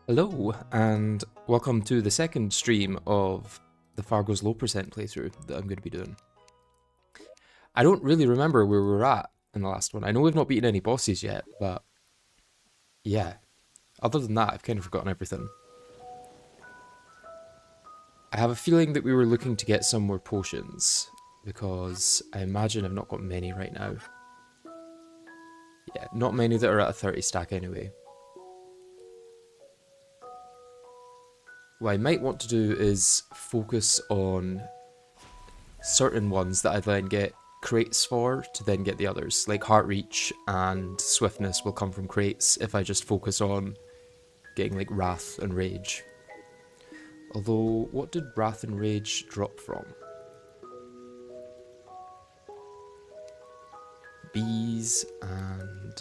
Hello, and welcome to the second stream of the Fargo's low percent playthrough that I'm going to be doing. I don't really remember where we were at in the last one. I know we've not beaten any bosses yet, but yeah. Other than that, I've kind of forgotten everything. I have a feeling that we were looking to get some more potions, because I imagine I've not got many right now. Yeah, not many that are at a 30 stack anyway. What I might want to do is focus on certain ones that I then get crates for to then get the others. Like Heart Reach and Swiftness will come from crates if I just focus on getting like Wrath and Rage. Although, what did Wrath and Rage drop from? Bees and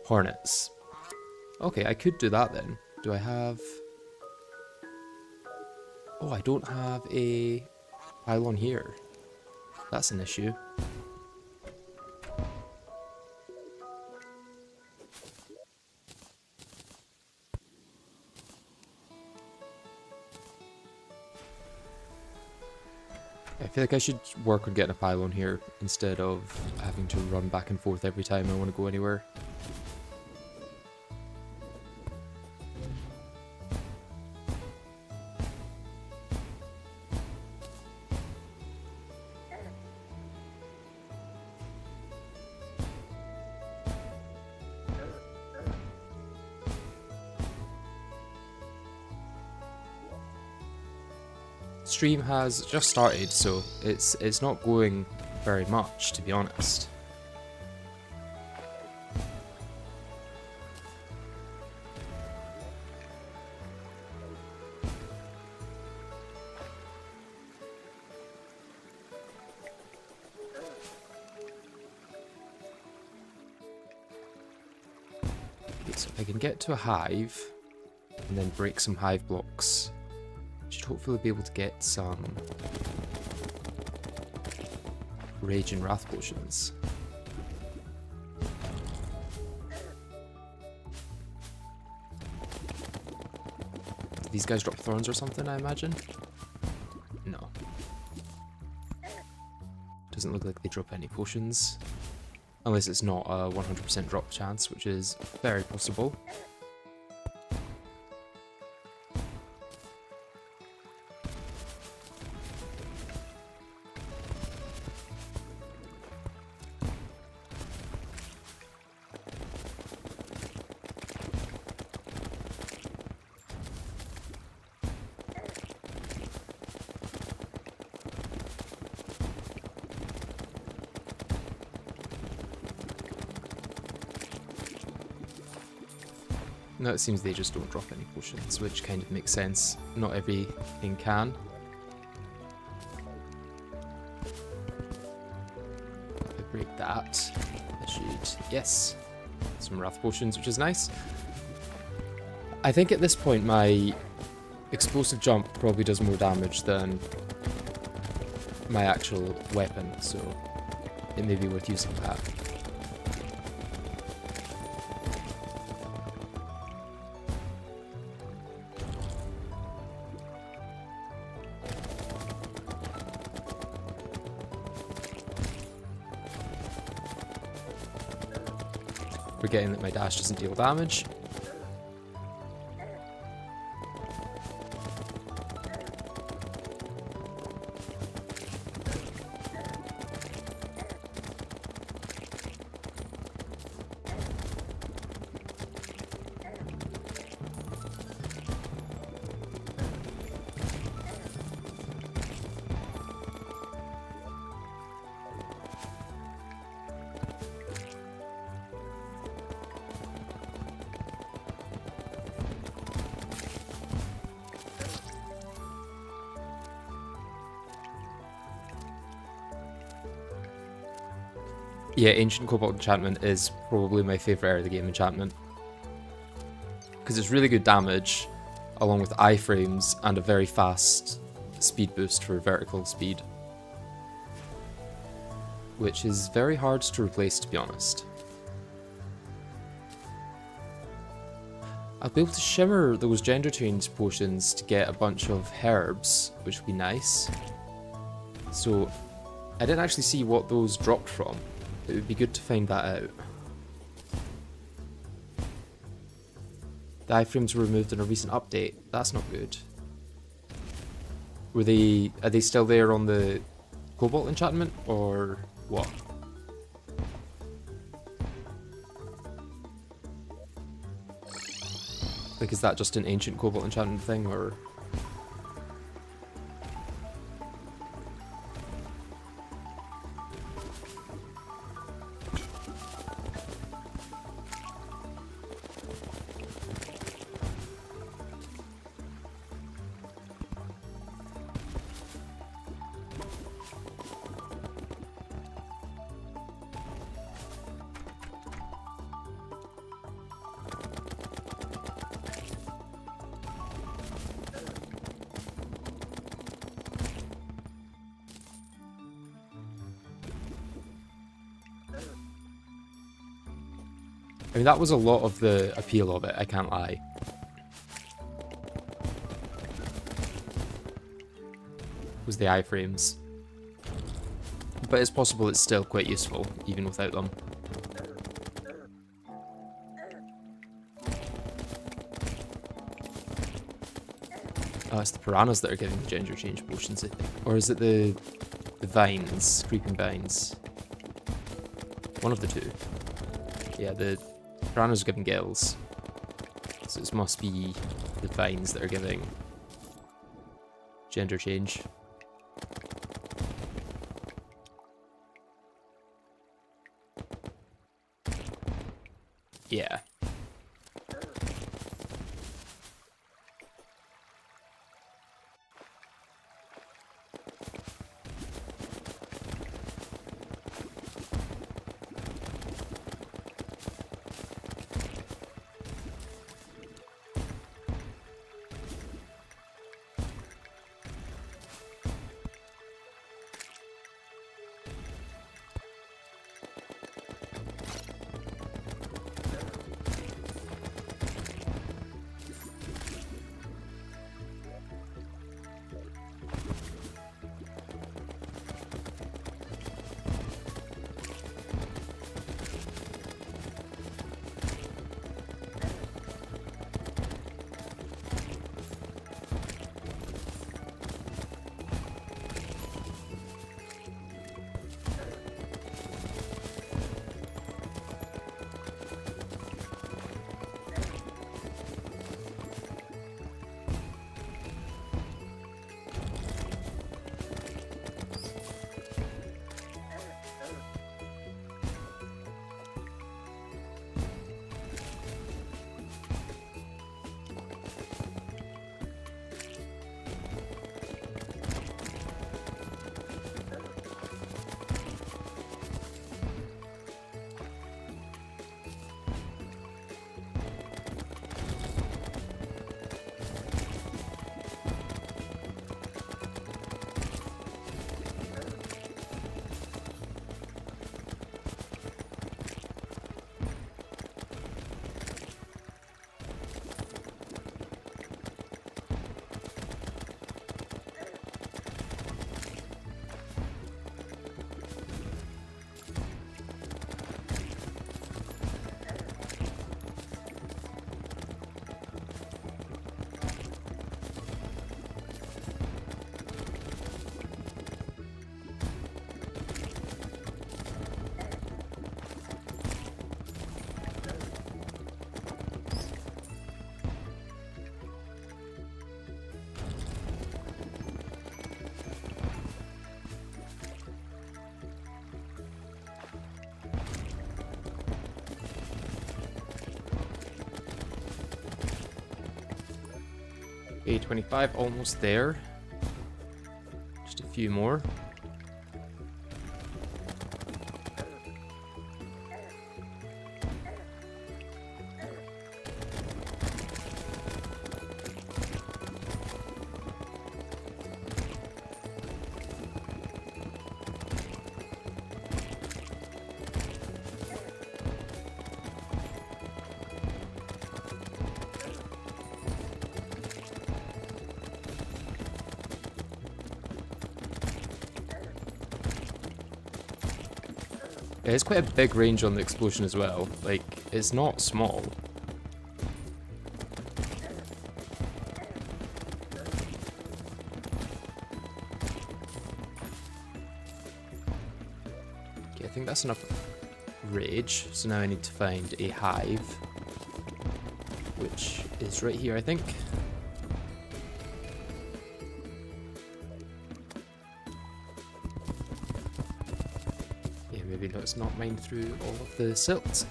Hornets. Okay, I could do that then. Do I have... Oh, I don't have a pylon here. That's an issue. I feel like I should work on getting a pylon here instead of having to run back and forth every time I want to go anywhere. Stream has just started, so it's not going very much, to be honest. Okay, so if I can get to a hive and then break some hive blocks, should hopefully be able to get some Rage and Wrath potions. Do these guys drop thorns or something, I imagine? No. Doesn't look like they drop any potions. Unless it's not a 100% drop chance, which is very possible. No, it seems they just don't drop any potions, which kind of makes sense. Not everything can. If I break that, I should... Yes! Some Wrath potions, which is nice. I think at this point my explosive jump probably does more damage than my actual weapon, so it may be worth using that. forgetting that my dash doesn't deal damage. Yeah, Ancient Cobalt enchantment is probably my favourite area of the game enchantment. Because it's really good damage, along with iframes and a very fast speed boost for vertical speed. Which is very hard to replace, to be honest. I'll be able to shimmer those gender change potions to get a bunch of herbs, which would be nice. So, I didn't actually see what those dropped from. It would be good to find that out. The iframes were removed in a recent update. That's not good. Are they still there on the Cobalt enchantment, or what? Like, is that just an Ancient Cobalt enchantment thing, or...? I mean, that was a lot of the appeal of it, I can't lie. Was the iframes. But it's possible it's still quite useful, even without them. Oh, it's the piranhas that are giving the gender change potions. Or is it the vines, creeping vines? One of the two. Yeah, the piranhas are giving gills. So it must be the vines that are giving gender change. Yeah. Okay, 25, almost there. Just a few more. It's quite a big range on the explosion as well. Like, it's not small. Okay, I think that's enough rage. So now I need to find a hive, which is right here, I think. Maybe let's not mine through all of the silt.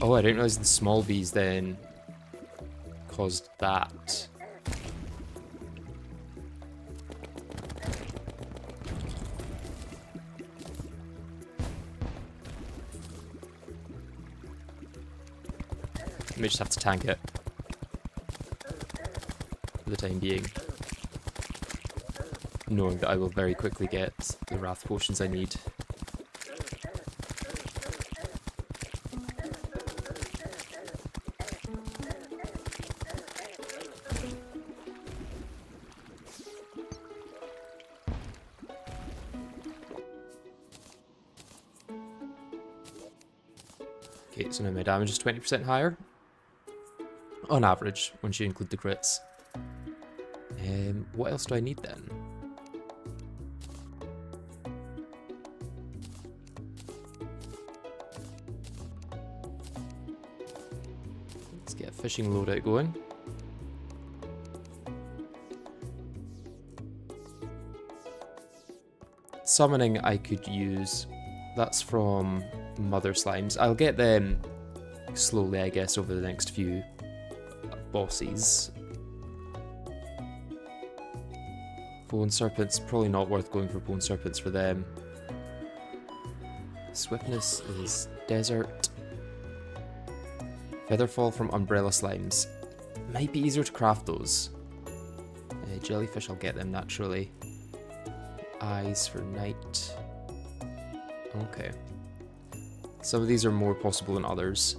Oh, I didn't realize the small bees then caused that. I may just have to tank it for the time being, knowing that I will very quickly get the wrath potions I need. Okay, so now my damage is 20% higher. On average, once you include the crits. What else do I need then? Let's get a fishing loadout going. Summoning I could use. That's from Mother Slimes. I'll get them slowly, I guess, over the next few bosses. Bone Serpents, probably not worth going for Bone Serpents for them. Swiftness is Desert. Featherfall from Umbrella Slimes. Might be easier to craft those. Jellyfish, I'll get them naturally. Eyes for Night. Okay. Some of these are more possible than others.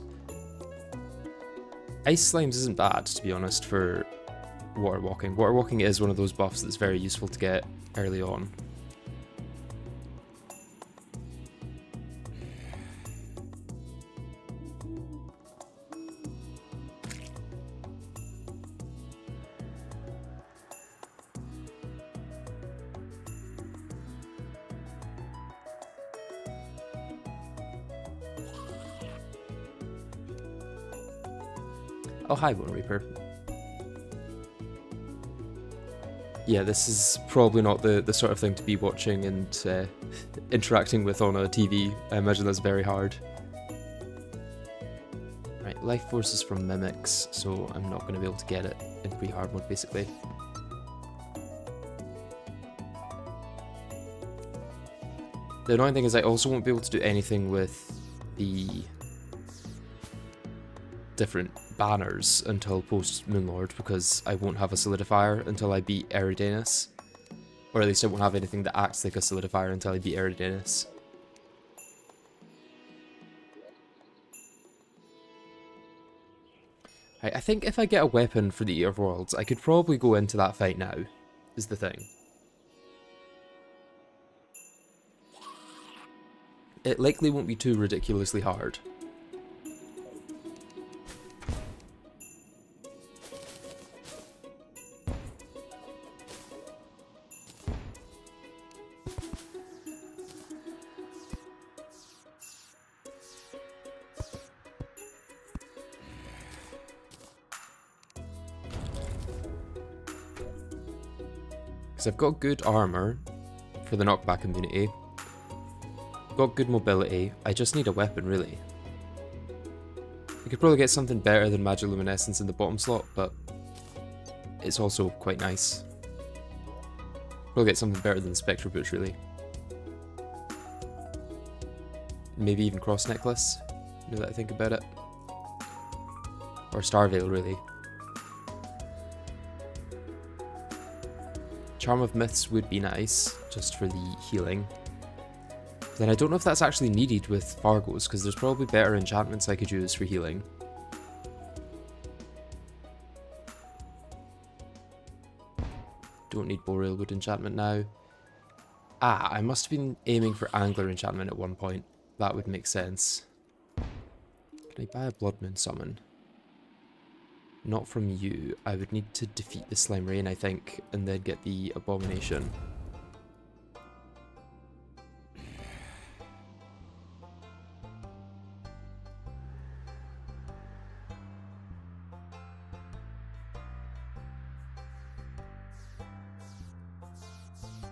Ice Slimes isn't bad, to be honest, for Water Walking. Water Walking is one of those buffs that's very useful to get early on. Oh, hi, Bone Reaper. Yeah, this is probably not the sort of thing to be watching and interacting with on a TV. I imagine that's very hard. Right, life force is from Mimics, so I'm not going to be able to get it in pre-hard mode, basically. The annoying thing is I also won't be able to do anything with the different banners until post Moonlord, because I won't have a solidifier until I beat Eridanus. Or at least I won't have anything that acts like a solidifier until I beat Eridanus. Right, I think if I get a weapon for the Eater of Worlds, I could probably go into that fight now, is the thing. It likely won't be too ridiculously hard. Because I've got good armor for the knockback immunity. Got good mobility. I just need a weapon, really. I could probably get something better than Magiluminescence in the bottom slot, but it's also quite nice. Probably get something better than Spectral Boots, really. Maybe even Cross Necklace, now that I think about it. Or Starveil, really. Charm of Myths would be nice, just for the healing. Then I don't know if that's actually needed with Fargos, because there's probably better enchantments I could use for healing. Don't need Borealwood enchantment now. Ah, I must have been aiming for Angler enchantment at one point. That would make sense. Can I buy a Blood Moon summon? Not from you. I would need to defeat the Slime Rain, I think, and then get the Abomination.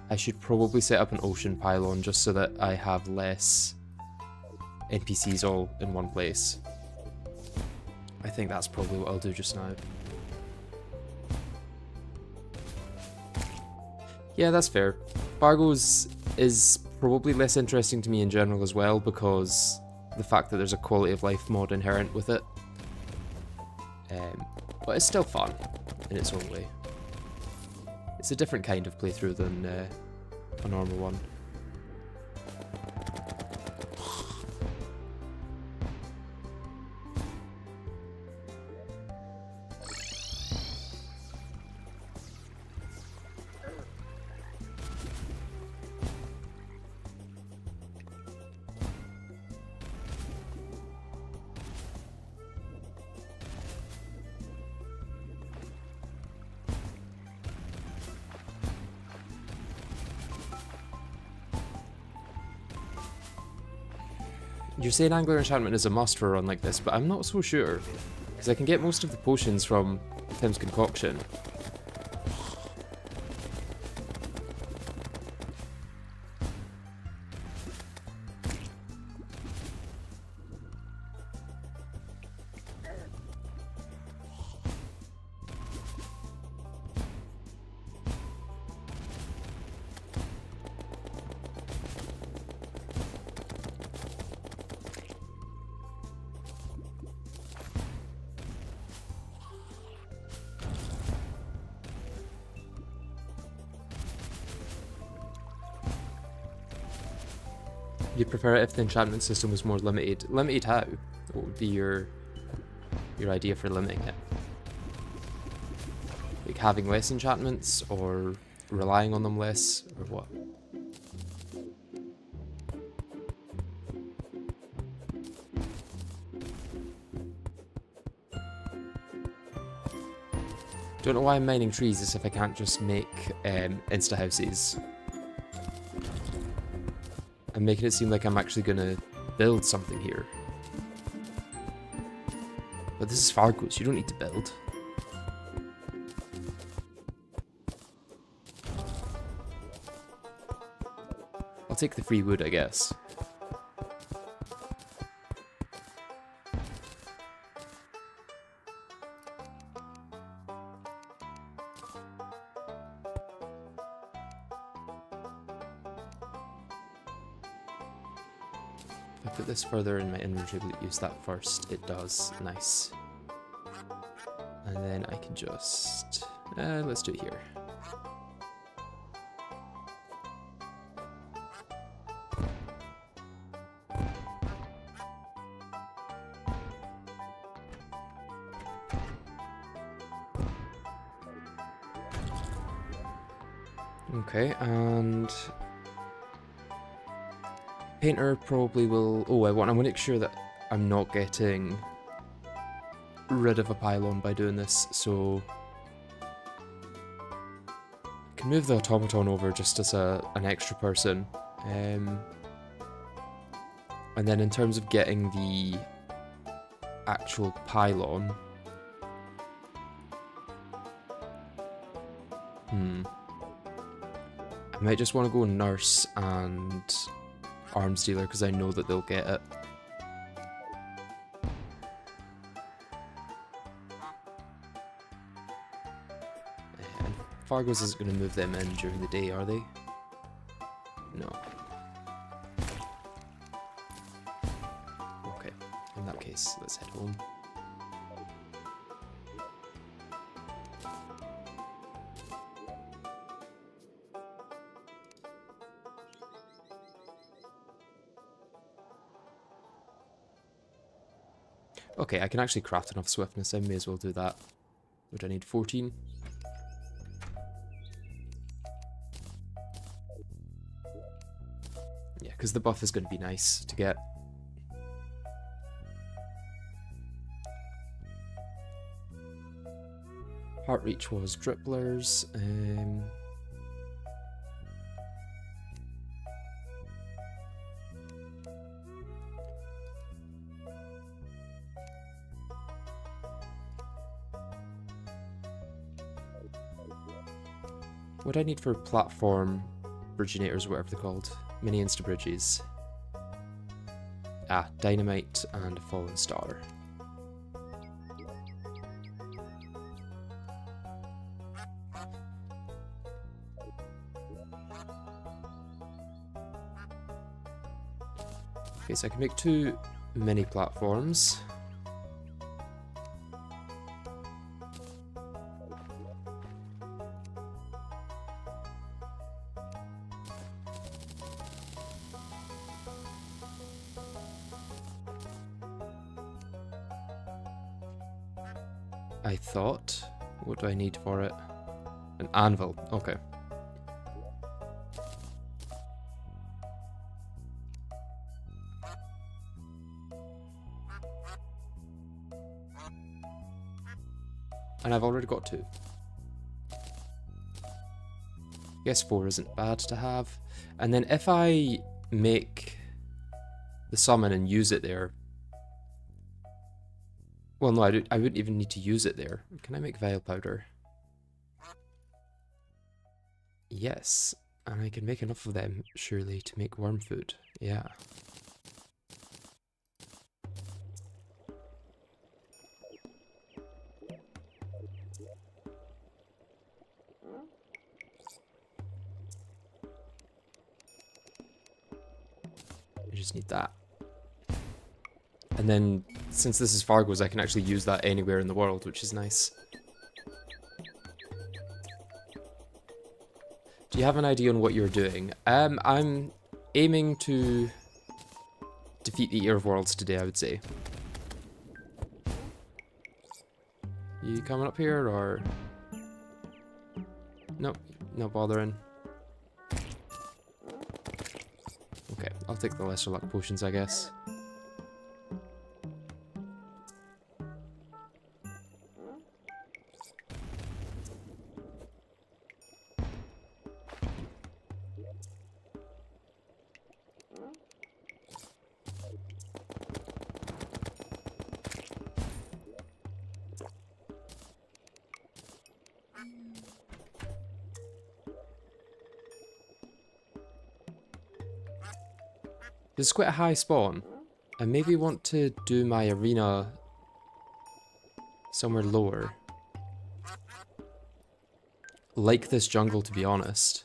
I should probably set up an ocean pylon just so that I have less NPCs all in one place. I think that's probably what I'll do just now. Yeah, that's fair. Fargo's is probably less interesting to me in general as well, because the fact that there's a quality of life mod inherent with it. But it's still fun in its own way. It's a different kind of playthrough than a normal one. You're saying Angler enchantment is a must for a run like this, but I'm not so sure, because I can get most of the potions from Tim's concoction. You'd prefer it if the enchantment system was more limited. Limited how? What would be your idea for limiting it? Like having less enchantments, or relying on them less, or what? Don't know why I'm mining trees as if I can't just make insta houses. I'm making it seem like I'm actually gonna build something here. But this is Fargo, so you don't need to build. I'll take the free wood, I guess. If I put this further in my inventory, will it use that first? It does. Nice. And then I can just... let's do it here. Okay, and... Painter probably will... Oh, I want to make sure that I'm not getting rid of a pylon by doing this, so... I can move the automaton over just as an extra person. And then in terms of getting the actual pylon... I might just want to go nurse and arms dealer because I know that they'll get it. And Fargo's isn't going to move them in during the day, are they? No. Okay, in that case, let's head home. Okay, I can actually craft enough swiftness, I may as well do that. Would I need 14? Yeah, because the buff is going to be nice to get. Heart reach was dripplers. What do I need for platform bridginators, whatever they're called? Mini insta-bridges. Ah, dynamite and a fallen star. Okay, so I can make 2 mini platforms. I thought. What do I need for it? An anvil. Okay. And I've already got 2. Guess 4 isn't bad to have. And then if I make the summon and use it there. Well, no, I wouldn't even need to use it there. Can I make vial powder? Yes, and I can make enough of them, surely, to make worm food. Yeah. I just need that. And then, since this is Fargo's, I can actually use that anywhere in the world, which is nice. Do you have an idea on what you're doing? I'm aiming to defeat the Ear of Worlds today, I would say. You coming up here, or...? Nope, no bothering. Okay, I'll take the lesser luck potions, I guess. This is quite a high spawn. I maybe want to do my arena somewhere lower. Like this jungle, to be honest.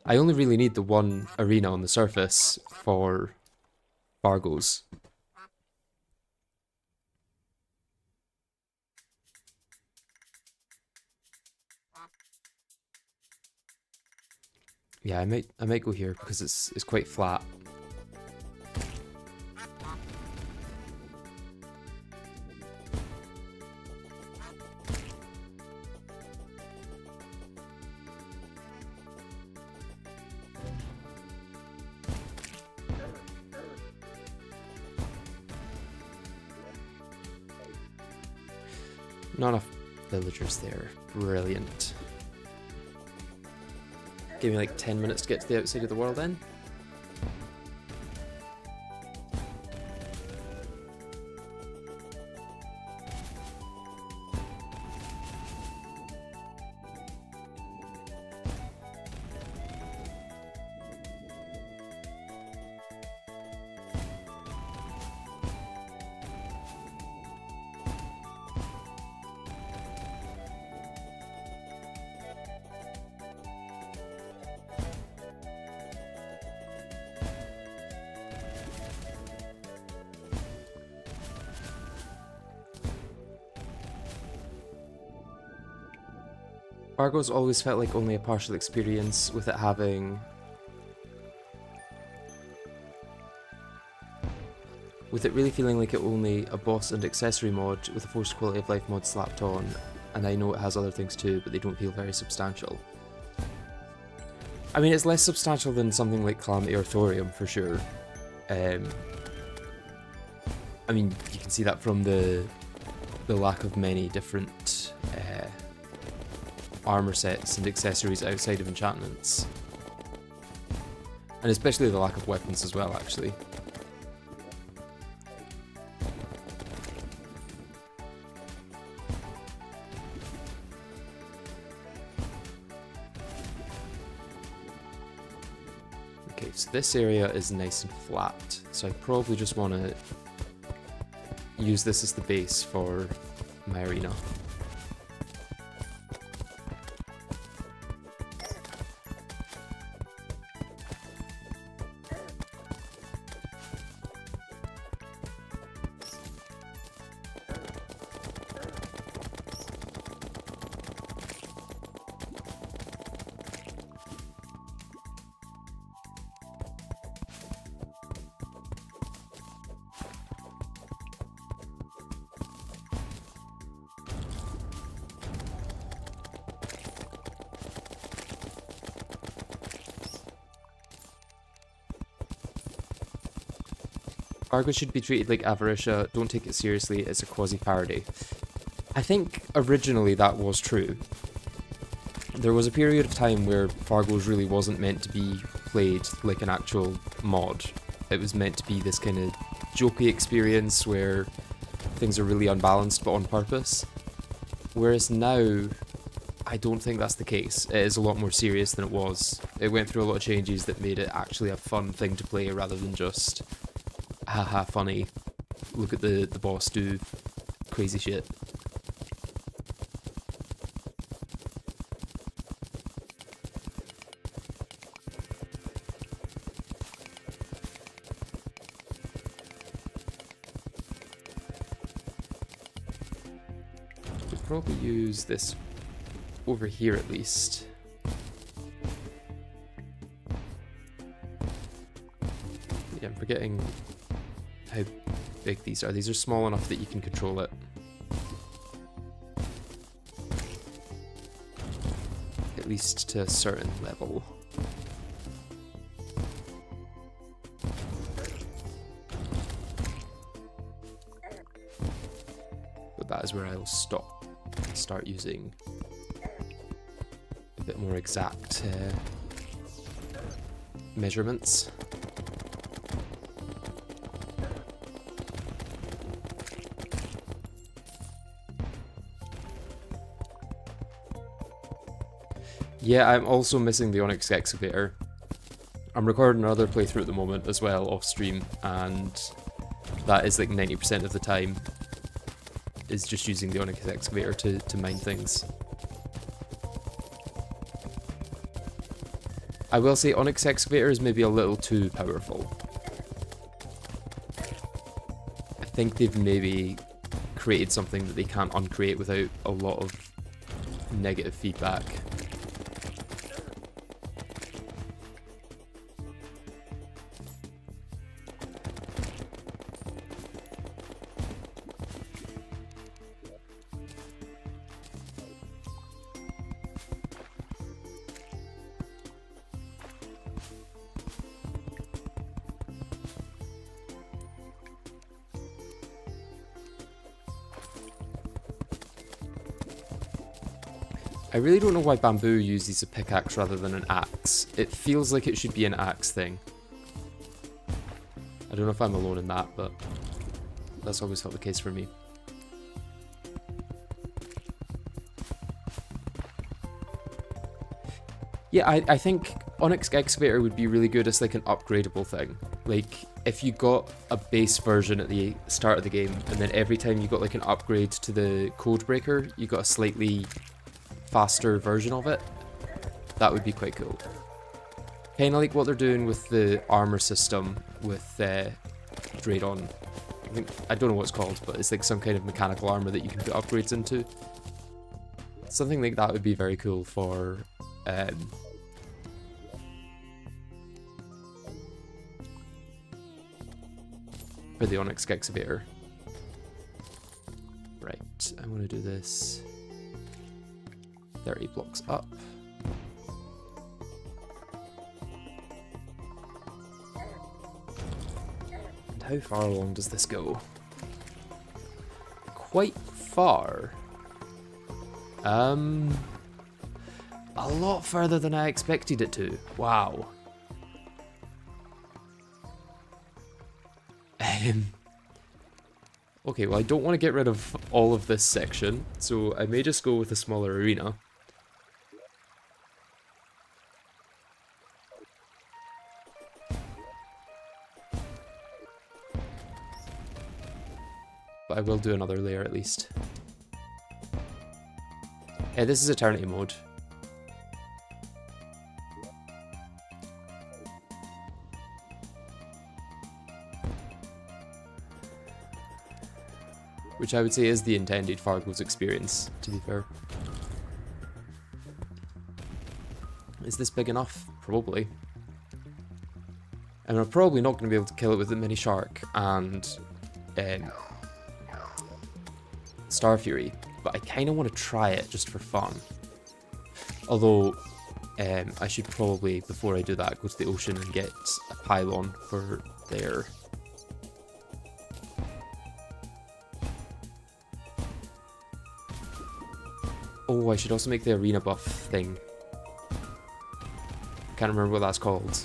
I only really need the one arena on the surface for Fargo's. Yeah, I might go here because it's quite flat. Not enough villagers there. Brilliant. Give me like 10 minutes to get to the outside of the world then. Fargo's always felt like only a partial experience, with it having... with it really feeling like it only a boss and accessory mod with a forced quality of life mod slapped on, and I know it has other things too, but they don't feel very substantial. I mean, it's less substantial than something like Calamity or Thorium, for sure. I mean, you can see that from the lack of many different armor sets and accessories outside of enchantments. And especially the lack of weapons as well, actually. Okay, so this area is nice and flat, so I probably just want to use this as the base for my arena. Fargo should be treated like Avaricia, don't take it seriously, it's a quasi-parody. I think originally that was true. There was a period of time where Fargo's really wasn't meant to be played like an actual mod. It was meant to be this kind of jokey experience where things are really unbalanced but on purpose. Whereas now, I don't think that's the case. It is a lot more serious than it was. It went through a lot of changes that made it actually a fun thing to play rather than just haha funny, look at the boss do crazy shit. Could probably use this over here at least. Yeah, I'm forgetting how big these are. These are small enough that you can control it. At least to a certain level. But that is where I'll stop and start using a bit more exact measurements. Yeah, I'm also missing the Onyx Excavator. I'm recording another playthrough at the moment as well, off stream, and that is like 90% of the time is just using the Onyx Excavator to mine things. I will say Onyx Excavator is maybe a little too powerful. I think they've maybe created something that they can't uncreate without a lot of negative feedback. I really don't know why bamboo uses a pickaxe rather than an axe. It feels like it should be an axe thing. I don't know if I'm alone in that, but that's always felt the case for me. Yeah, I think Onyx Excavator would be really good as like an upgradable thing. Like, if you got a base version at the start of the game, and then every time you got like an upgrade to the Codebreaker, you got a slightly faster version of it, that would be quite cool. Kind of like what they're doing with the armor system with Draydon. I don't know what it's called, but it's like some kind of mechanical armor that you can put upgrades into. Something like that would be very cool for the Onyx Excavator. Right, I'm going to do this 30 blocks up. And how far along does this go? Quite far. A lot further than I expected it to. Wow. Okay, well I don't want to get rid of all of this section, so I may just go with a smaller arena. But I will do another layer at least. Yeah, this is Eternity mode. Which I would say is the intended Fargo's experience, to be fair. Is this big enough? Probably. And I'm probably not going to be able to kill it with the mini shark and Star Fury, but I kind of want to try it just for fun. Although, I should probably, before I do that, go to the ocean and get a pylon for their... Oh, I should also make the arena buff thing. Can't remember what that's called.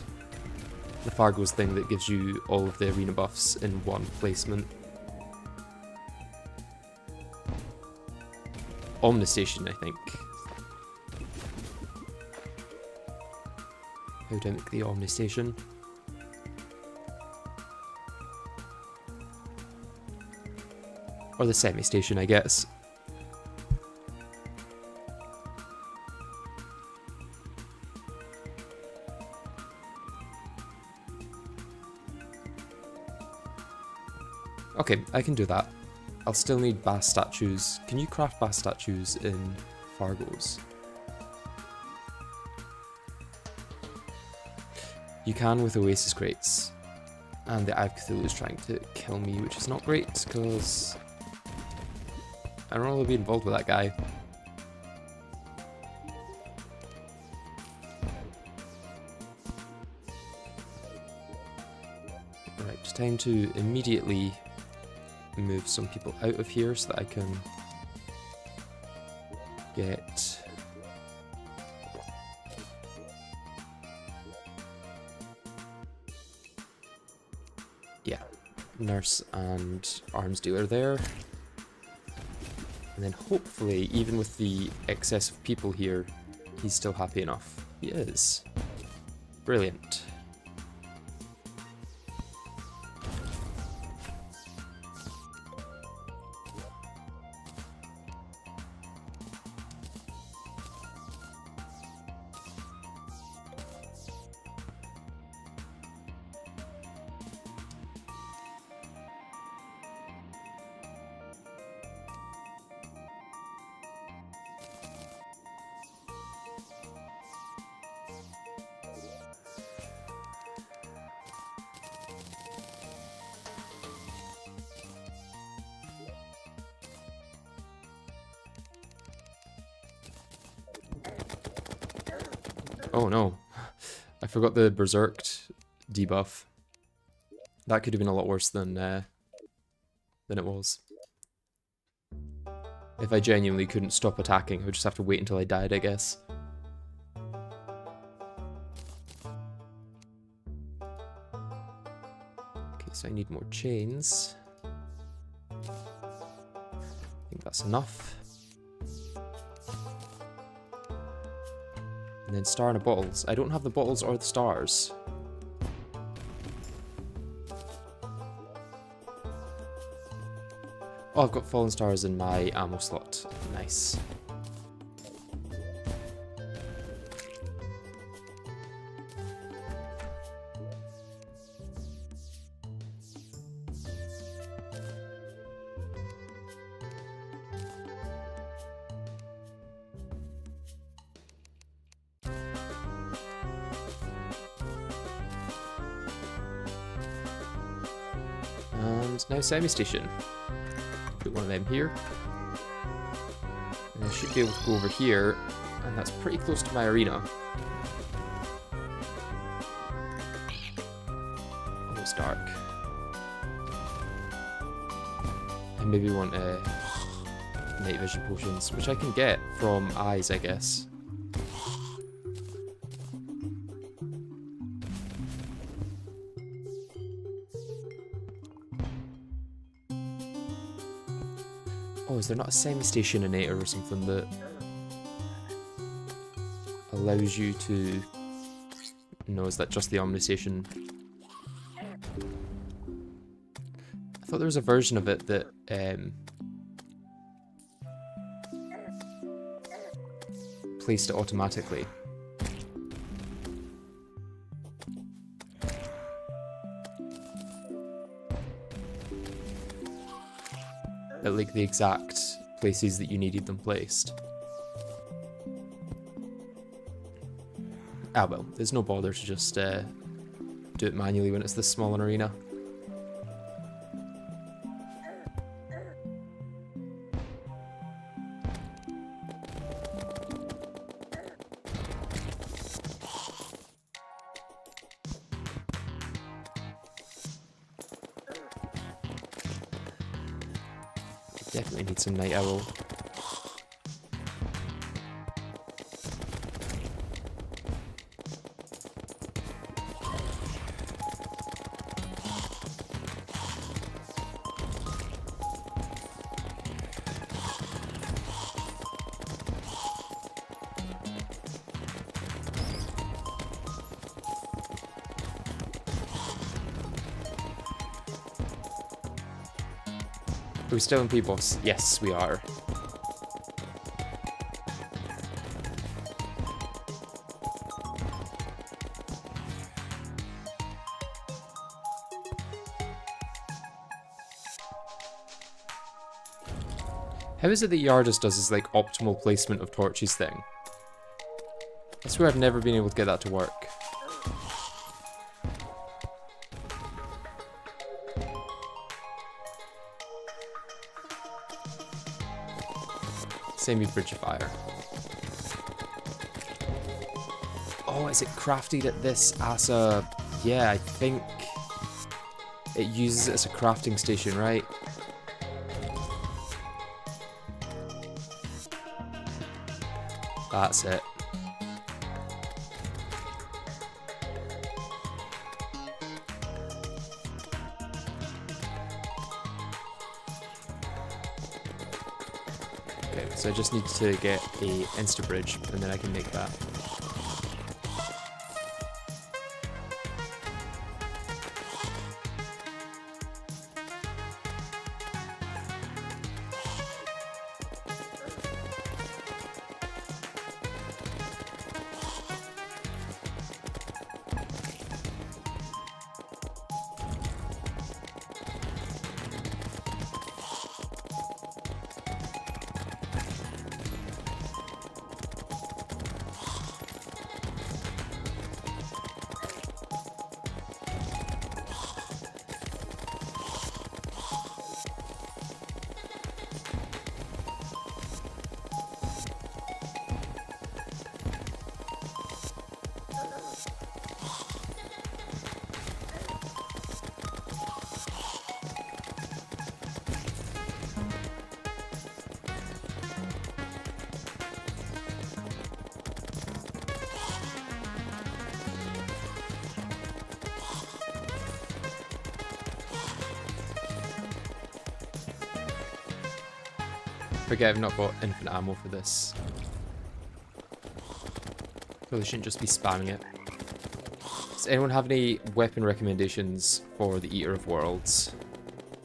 The Fargo's thing that gives you all of the arena buffs in one placement. Omnistation, I think. How do I make the Omnistation? Or the semi-station, I guess. Okay, I can do that. I'll still need bass statues. Can you craft bass statues in Fargo's? You can with Oasis crates. And the Eye of Cthulhu is trying to kill me, which is not great, because I don't want to be involved with that guy. Right, just time to immediately move some people out of here so that I can get nurse and arms dealer there, and then hopefully even with the excess of people here he's still happy enough. He is. Brilliant. Oh no, I forgot the berserked debuff. That could have been a lot worse than it was. If I genuinely couldn't stop attacking, I would just have to wait until I died, I guess. Okay, so I need more chains. I think that's enough. And then star in the bottles. I don't have the bottles or the stars. Oh, I've got fallen stars in my ammo slot. Nice. And now semi-station. Put one of them here. And I should be able to go over here, and that's pretty close to my arena. Oh, it's dark. I maybe want night vision potions, which I can get from eyes, I guess. Oh, is there not a semi-stationinator or something that allows you to... No, is that just the omnistation? I thought there was a version of it that placed it automatically. At like the exact places that you needed them placed. Ah well, there's no bother to just do it manually when it's this small an arena. Definitely need some night owl. Are we still in P-Boss? Yes, we are. How is it that Yardus does his like optimal placement of torches thing? I swear I've never been able to get that to work. Same with Bridge of Fire. Oh, is it crafted at this as a... Yeah, I think it uses it as a crafting station, right? That's it. So I just need to get a insta bridge and then I can make that. Forget I've not got infinite ammo for this. Probably shouldn't just be spamming it. Does anyone have any weapon recommendations for the Eater of Worlds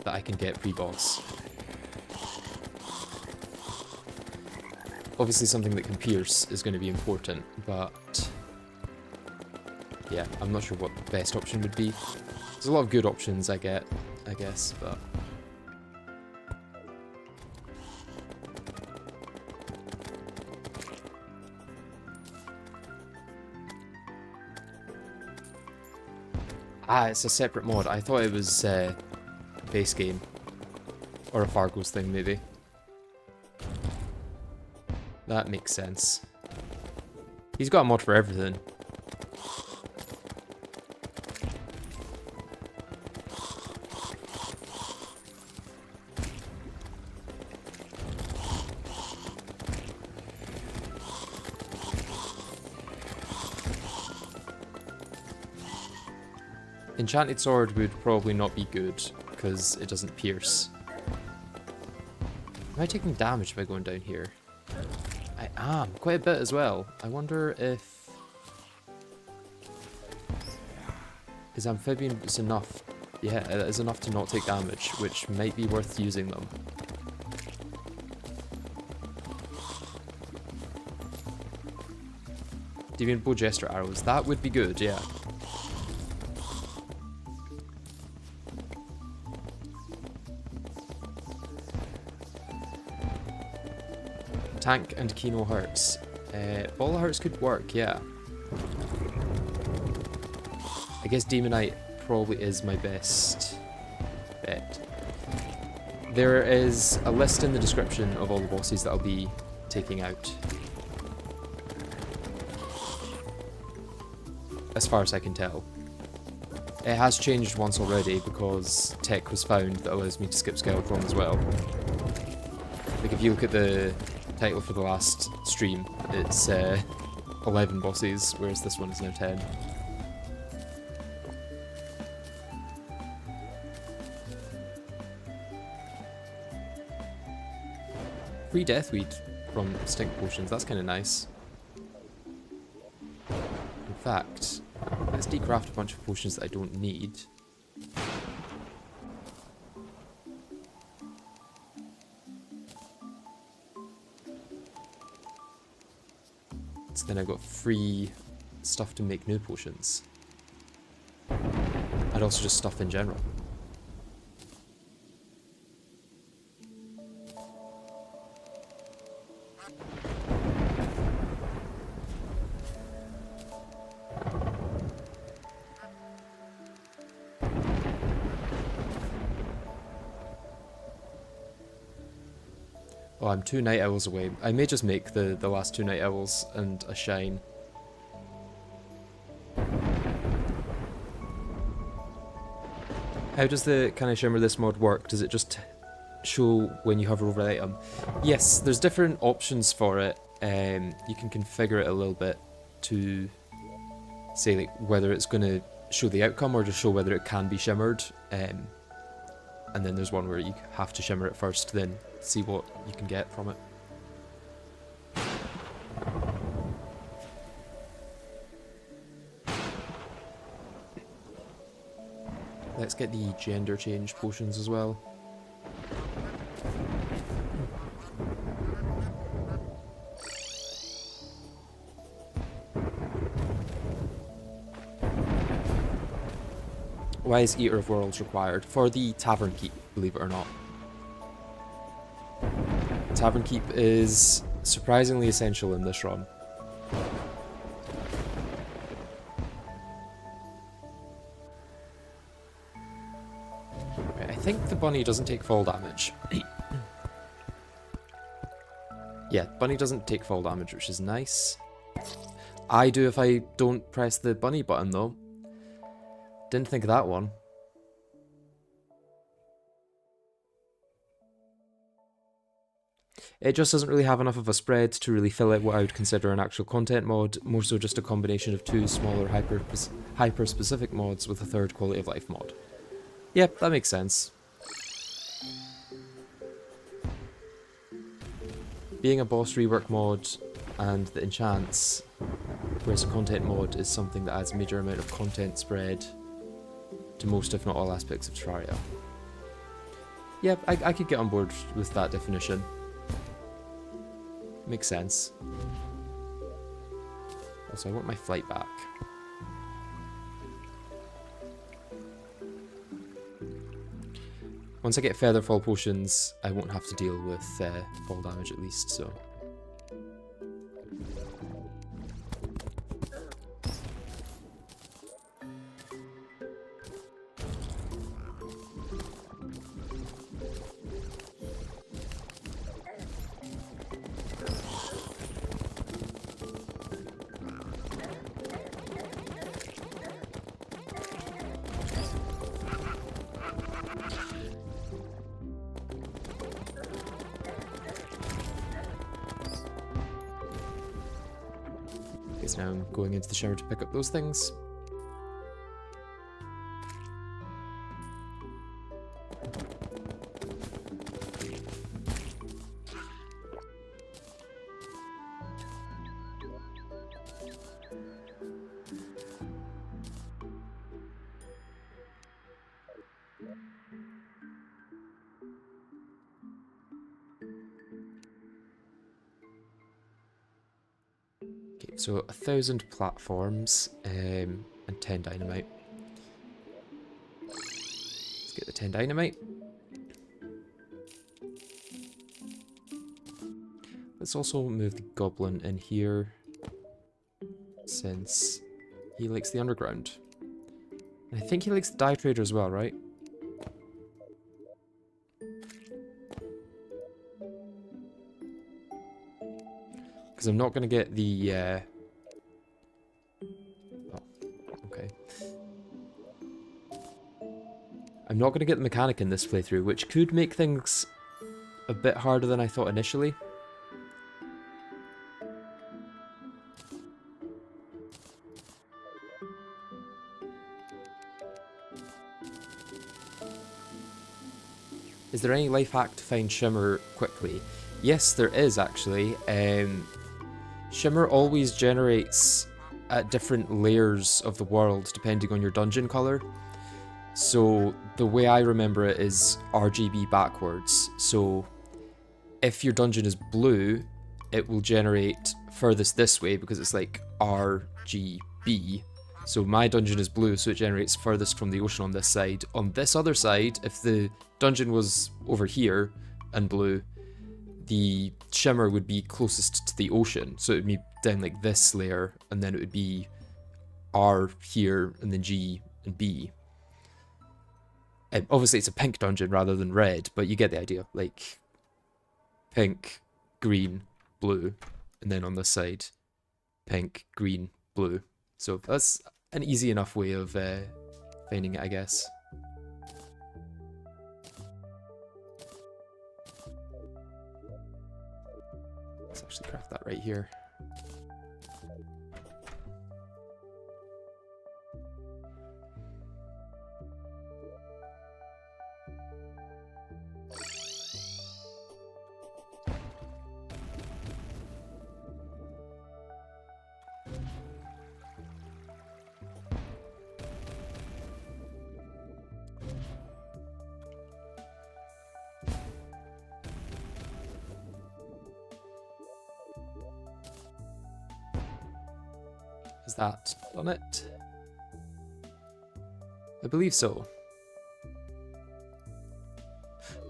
that I can get pre-boss? Obviously something that can pierce is going to be important, but yeah, I'm not sure what the best option would be. There's a lot of good options I guess, but... Ah, it's a separate mod. I thought it was base game. Or a Fargo's thing, maybe. That makes sense. He's got a mod for everything. Enchanted sword would probably not be good, because it doesn't pierce. Am I taking damage by going down here? I am, quite a bit as well. I wonder if... Is amphibians enough? Yeah, it is enough to not take damage, which might be worth using them. Deviant bow gesture arrows, that would be good, yeah. Tank and Kino Hearts. Ball of Hearts could work, yeah. I guess Demonite probably is my best bet. There is a list in the description of all the bosses that I'll be taking out. As far as I can tell. It has changed once already because tech was found that allows me to skip Skeletron as well. Like if you look at the title for the last stream, it's 11 bosses, whereas this one is now 10. Free Deathweed from Stink Potions, that's kind of nice. In fact, let's decraft a bunch of potions that I don't need. So then I've got free stuff to make new potions. And also just stuff in general. Oh, I'm 2 night owls away. I may just make the last 2 night owls and a shine. How does the Can I Shimmer this mod work? Does it just show when you hover over an item? Yes, there's different options for it. You can configure it a little bit to say like whether it's going to show the outcome or just show whether it can be shimmered. And then there's one where you have to shimmer it first, then see what you can get from it. Let's get the gender change potions as well. Why is Eater of Worlds required? For the Tavern Keep, believe it or not. Tavern Keep is surprisingly essential in this run. Right, I think the bunny doesn't take fall damage. Yeah, bunny doesn't take fall damage, which is nice. I do if I don't press the bunny button though. Didn't think of that one. It just doesn't really have enough of a spread to really fill out what I would consider an actual content mod, more so just a combination of 2 smaller hyper-specific mods with a 3rd quality of life mod. Yep, that makes sense. Being a boss rework mod and the enchants, whereas a content mod is something that adds a major amount of content spread to most if not all aspects of Terraria. Yep, I could get on board with that definition. Makes sense. Also, I want my flight back. Once I get Featherfall potions, I won't have to deal with fall damage at least, so... Okay, so now I'm going into the Shimmer to pick up those things. Okay, so 1,000 platforms and 10 dynamite. Let's get the 10 dynamite. Let's also move the goblin in here, since he likes the underground. And I think he likes the dye trader as well, right? Because I'm not going to get the... Oh, okay. I'm not going to get the mechanic in this playthrough, which could make things a bit harder than I thought initially. Is there any life hack to find Shimmer quickly? Yes, there is actually. Shimmer always generates at different layers of the world depending on your dungeon color. So the way I remember it is RGB backwards. So if your dungeon is blue, it will generate furthest this way because it's like RGB. So my dungeon is blue, so it generates furthest from the ocean on this side. On this other side, if the dungeon was over here and blue, the Shimmer would be closest to the ocean. So it would be down like this layer, and then it would be R here, and then G and B. And obviously it's a pink dungeon rather than red, but you get the idea. Like, pink, green, blue, and then on this side, pink, green, blue. So that's an easy enough way of finding it, I guess. Let's actually craft that right here. Is that on it? I believe so.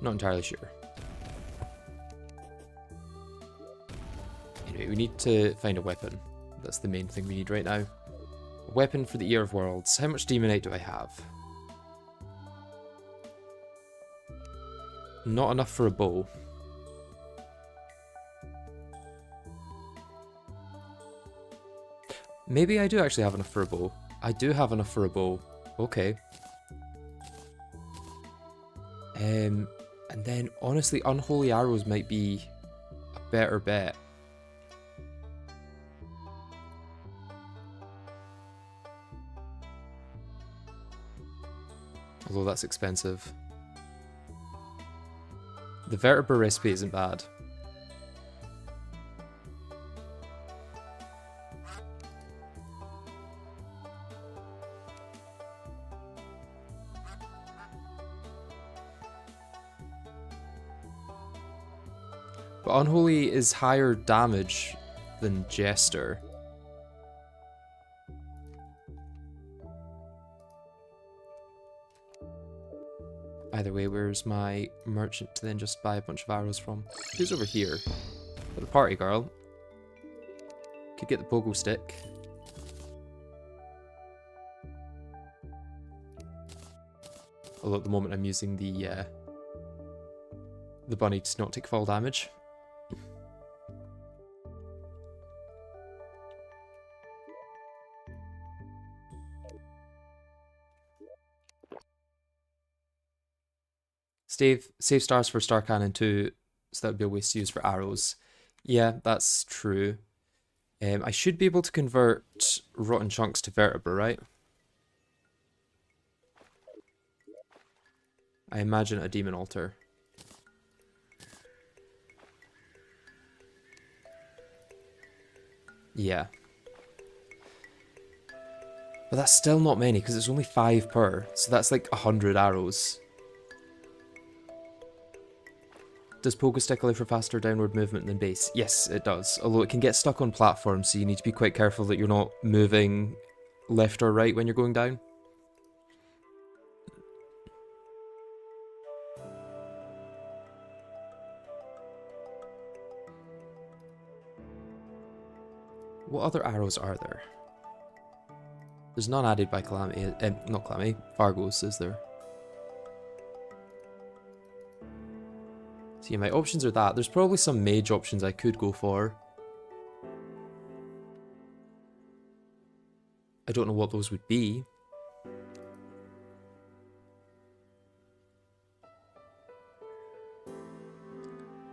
Not entirely sure. Anyway, we need to find a weapon. That's the main thing we need right now. A weapon for the Ear of Worlds. How much demonite do I have? Not enough for a bow. Maybe I do actually have enough for a bow. I do have enough for a bow. Okay. And then, honestly, unholy arrows might be a better bet. Although that's expensive. The vertebra recipe isn't bad. But Unholy is higher damage than Jester. Either way, where's my merchant to then just buy a bunch of arrows from? Who's over here? Got the party girl. Could get the pogo stick. Although at the moment I'm using the bunny to not take fall damage. Save stars for Star Cannon too, so that would be a waste to use for arrows. Yeah, that's true. I should be able to convert rotten chunks to vertebra, right? I imagine a demon altar. Yeah. But that's still not many, because it's only 5 per, so that's like 100 arrows. Does pogo stick allow for faster downward movement than base? Yes, it does. Although it can get stuck on platforms, so you need to be quite careful that you're not moving left or right when you're going down. What other arrows are there? There's none added by Calamity. Not Calamity. Fargo's, is there? See, my options are that. There's probably some mage options I could go for. I don't know what those would be.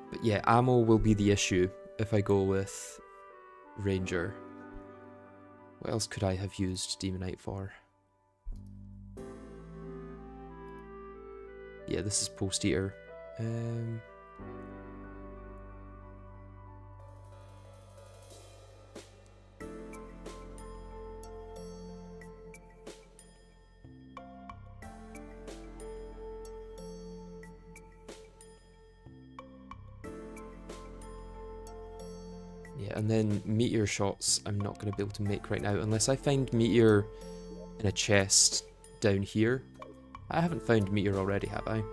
But yeah, ammo will be the issue if I go with Ranger. What else could I have used Demonite for? Yeah, this is Post Eater. Yeah, and then meteor shots I'm not going to be able to make right now unless I find meteor in a chest down here. I haven't found meteor already, have I?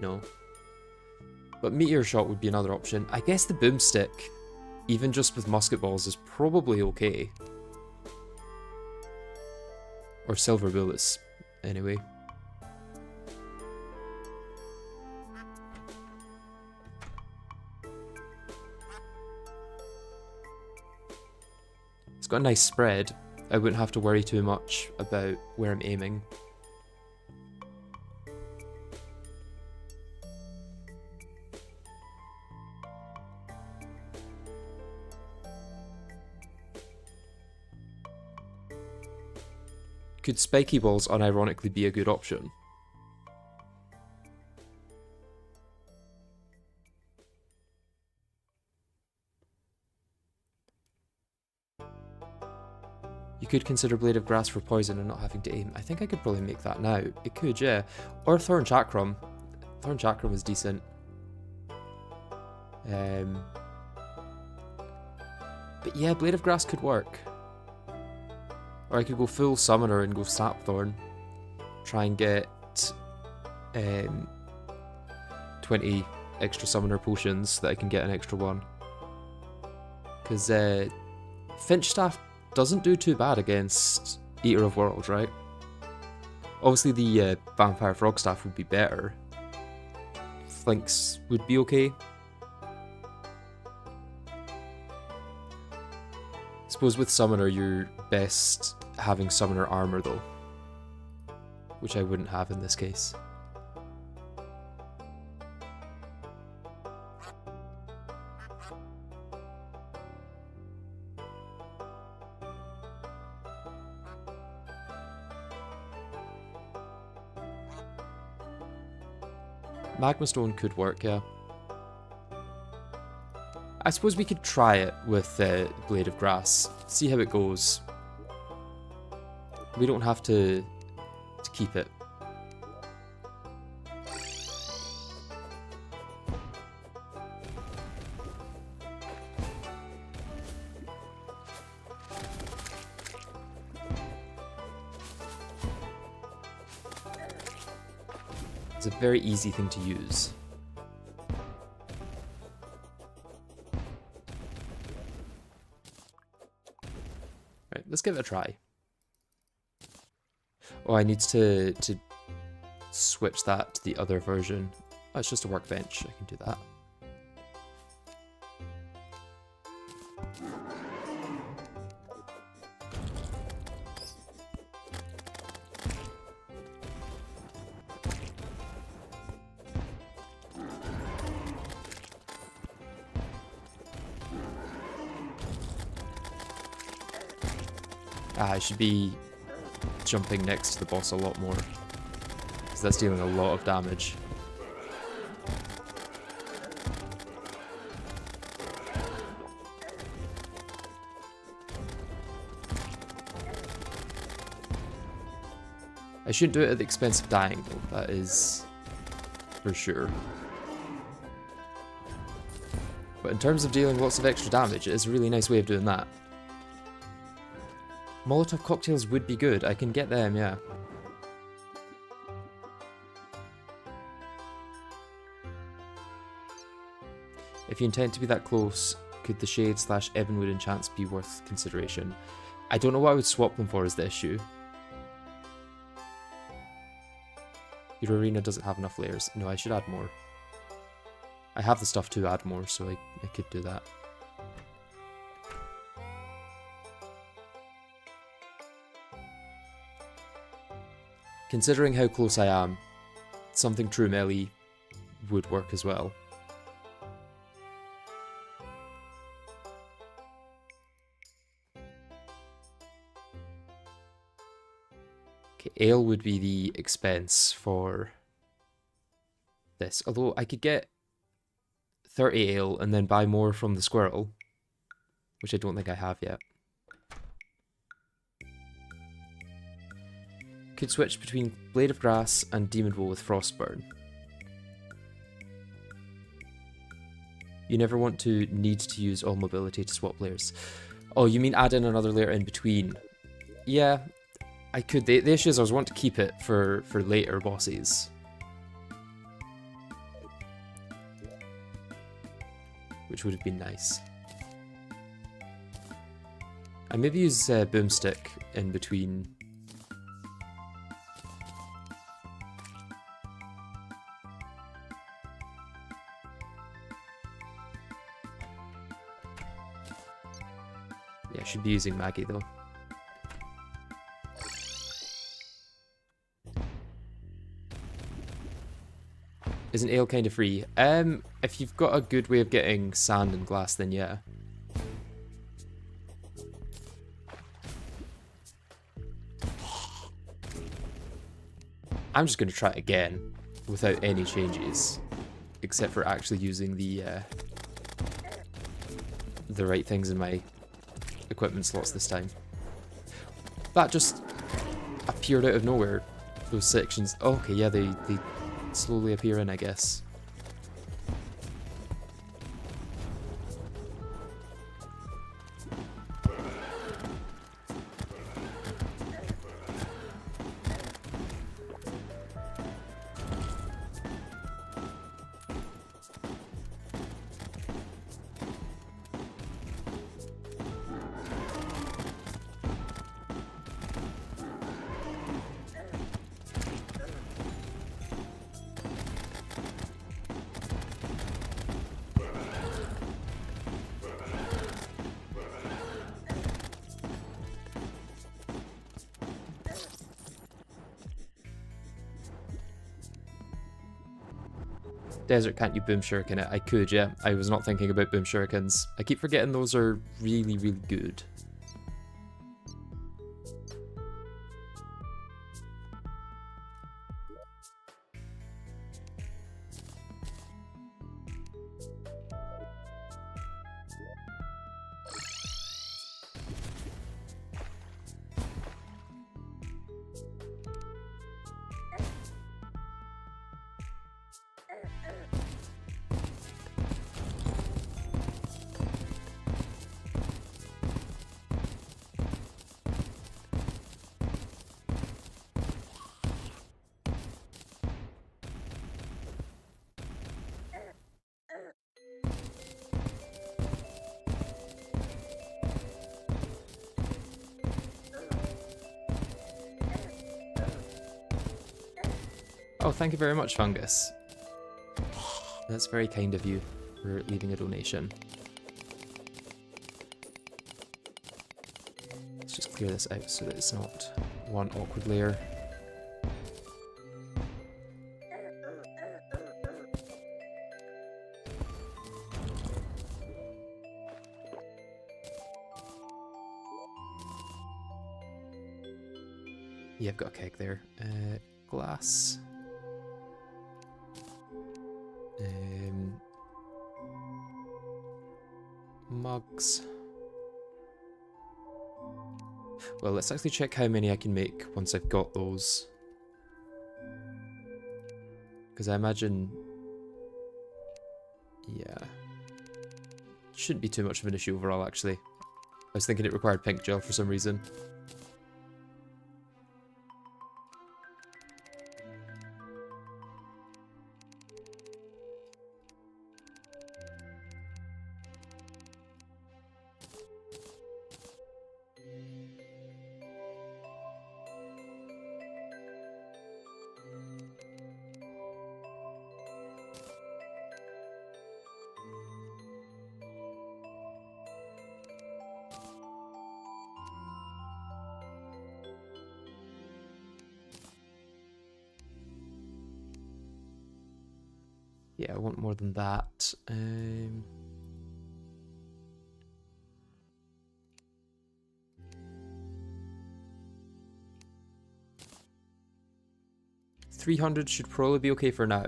No. But meteor shot would be another option. I guess the boomstick, even just with musket balls, is probably okay. Or silver bullets, anyway. It's got a nice spread. I wouldn't have to worry too much about where I'm aiming. Could spiky balls unironically be a good option? You could consider Blade of Grass for poison and not having to aim. I think I could probably make that now. It could, yeah. Or Thorn Chakram. Thorn Chakram is decent. But yeah, Blade of Grass could work. Or I could go full Summoner and go Sapthorn. Try and get 20 extra Summoner potions so that I can get an extra one. Because Finchstaff doesn't do too bad against Eater of Worlds, right? Obviously the Vampire Frogstaff would be better. Flinks would be okay. I suppose with Summoner you're best having Summoner armor though, which I wouldn't have in this case. Magma Stone could work, yeah. I suppose we could try it with Blade of Grass, see how it goes. We don't have to keep it. It's a very easy thing to use. Right, let's give it a try. Oh, I need to switch that to the other version. Oh, it's just a workbench, I can do that. I should be jumping next to the boss a lot more, because that's dealing a lot of damage. I shouldn't do it at the expense of dying though, that is for sure. But in terms of dealing lots of extra damage, it is a really nice way of doing that. Molotov cocktails would be good, I can get them, yeah. If you intend to be that close, could the Shade / Ebonwood enchants be worth consideration? I don't know what I would swap them for is the issue. Your arena doesn't have enough layers. No, I should add more. I have the stuff to add more, so I could do that. Considering how close I am, something true melee would work as well. Okay, ale would be the expense for this. Although I could get 30 ale and then buy more from the squirrel, which I don't think I have yet. Could switch between Blade of Grass and Demon Bow with Frostburn. You never want to need to use all mobility to swap layers. Oh, you mean add in another layer in between? Yeah, I could. The issue is I was wanting to keep it for later bosses. Which would have been nice. I maybe use Boomstick in between. Yeah, I should be using Maggie though. Isn't ale kind of free? If you've got a good way of getting sand and glass, then yeah. I'm just going to try it again without any changes, except for actually using the right things in my equipment slots this time. That just appeared out of nowhere. Those sections. Oh, okay, yeah, they slowly appear in, I guess. Desert, can't you boom shuriken it? I could, yeah. I was not thinking about boom shurikens. I keep forgetting those are really, really good. Oh, thank you very much, Fungus. That's very kind of you for leaving a donation. Let's just clear this out so that it's not one awkward layer. Yeah, I've got a keg there. Glass. Mugs. Well, let's actually check how many I can make once I've got those. Because I imagine... yeah. Shouldn't be too much of an issue overall, actually. I was thinking it required pink gel for some reason. Yeah, I want more than that. 300 should probably be okay for now.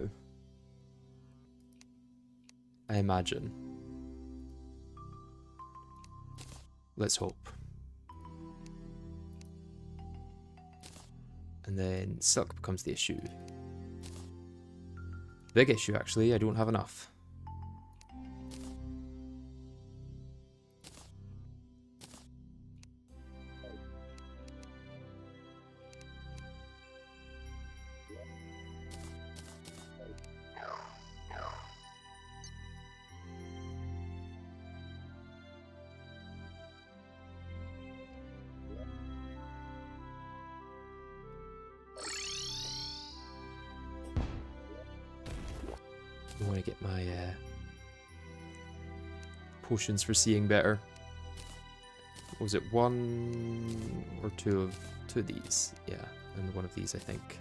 I imagine. Let's hope. And then silk becomes the issue. Big issue, actually. I don't have enough. I want to get my potions for seeing better. What was it, one or two of these? Yeah, and one of these, I think.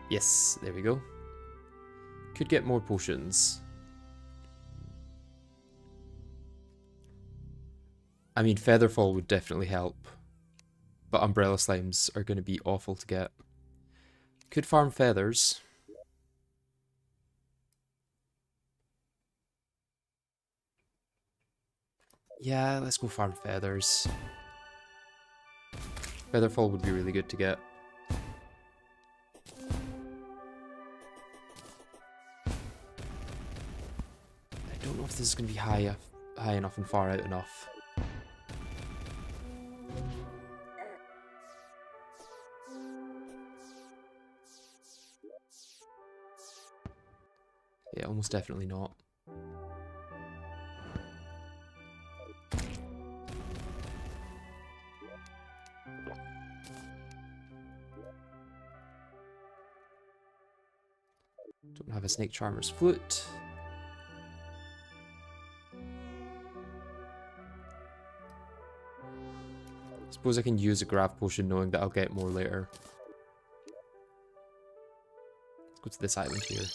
Yes, there we go. Could get more potions. I mean, Featherfall would definitely help, but Umbrella Slimes are going to be awful to get. Could farm feathers. Yeah, let's go farm feathers. Featherfall would be really good to get. I don't know if this is going to be high enough and far out enough. Yeah, almost definitely not. Don't have a Snake Charmer's Flute. Suppose I can use a Grav Potion knowing that I'll get more later. Let's go to this island here.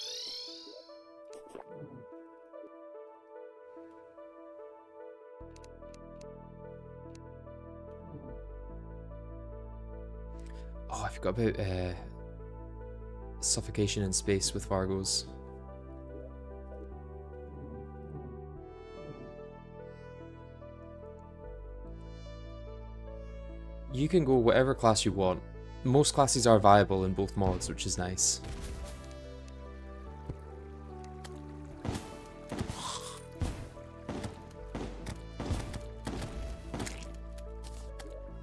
Oh, I forgot about suffocation in space with Fargos. You can go whatever class you want. Most classes are viable in both mods, which is nice.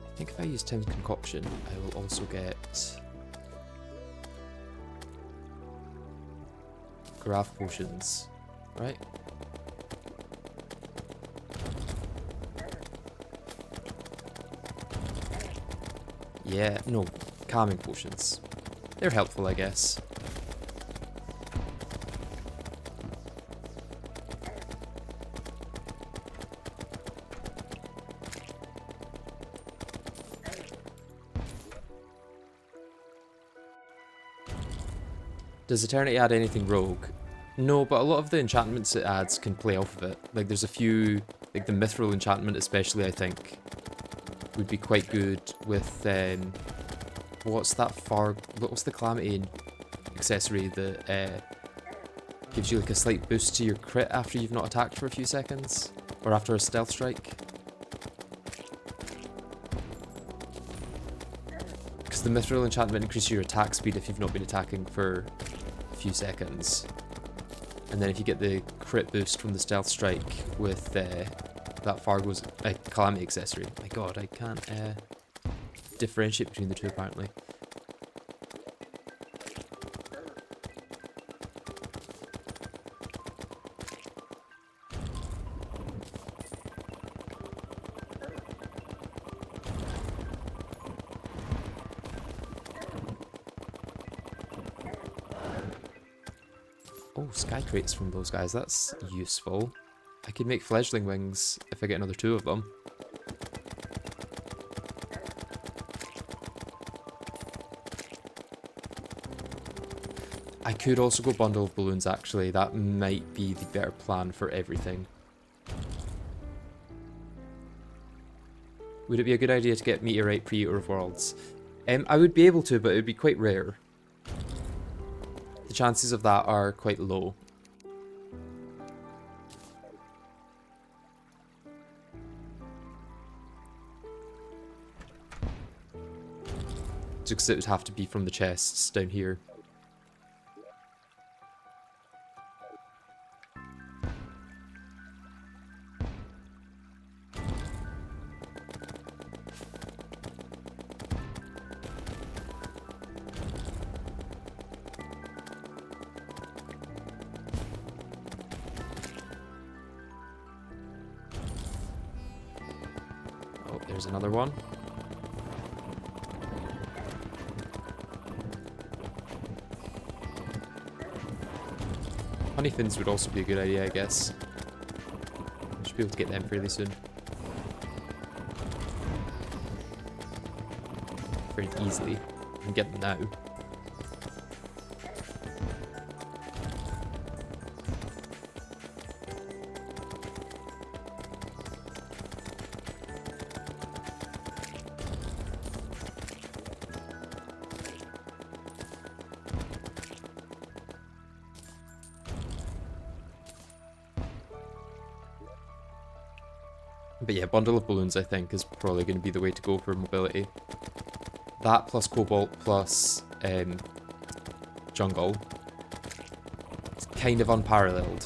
I think if I use Tim's Concoction, I will also get Grav Potions, right? Yeah, no, Calming Potions. They're helpful, I guess. Does Eternity add anything rogue? No, but a lot of the enchantments it adds can play off of it. Like, there's a few, like the Mithril enchantment especially, I think, would be quite good with, what's the Calamity accessory that gives you like a slight boost to your crit after you've not attacked for a few seconds? Or after a stealth strike? Because the mithril enchantment increases your attack speed if you've not been attacking for a few seconds. And then if you get the crit boost from the stealth strike with that Fargo's Calamity accessory. My god, I can't differentiate between the two apparently. Oh, sky crates from those guys, that's useful. I could make fledgling wings if I get another 2 of them. I could also go bundle of balloons actually, that might be the better plan for everything. Would it be a good idea to get meteorite pre-Eater of Worlds? I would be able to, but it would be quite rare. The chances of that are quite low. Just because it would have to be from the chests down here. Oh, there's another one. Honey fins would also be a good idea, I guess. I should be able to get them fairly soon. Very easily. I can get them now. But yeah, bundle of balloons I think is probably going to be the way to go for mobility. That plus cobalt plus jungle. It's kind of unparalleled.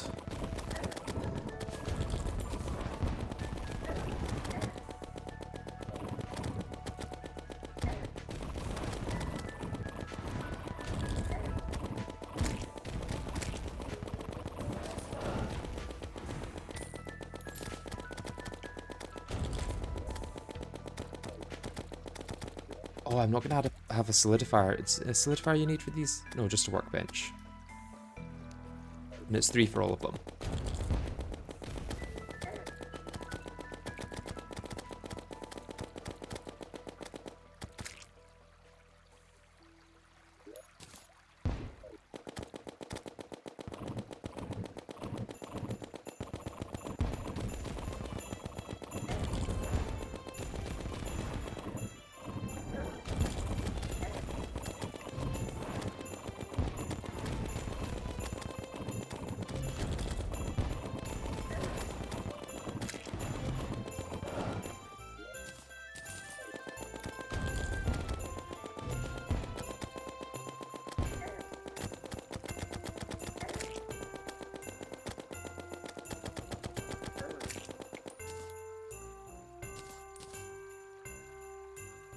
Oh, I'm not going to have a solidifier. It's a solidifier you need for these? No, just a workbench. And it's 3 for all of them.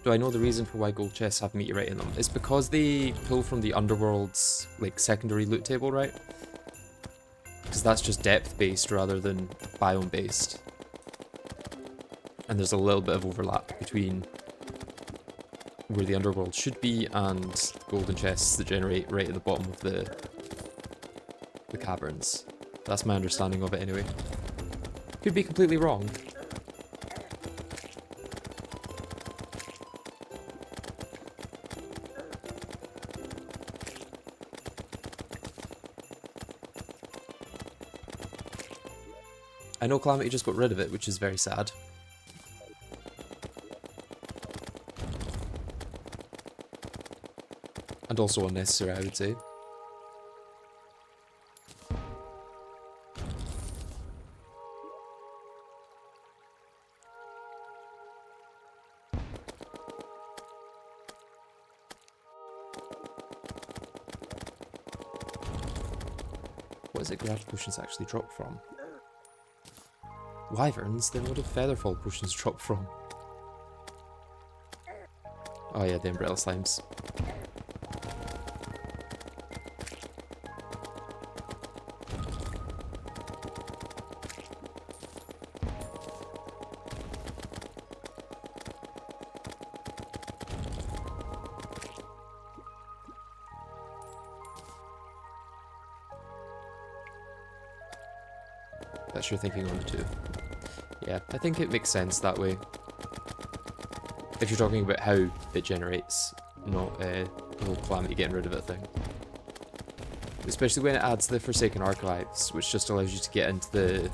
Do I know the reason for why gold chests have meteorite in them? It's because they pull from the underworld's like secondary loot table, right? Because that's just depth based rather than biome based. And there's a little bit of overlap between where the underworld should be and golden chests that generate right at the bottom of the caverns. That's my understanding of it anyway. Could be completely wrong. I know Calamity just got rid of it, which is very sad. And also unnecessary, I would say. What is it graft potions actually drop from? Wyverns? Then what do featherfall potions drop from? Oh yeah, the umbrella slimes. That's your thinking on it too. Yeah, I think it makes sense that way. If you're talking about how it generates, not the whole calamity getting rid of it thing. Especially when it adds the Forsaken Archives, which just allows you to get into the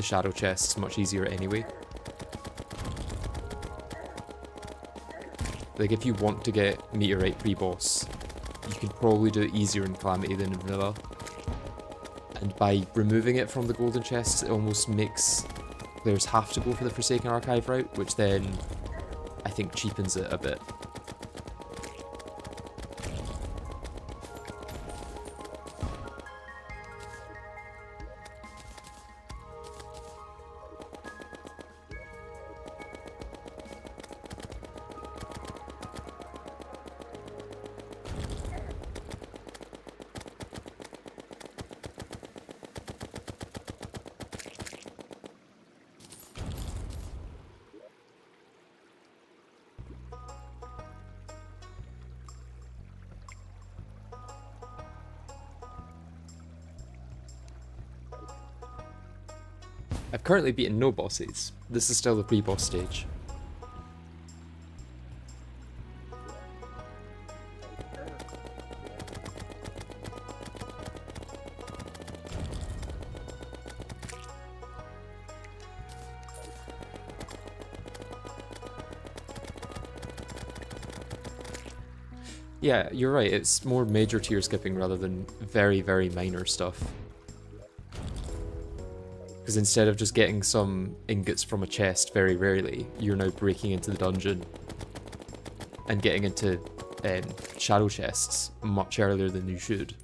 shadow chests much easier anyway. Like if you want to get meteorite pre-boss, you can probably do it easier in Calamity than in Vanilla. And by removing it from the golden chests, it almost makes players have to go for the Forsaken Archive route, which then I think cheapens it a bit. I've currently beaten no bosses. This is still the pre-boss stage. Yeah, you're right, it's more major tier skipping rather than very, very minor stuff. Because instead of just getting some ingots from a chest very rarely, you're now breaking into the dungeon and getting into shadow chests much earlier than you should.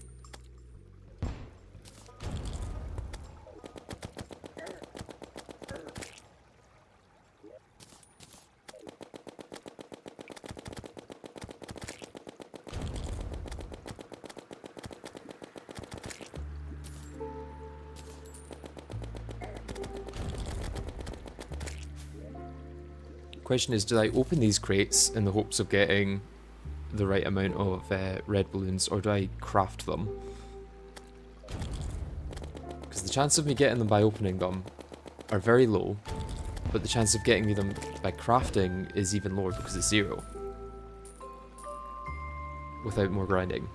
Question is, do I open these crates in the hopes of getting the right amount of red balloons, or do I craft them? Because the chance of me getting them by opening them are very low, but the chance of getting them by crafting is even lower because it's 0. Without more grinding.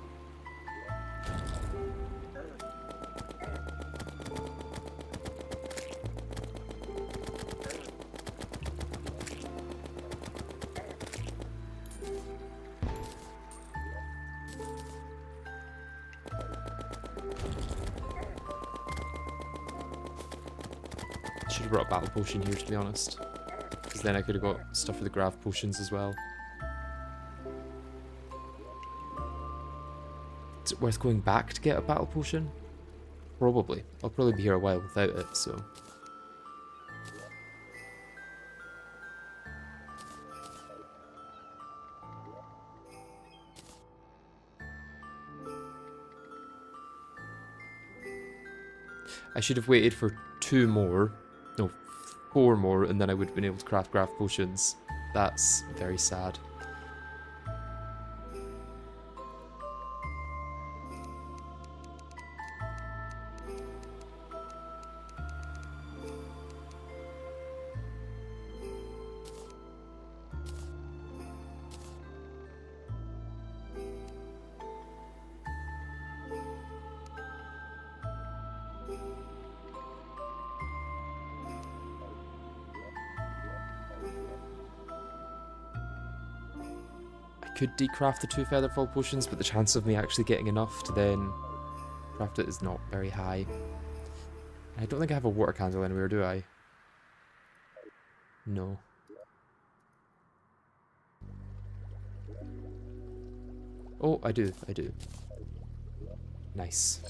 Should have brought a battle potion here, to be honest. Because then I could have got stuff for the grav potions as well. Is it worth going back to get a battle potion? Probably. I'll probably be here a while without it, so... I should have waited for 2 more. No, 4 more, and then I would have been able to craft grav potions. That's very sad. could decraft the 2 Featherfall potions, but the chance of me actually getting enough to then craft it is not very high. I don't think I have a water candle anywhere, do I? No. Oh, I do. Nice.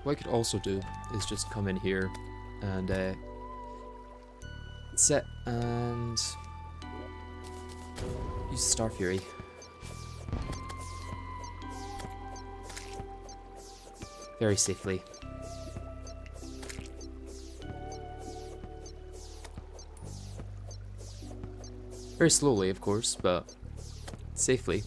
What I could also do is just come in here and set and use Star Fury. Very safely. Very slowly, of course, but safely.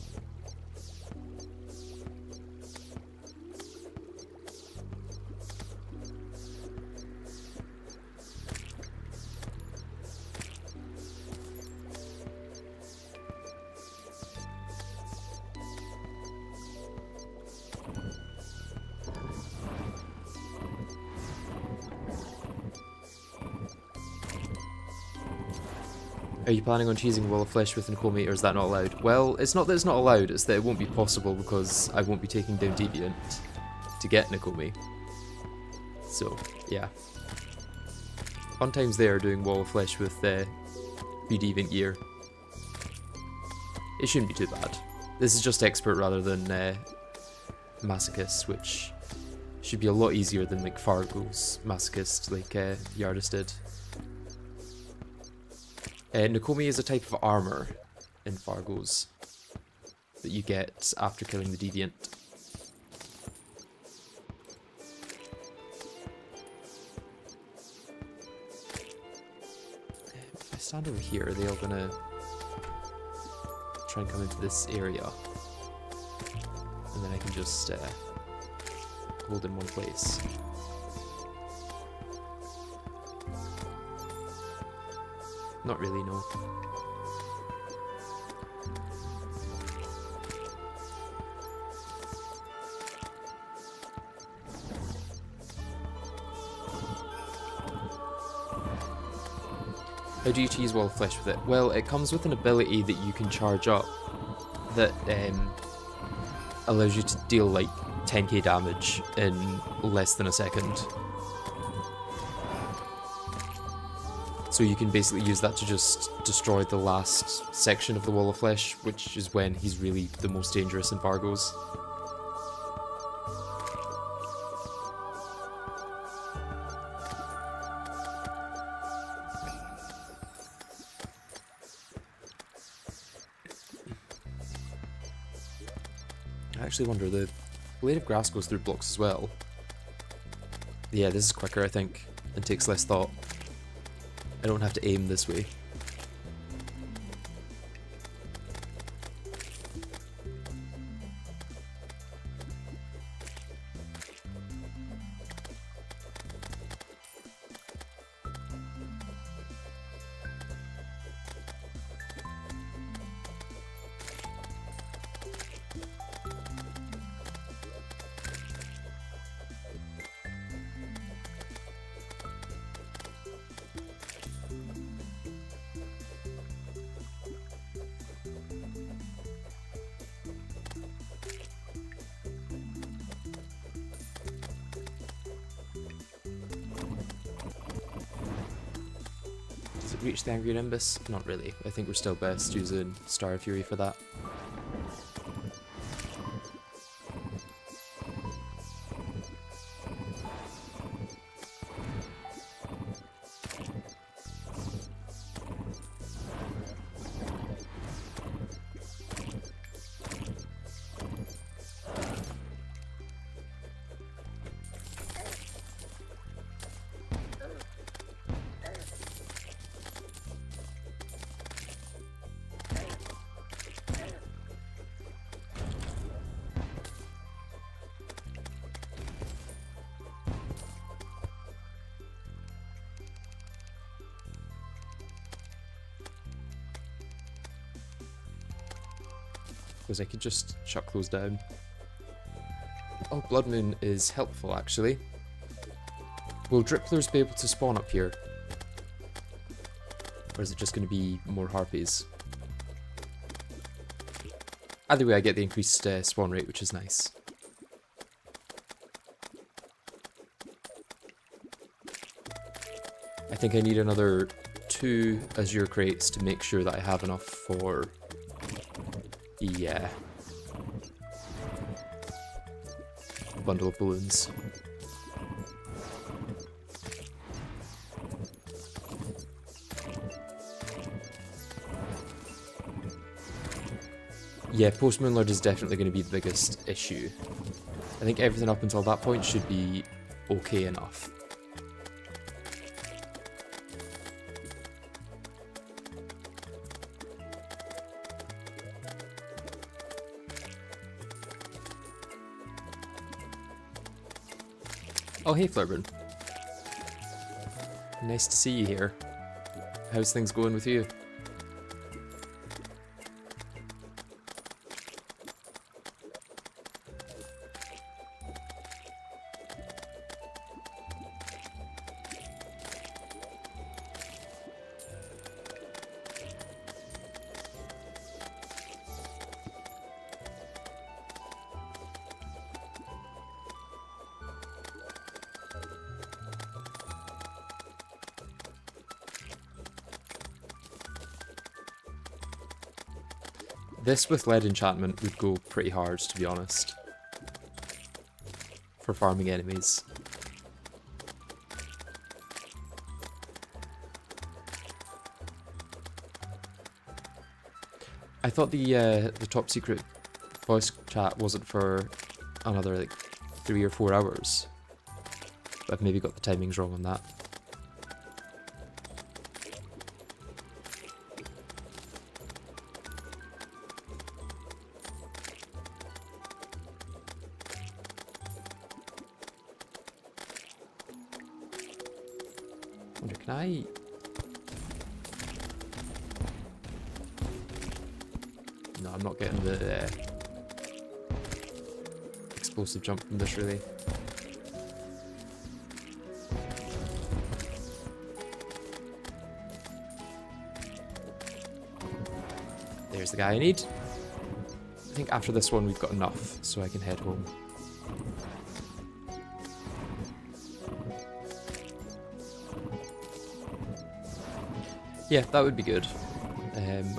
Are you planning on choosing Wall of Flesh with Nakomi, or is that not allowed? Well, it's not that it's not allowed, it's that it won't be possible because I won't be taking down Deviant to get Nakomi. So, yeah. Fun times there doing Wall of Flesh with Deviant gear. It shouldn't be too bad. This is just Expert rather than Masochist, which should be a lot easier than like Fargo's Masochist, like Yardis did. Nakomi is a type of armor in Fargo's that you get after killing the Deviant. If I stand over here, are they all gonna try and come into this area? And then I can just hold in one place. Not really, no. How do you tease Wall of Flesh with it? Well, it comes with an ability that you can charge up that allows you to deal like 10k damage in less than a second. So you can basically use that to just destroy the last section of the Wall of Flesh, which is when he's really the most dangerous in Fargo's. I actually wonder, the Blade of Grass goes through blocks as well. Yeah, this is quicker, I think, and takes less thought. I don't have to aim this way. Reach the Angry Nimbus? Not really. I think we're still best using Star Fury for that. because I could just chuck those down. Oh, Blood Moon is helpful, actually. Will dripplers be able to spawn up here? Or is it just going to be more harpies? Either way, I get the increased spawn rate, which is nice. I think I need another 2 Azure crates to make sure that I have enough for the bundle of balloons. Yeah, Post Moonlord is definitely going to be the biggest issue. I think everything up until that point should be okay enough. Oh, hey Flurburn. Nice to see you here. How's things going with you? This with lead enchantment would go pretty hard, to be honest, for farming enemies. I thought the top secret voice chat wasn't for another like 3 or 4 hours. I've maybe got the timings wrong on that. Can I... No, I'm not getting the explosive jump from this, really. There's the guy I need. I think after this one we've got enough, so I can head home. Yeah, that would be good.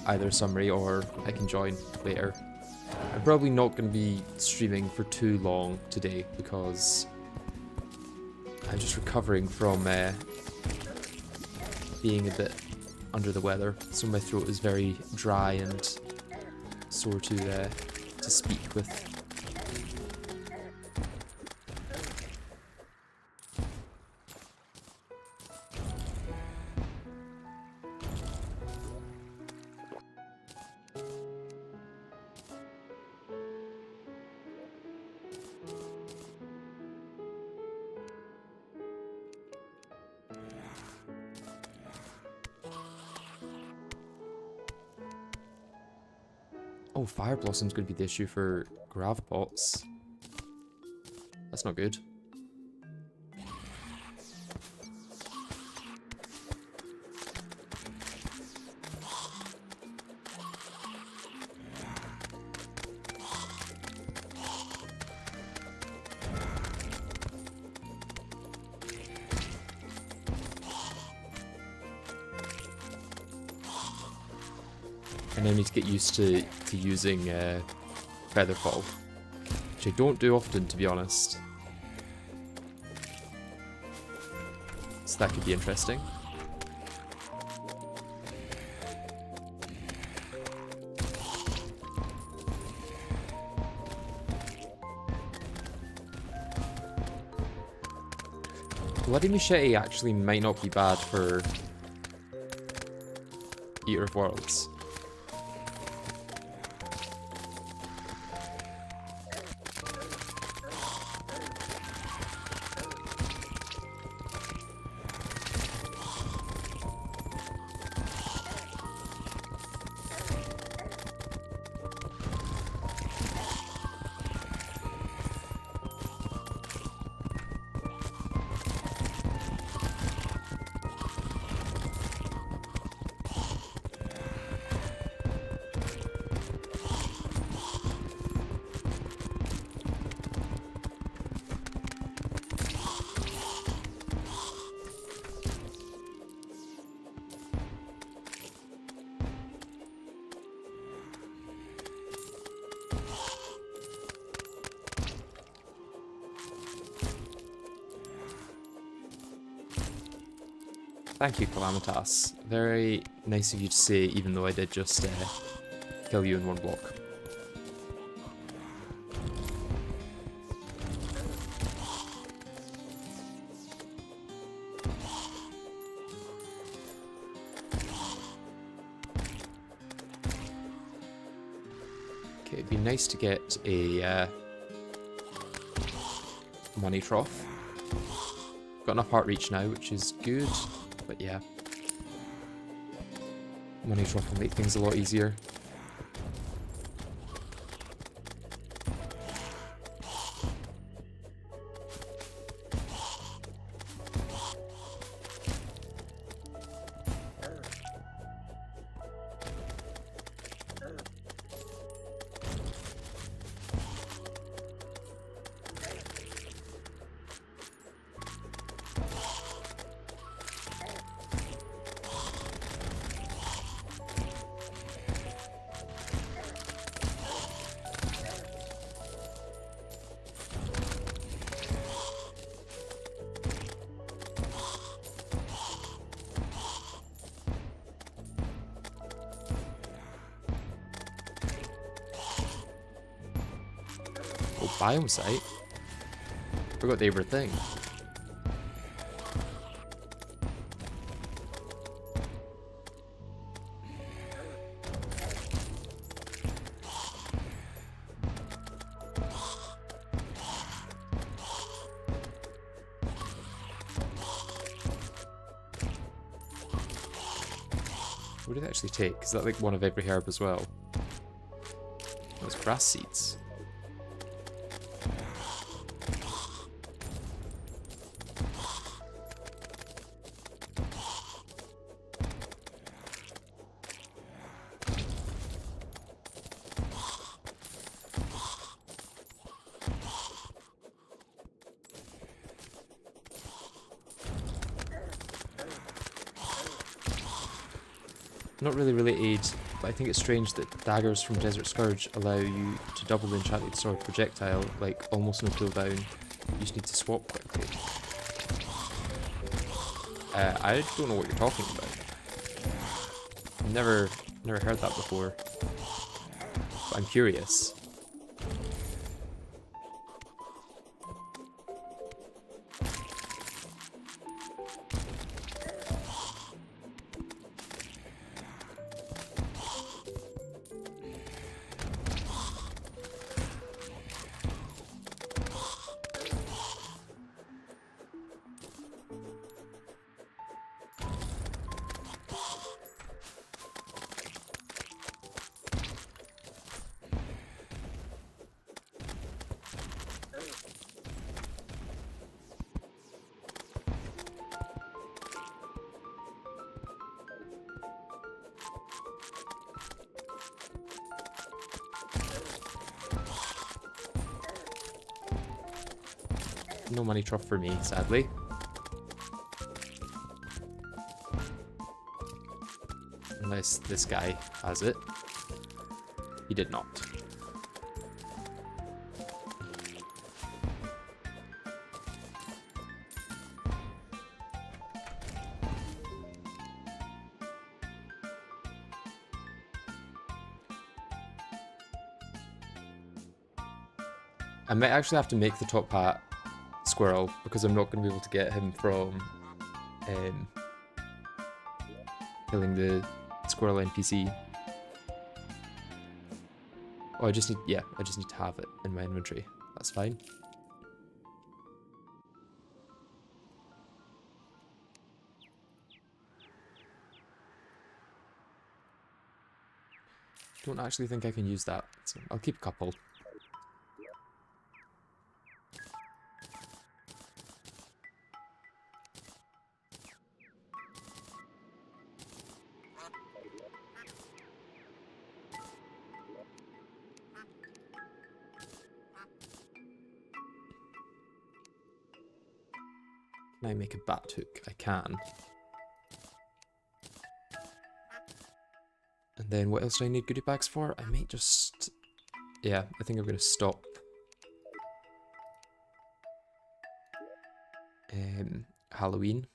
Either a summary or I can join later. I'm probably not going to be streaming for too long today because I'm just recovering from being a bit under the weather, so my throat is very dry and sore to speak with. Oh, Fire Blossom's going to be the issue for Gravpots. That's not good. I now need to get used to using Featherfall, which I don't do often, to be honest. So that could be interesting. Bloody Machete actually might not be bad for Eater of Worlds. Thank you, Calamitas. Very nice of you to say, even though I did just kill you in one block. Okay, it'd be nice to get a money trough. Got enough heart reach now, which is good, but yeah. Money trough will make things a lot easier. Biome site? Forgot they were a thing. What did it actually take? Is that like one of every herb as well? Those grass seeds. Not really related, but I think it's strange that daggers from Desert Scourge allow you to double the enchanted sword projectile, like almost no cooldown. You just need to swap quickly. I don't know what you're talking about. Never heard that before. But I'm curious. No money trough for me, sadly. Unless this guy has it. He did not. I might actually have to make the top hat squirrel because I'm not going to be able to get him from killing the squirrel NPC. Oh, I just need to have it in my inventory. That's fine. Don't actually think I can use that, so I'll keep a couple. Can I make a bat hook? I can. And then what else do I need goodie bags for? I might just... Yeah, I think I'm going to stop. Halloween.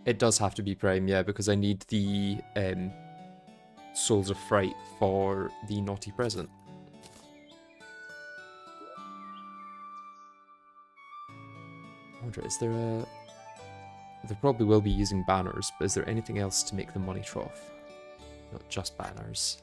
It does have to be Prime, yeah, because I need the Souls of Fright for the Naughty Present. I wonder, is there a... There probably will be using banners, but is there anything else to make the money trough? Not just banners.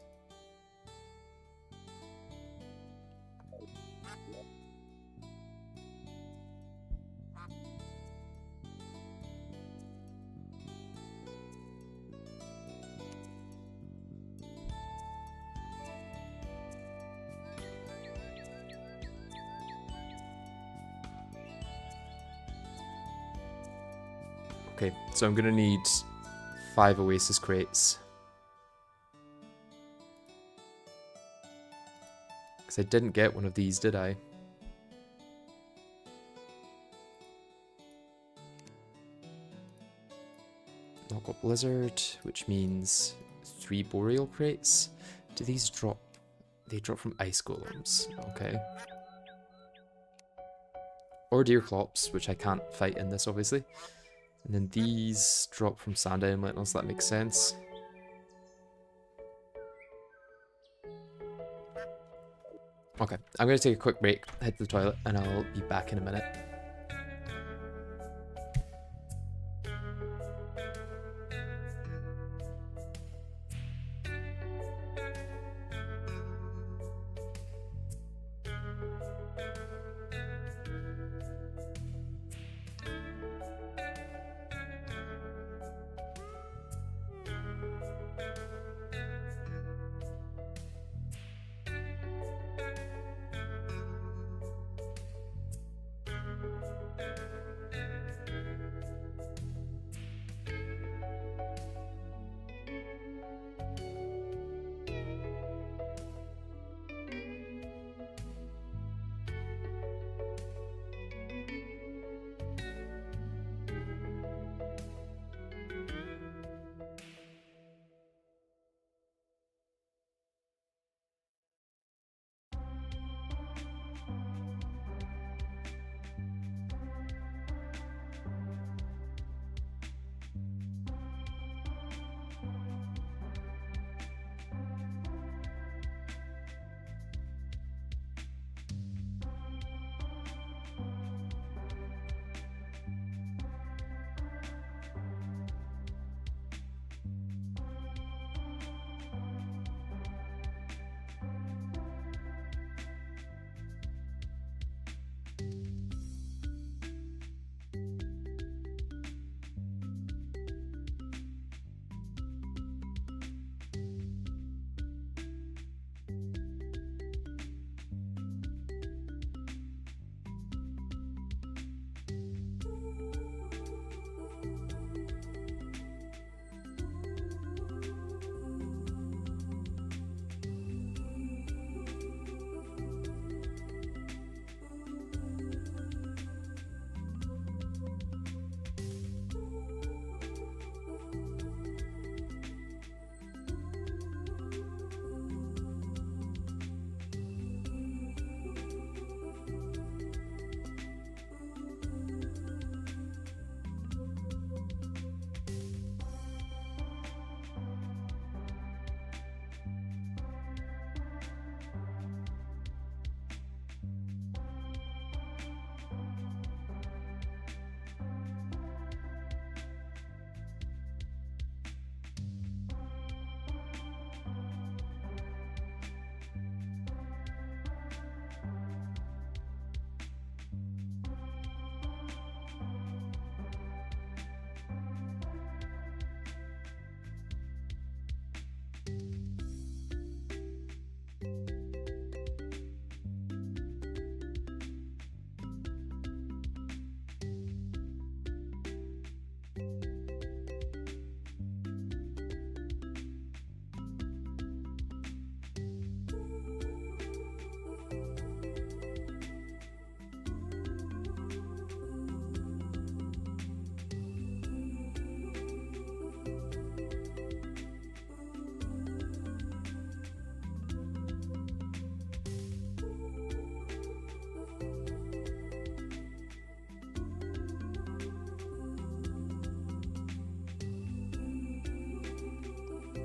Okay, so I'm gonna need 5 Oasis crates. Because I didn't get one of these, did I? Knock up Blizzard, which means 3 Boreal crates. Do these drop? They drop from Ice Golems, okay. Or Deerclops, which I can't fight in this, obviously. And then these drop from Sand Elementals, that makes sense. Okay, I'm going to take a quick break, head to the toilet, and I'll be back in a minute.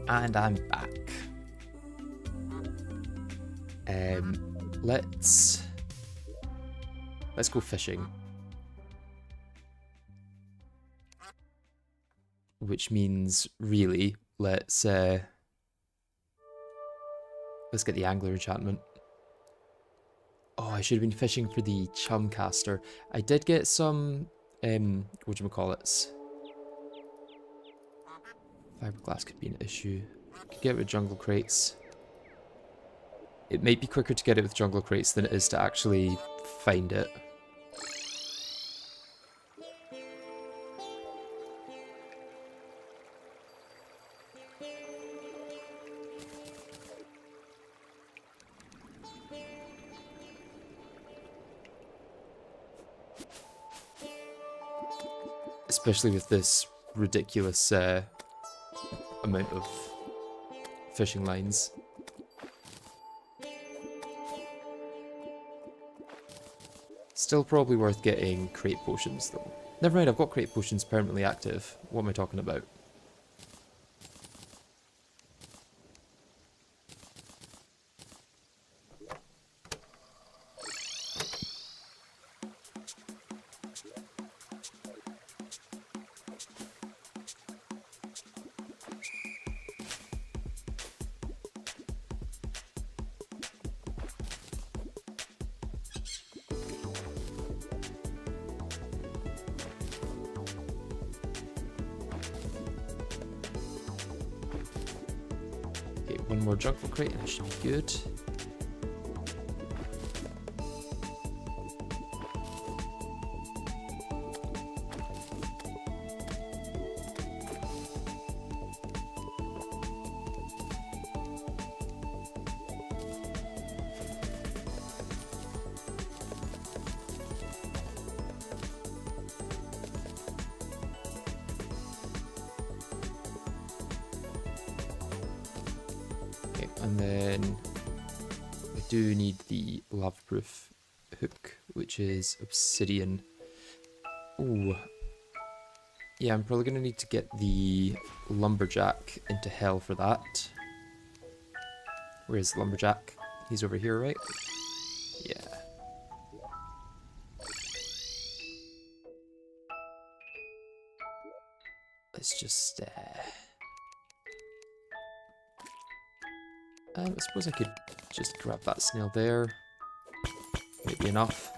And I'm back. Let's go fishing. Which means, really, let's get the angler enchantment. Oh, I should have been fishing for the chum caster. I did get some, whatchamacallits. Fiberglass could be an issue. Could get it with jungle crates. It might be quicker to get it with jungle crates than it is to actually find it. Especially with this ridiculous amount of fishing lines. Still probably worth getting crate potions though. Never mind, I've got crate potions permanently active. What am I talking about? One more jungle crate and I should be good. And then I do need the lava-proof hook, which is obsidian. Ooh. Yeah, I'm probably going to need to get the lumberjack into hell for that. Where is the lumberjack? He's over here, right? Yeah. Let's just... I suppose I could just grab that snail there. Might be enough.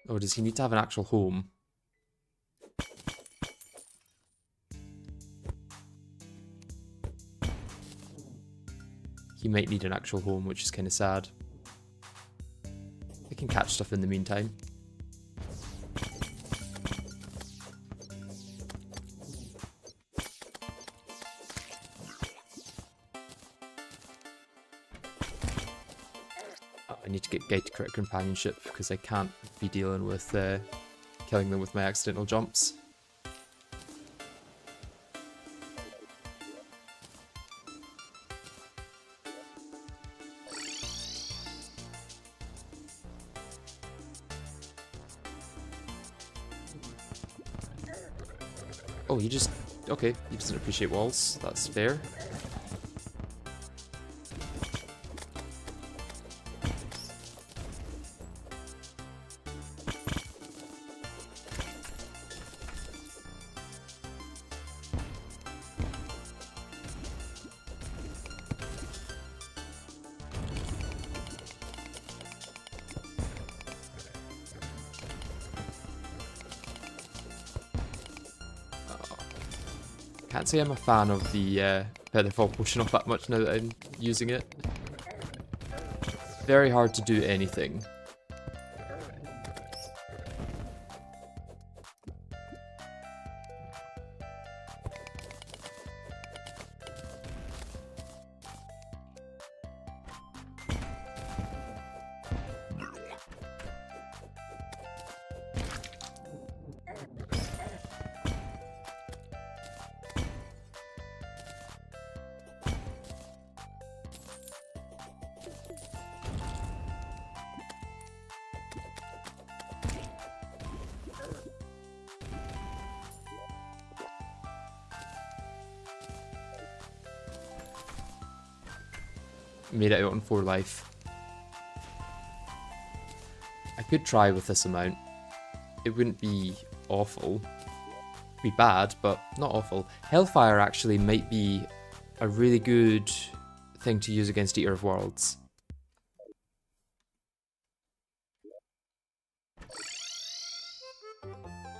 Oh, does he need to have an actual home? He might need an actual home, which is kind of sad. I can catch stuff in the meantime. I need to get Guide Crit Companionship because I can't be dealing with killing them with my accidental jumps. Oh, he just... okay, he doesn't appreciate walls. That's fair. Can't say I'm a fan of the Featherfall potion all that much now that I'm using it. Very hard to do anything. made it out on 4 life. I could try with this amount. It wouldn't be awful. It'd be bad, but not awful. Hellfire actually might be a really good thing to use against Eater of Worlds.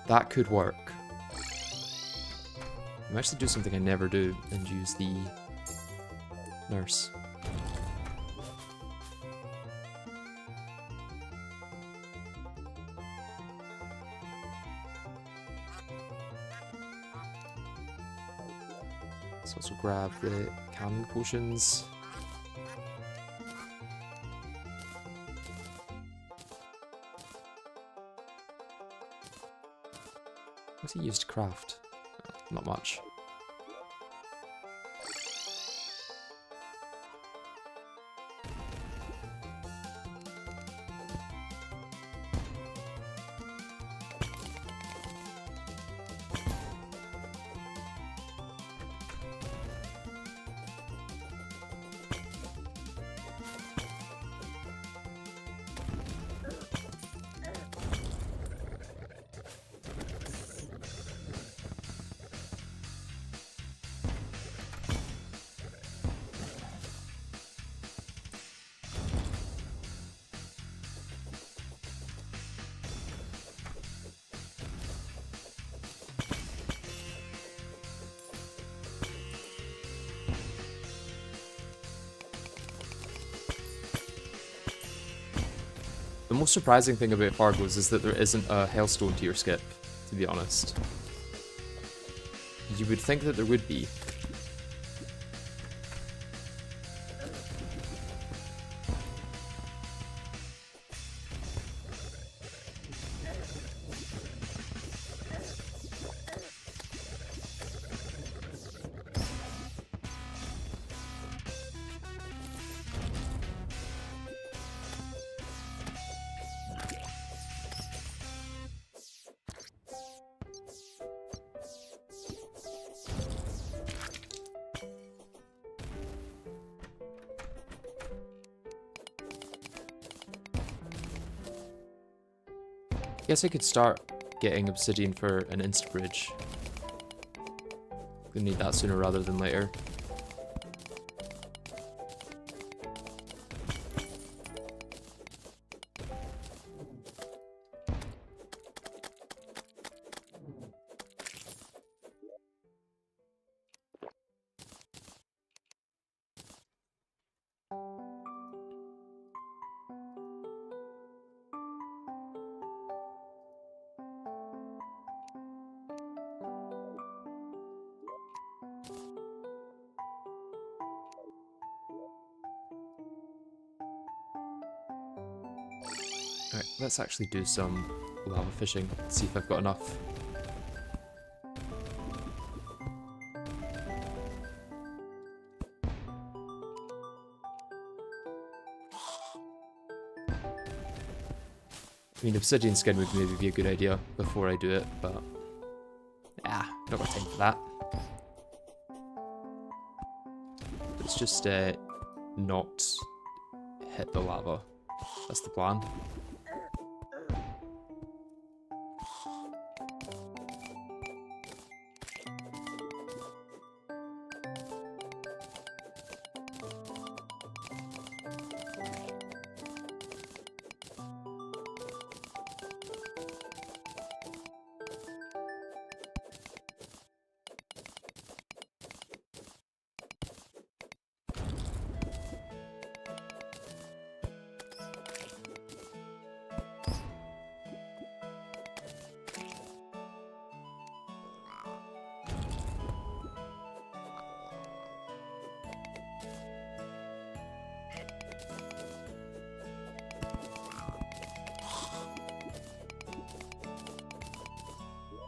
That could work. I might actually do something I never do and use the nurse. Let's also grab the cannon potions. What's he used to craft? Not much. The most surprising thing about Fargo's is that there isn't a Hellstone tier skip, to be honest. You would think that there would be. Guess I could start getting obsidian for an insta-bridge. Gonna need that sooner rather than later. Alright, let's actually do some lava fishing, see if I've got enough. I mean, obsidian skin would maybe be a good idea before I do it, but not got time for that. Let's just not hit the lava. That's the plan.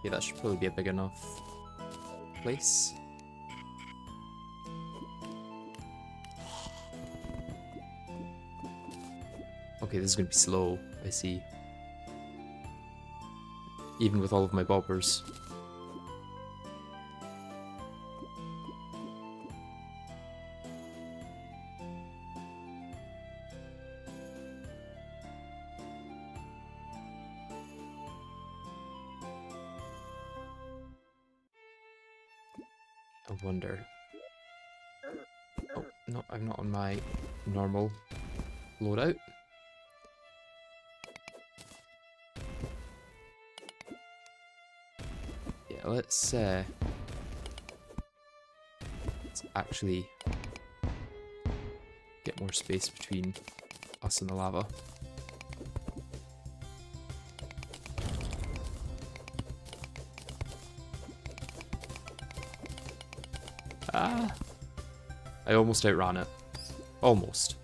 Yeah, that should probably be a big enough place. Okay, this is gonna be slow, I see. Even with all of my bobbers. I wonder. Oh, no, I'm not on my normal loadout. Yeah, let's actually get more space between us and the lava. Ah! I almost outran it. Almost.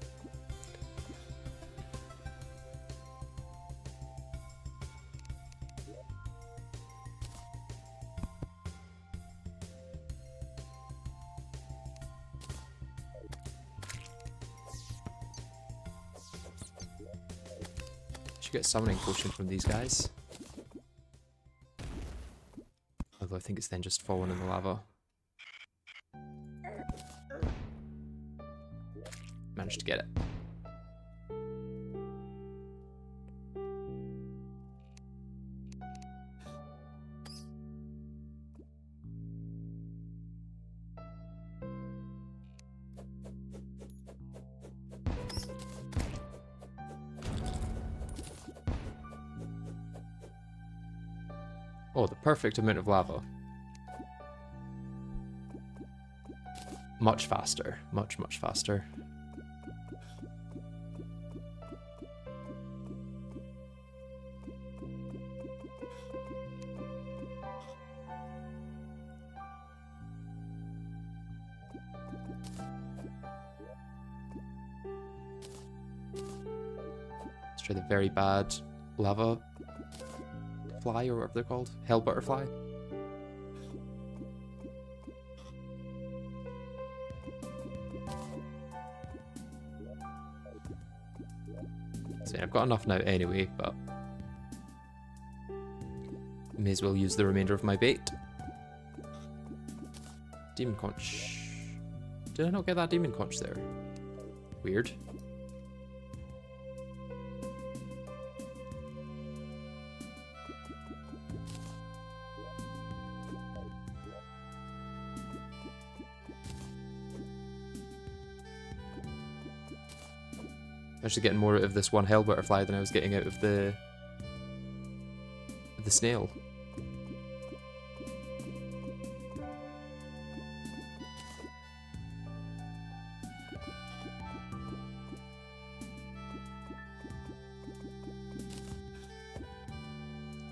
Should get a summoning potion from these guys. Although I think it's then just fallen in the lava. Managed to get it. Oh, the perfect amount of lava. Much faster. Much, much faster. Let's try the very bad lava fly, or whatever they're called. Hell butterfly. So yeah, I've got enough now anyway, but may as well use the remainder of my bait. Demon conch. Did I not get that demon conch there? Weird. Actually getting more out of this one hell butterfly than I was getting out of the snail.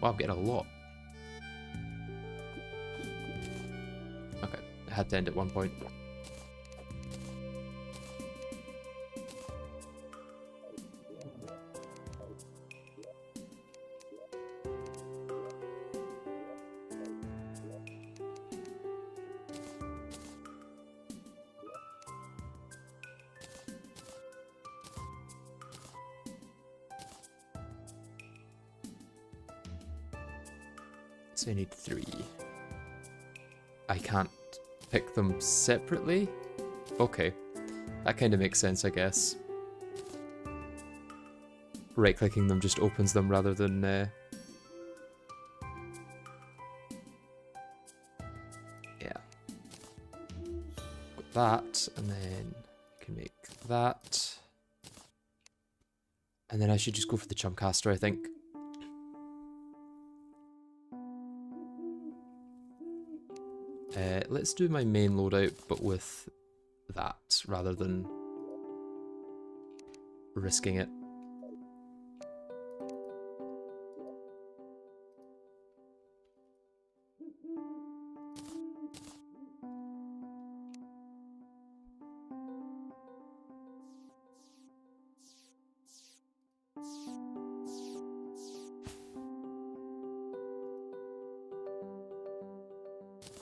Wow, I'm getting a lot. Okay, I had to end at one point. So I need 3. I can't pick them separately? Okay. That kind of makes sense, I guess. Right-clicking them just opens them rather than... Yeah. Got that, and then I can make that. And then I should just go for the chump caster, I think. Let's do my main loadout, but with that, rather than risking it.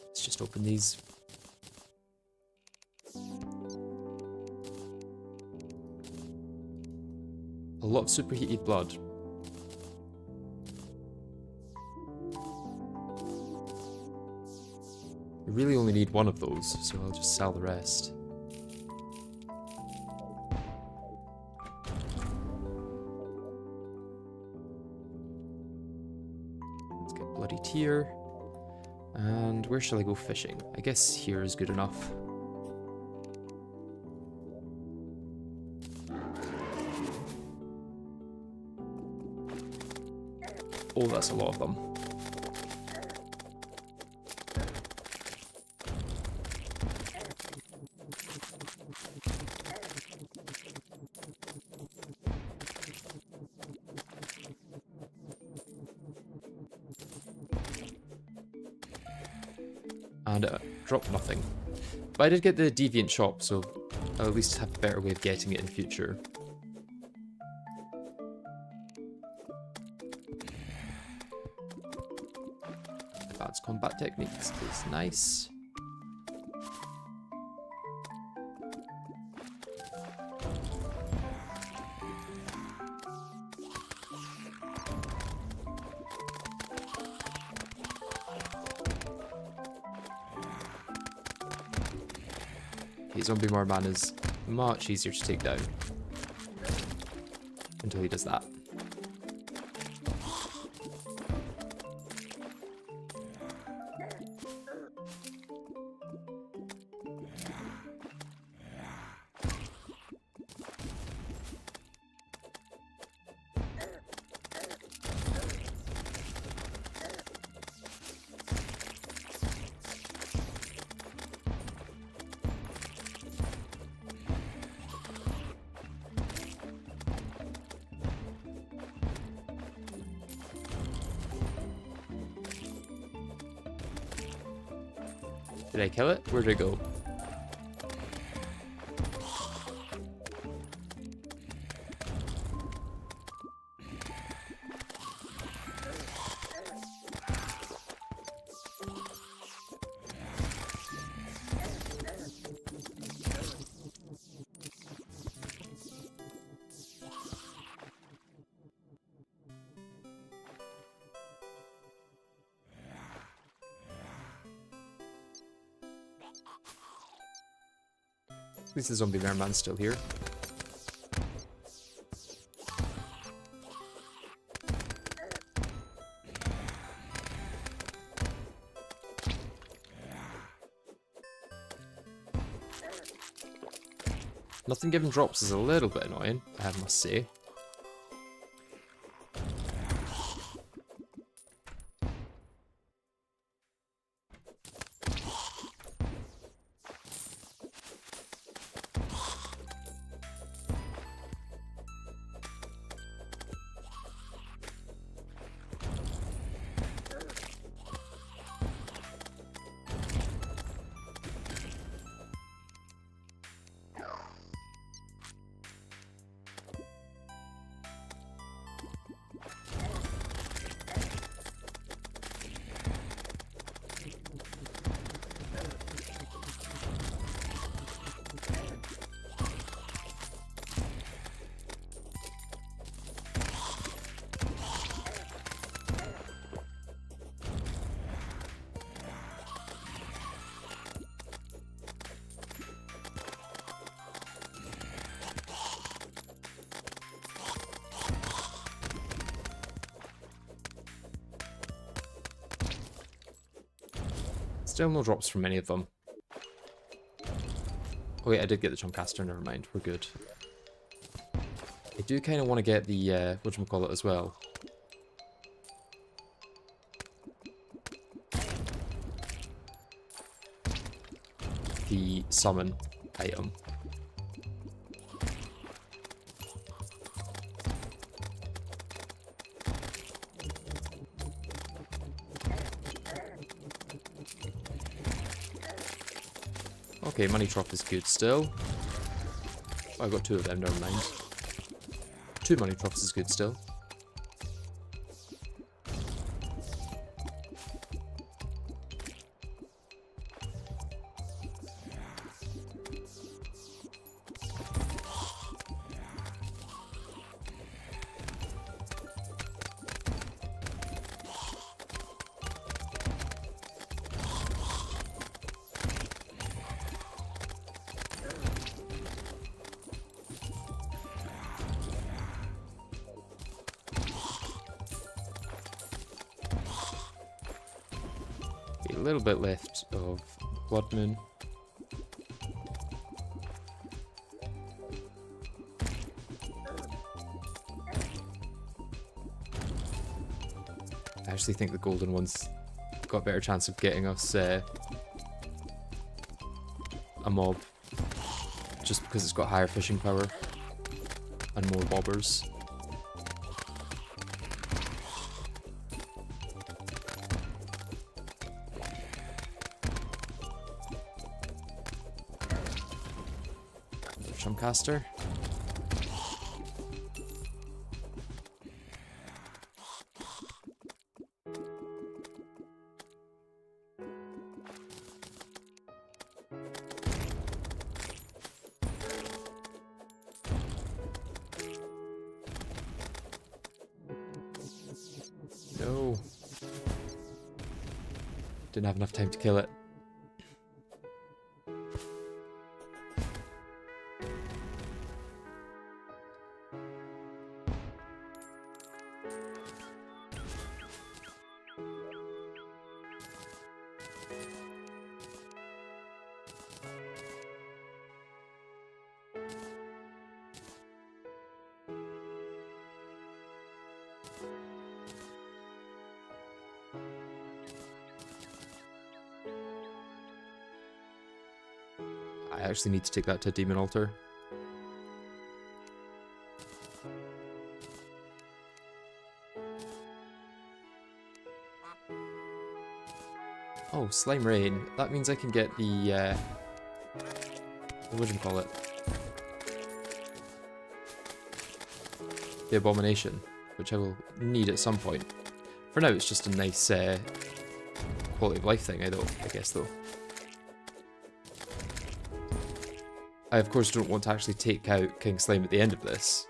Let's just open these. A lot of superheated blood. I really only need one of those, so I'll just sell the rest. Let's get bloody tear. And where shall I go fishing? I guess here is good enough. Oh, that's a lot of them. And dropped nothing. But I did get the deviant shop, so I'll at least have a better way of getting it in future. Advanced combat techniques is nice. Zombie Merman is much easier to take down until he does that. Did I kill it? Where did it go? At least the zombie merman's still here. Nothing given drops is a little bit annoying, I must say. Still no drops from any of them. Oh wait, I did get the Chumpcaster, never mind, we're good. I do kind of want to get the, whatchamacallit as well. The summon item. Okay, money trop is good still. Oh, I got two of them, never mind. Two money trops is good still. A little bit left of Blood Moon. I actually think the golden one's got a better chance of getting us a mob, just because it's got higher fishing power and more bobbers. Caster. No. Didn't have enough time to kill it. I actually need to take that to a demon altar. Oh, Slime Rain. That means I can get the whatchamacallit? The Abomination, which I will need at some point. For now, it's just a nice quality of life thing, I guess, though. I, of course, don't want to actually take out King Slime at the end of this.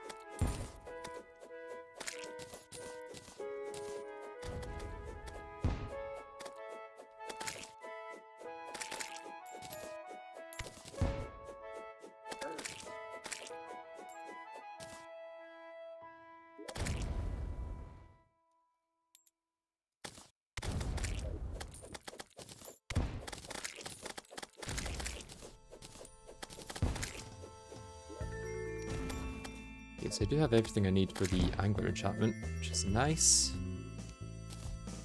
So I do have everything I need for the angler enchantment, which is nice.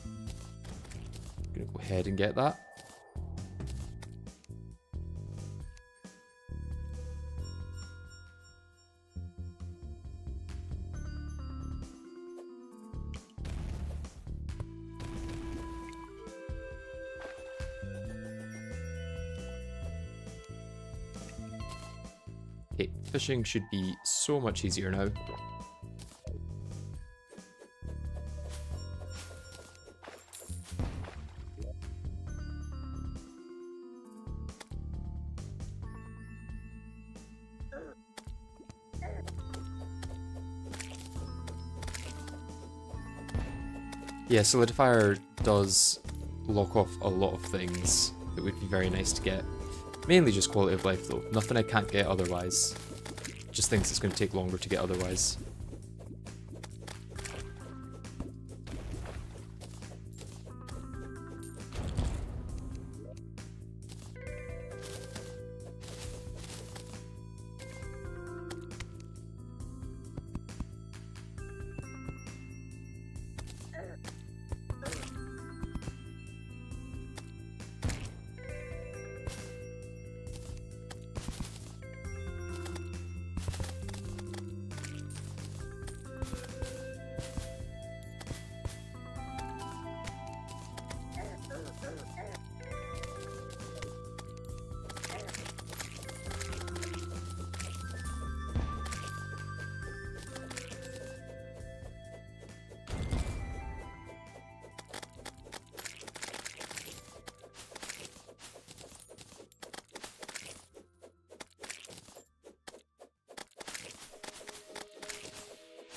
I'm gonna go ahead and get that. Okay, fishing should be so much easier now. Yeah, Solidifier does lock off a lot of things that would be very nice to get. Mainly just quality of life though, nothing I can't get otherwise. Just things it's going to take longer to get otherwise.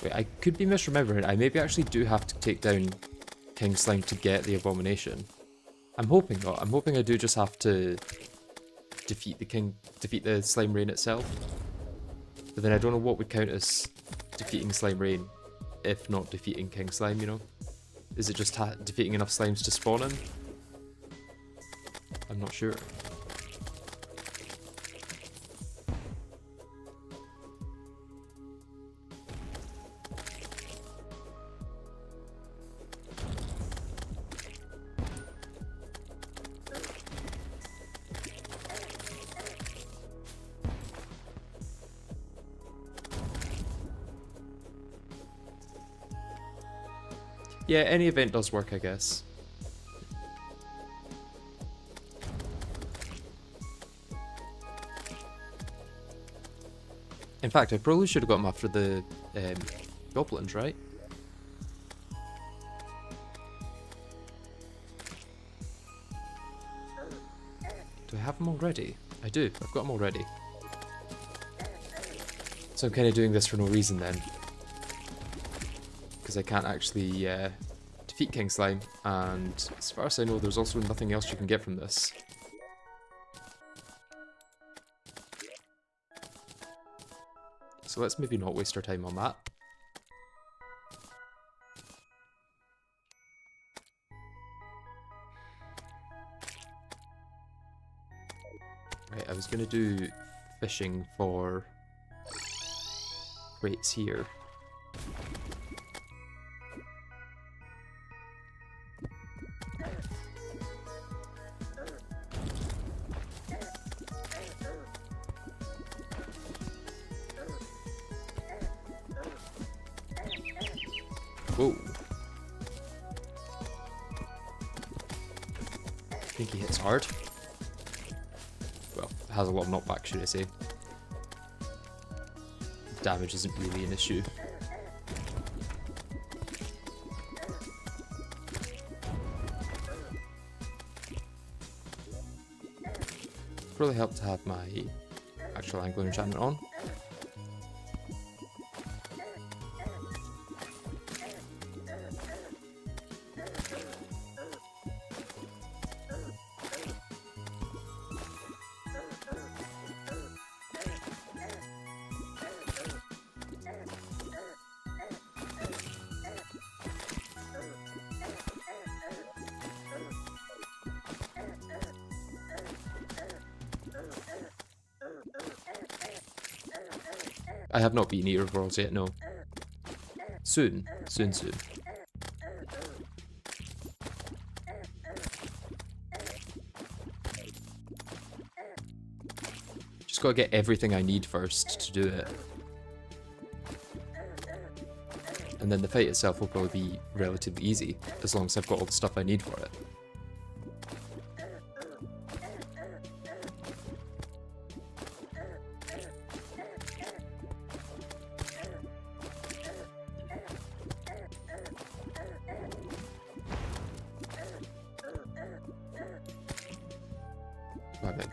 Wait, I could be misremembering. I maybe actually do have to take down King Slime to get the Abomination. I'm hoping not. I'm hoping I do just have to defeat the Slime Rain itself. But then I don't know what would count as defeating Slime Rain if not defeating King Slime, you know? Is it just defeating enough slimes to spawn him? I'm not sure. Yeah, any event does work, I guess. In fact, I probably should have got them after the goblins, right? Do I have them already? I do, I've got them already. So I'm kind of doing this for no reason then. Because I can't actually defeat King Slime, and as far as I know, there's also nothing else you can get from this. So let's maybe not waste our time on that. Right, I was going to do fishing for crates here. Whoa. I think he hits hard. Well, it has a lot of knockback, should I say. Damage isn't really an issue. Probably helped to have my actual angler enchantment on. I have not beaten Eater of Worlds yet, no. Soon. Soon. Just gotta get everything I need first to do it. And then the fight itself will probably be relatively easy, as long as I've got all the stuff I need for it.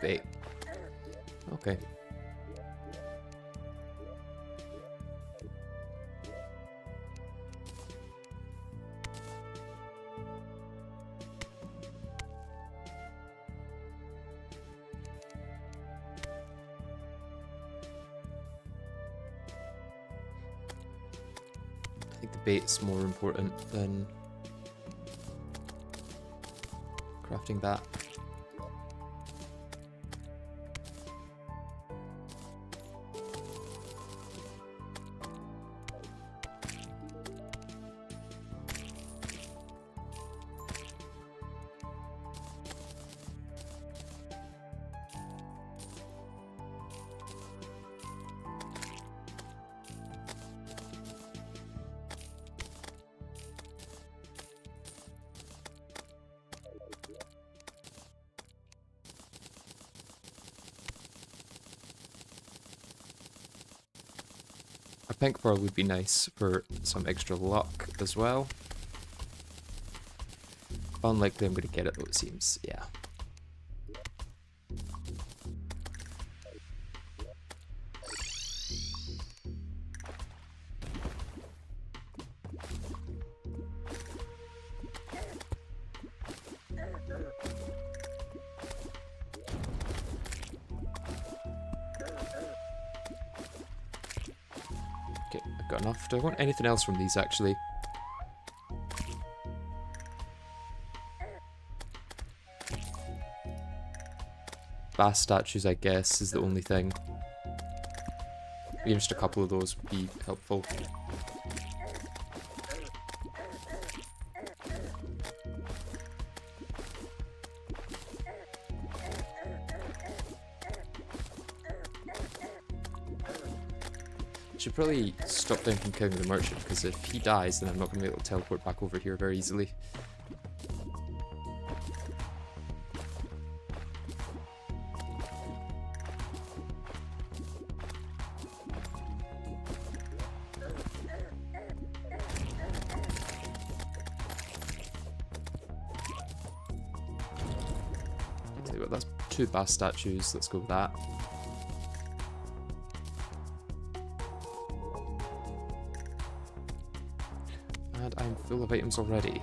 Bait. Okay. I think the bait's more important than crafting that. A pink pearl would be nice for some extra luck as well. Unlikely I'm going to get it though, it seems. Yeah. Got enough. Do I want anything else from these actually? bass statues, I guess, is the only thing. Maybe just a couple of those would be helpful. Should probably stop down from killing the merchant, because if he dies, then I'm not going to be able to teleport back over here very easily. Tell you what, that's 2 bass statues, let's go with that. And I'm full of items already.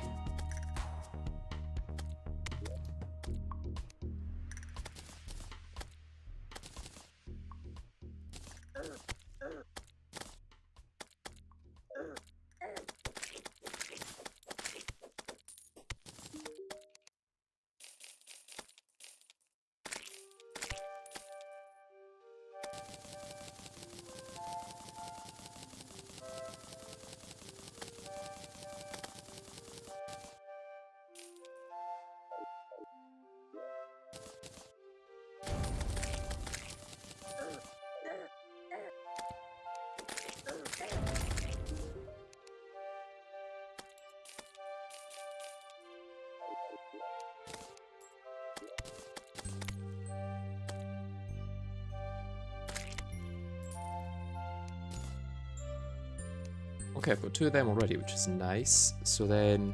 Okay, I've got 2 of them already, which is nice. So then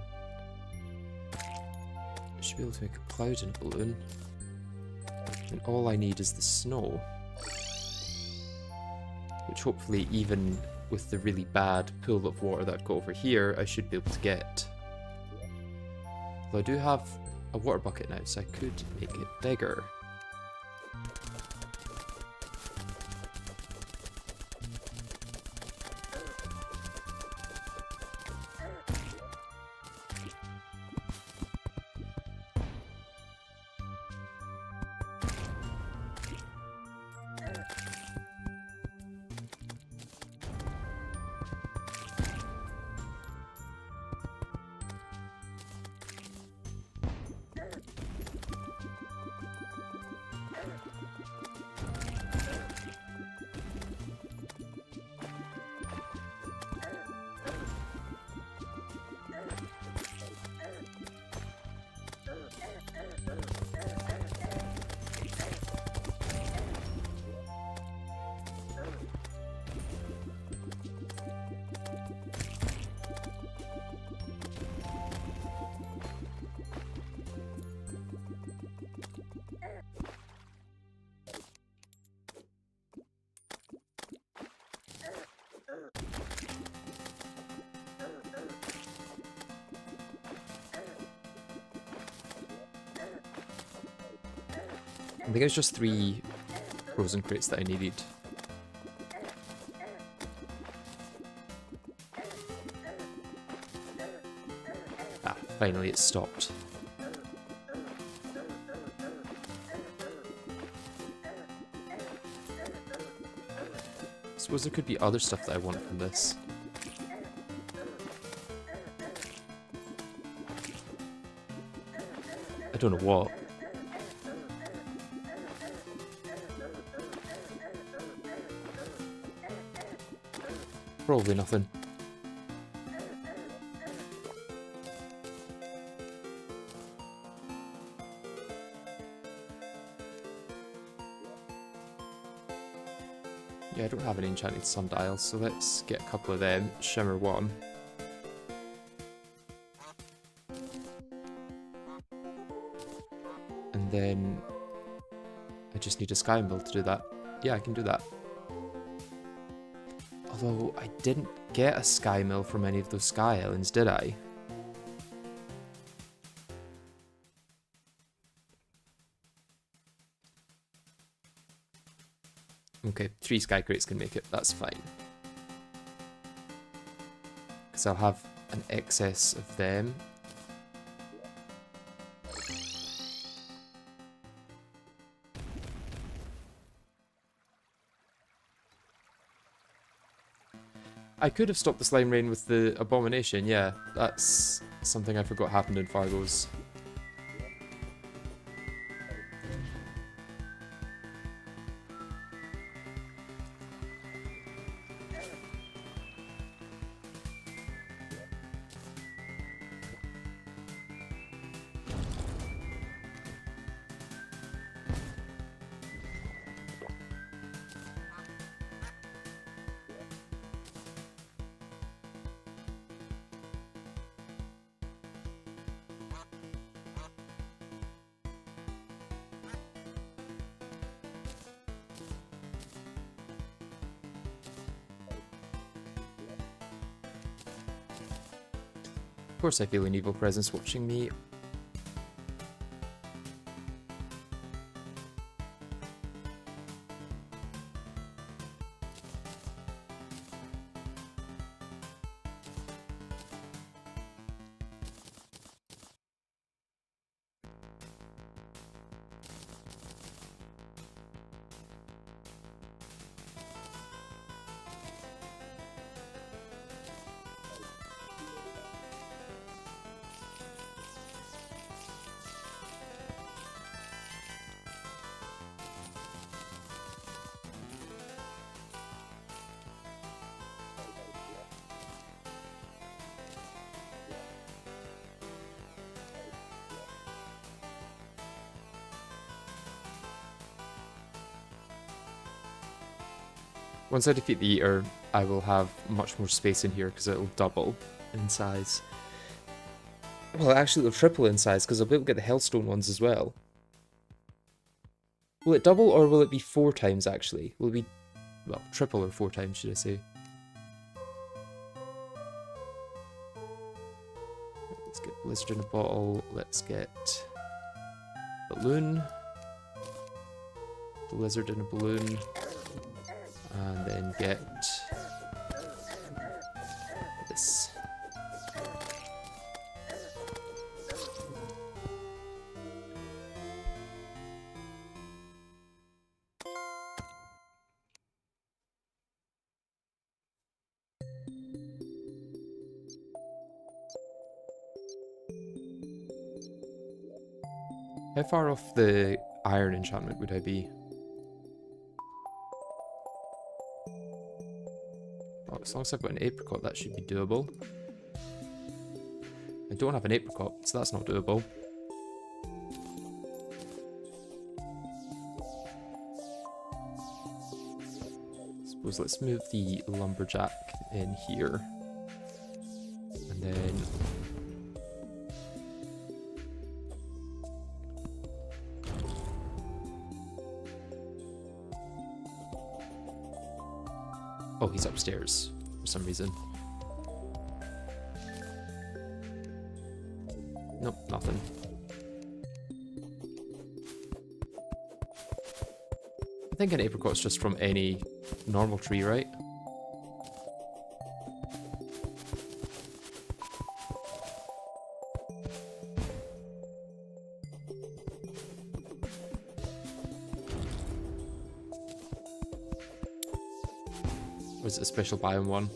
I should be able to make a cloud in a balloon. And all I need is the snow. Which hopefully, even with the really bad pool of water that I've got over here, I should be able to get. Although I do have a water bucket now, so I could make it bigger. I think it was just 3 frozen crates that I needed. Ah, finally it stopped. I suppose there could be other stuff that I want from this. I don't know what. Probably nothing. Yeah, I don't have any enchanted sundials, so let's get a couple of them. Shimmer 1. And then I just need a sky mill to do that. Yeah, I can do that. Although, I didn't get a sky mill from any of those sky islands, did I? Okay, 3 sky crates can make it, that's fine. Because I'll have an excess of them. I could have stopped the slime rain with the Abomination, yeah. That's something I forgot happened in Fargo's. Of course I feel an evil presence watching me. Once I defeat the Eater, I will have much more space in here because it'll double in size. Well, actually it'll triple in size because I'll be able to get the Hellstone ones as well. Will it double or will it be 4 times actually? Will it be, well, triple or 4 times should I say. Let's get Blizzard in a bottle, let's get Balloon, Blizzard in a balloon. And then get this. How far off the iron enchantment would I be? As long as I've got an apricot, that should be doable. I don't have an apricot, so that's not doable. Suppose let's move the lumberjack in here. And then... oh, he's upstairs for some reason. Nope, nothing. I think an apricot's just from any normal tree, right? Or is it a special biome one?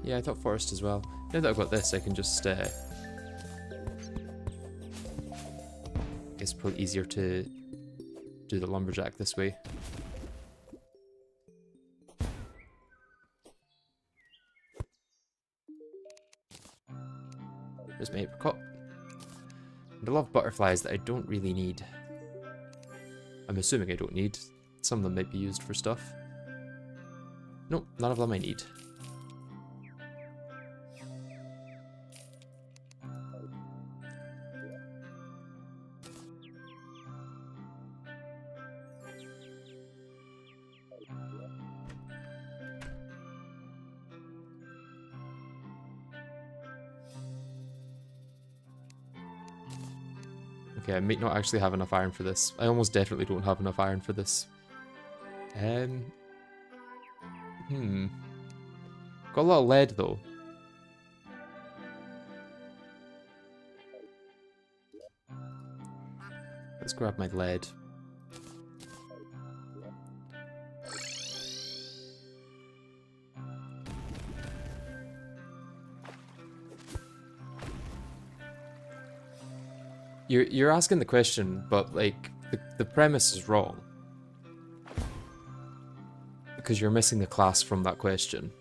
Yeah, I thought forest as well. Now that I've got this, I can just, it's probably easier to do the lumberjack this way. There's my apricot. And I love butterflies that I don't really need. I'm assuming I don't need. Some of them might be used for stuff. Nope, none of them I need. Okay, I might not actually have enough iron for this. I almost definitely don't have enough iron for this. Um. Got a lot of lead though. Let's grab my lead. You're asking the question, but like the premise is wrong. Because you're missing the class from that question.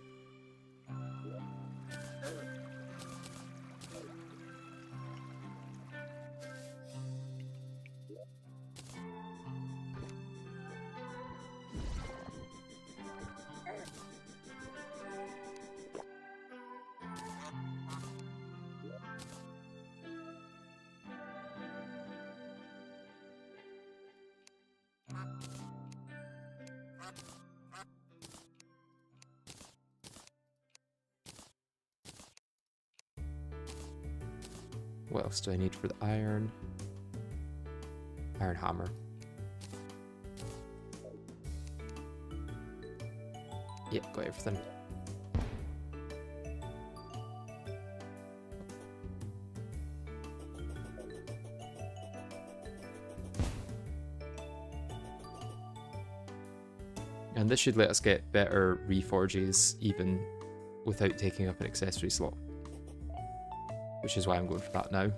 What else do I need for the iron? Iron hammer. Yep, got everything. And this should let us get better reforges even without taking up an accessory slot. Which is why I'm going for that now.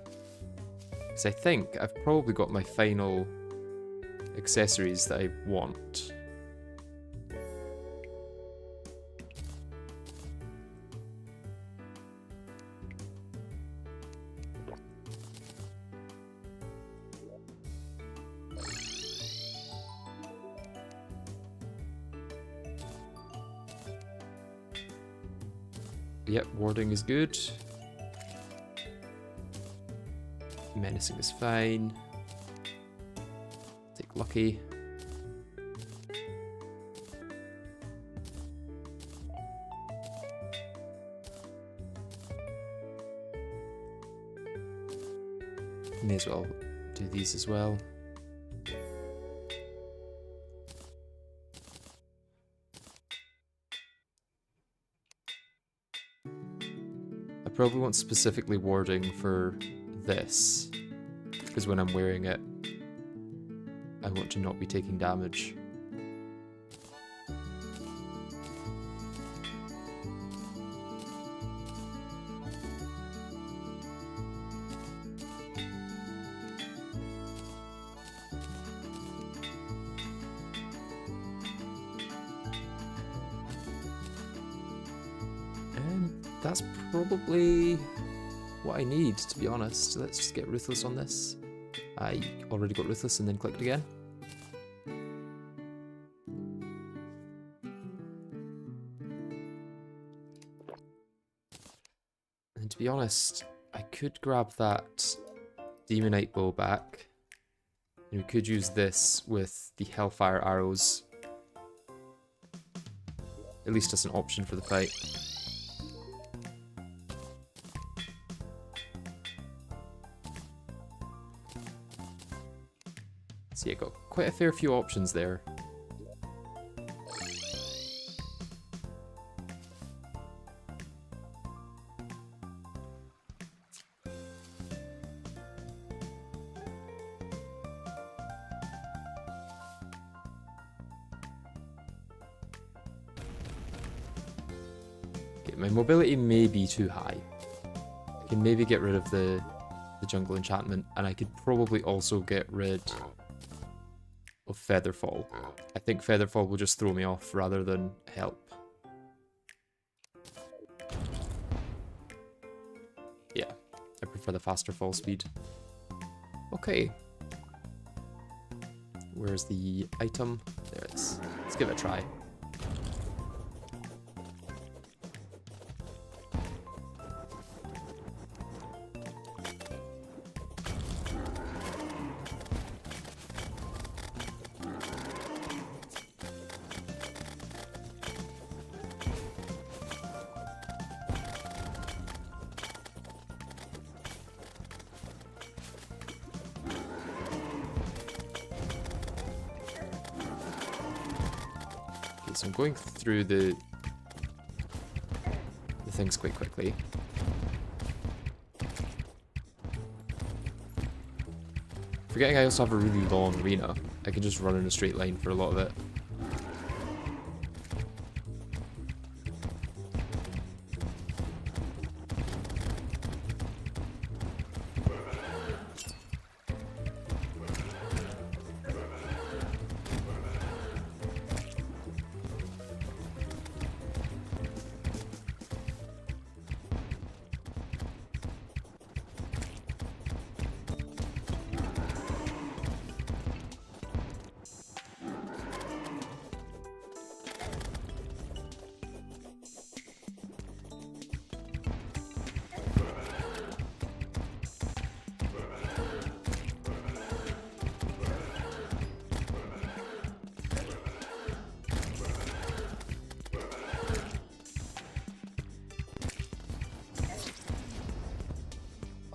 Because I think I've probably got my final accessories that I want. Yep, warding is good. Menacing is fine. Take lucky. May as well do these as well. I probably want specifically warding for this, because when I'm wearing it, I want to not be taking damage. That's probably what I need, to be honest. Let's just get Ruthless on this. I already got Ruthless and then clicked again. And to be honest, I could grab that Demonite bow back. And we could use this with the Hellfire arrows. At least as an option for the fight. So yeah, got quite a fair few options there. Okay, my mobility may be too high. I can maybe get rid of the jungle enchantment, and I could probably also get rid of Featherfall. I think Featherfall will just throw me off rather than help. Yeah, I prefer the faster fall speed. Okay. Where's the item? There it is. Let's give it a try. Okay, so I'm going through the things quite quickly. Forgetting I also have a really long arena. I can just run in a straight line for a lot of it.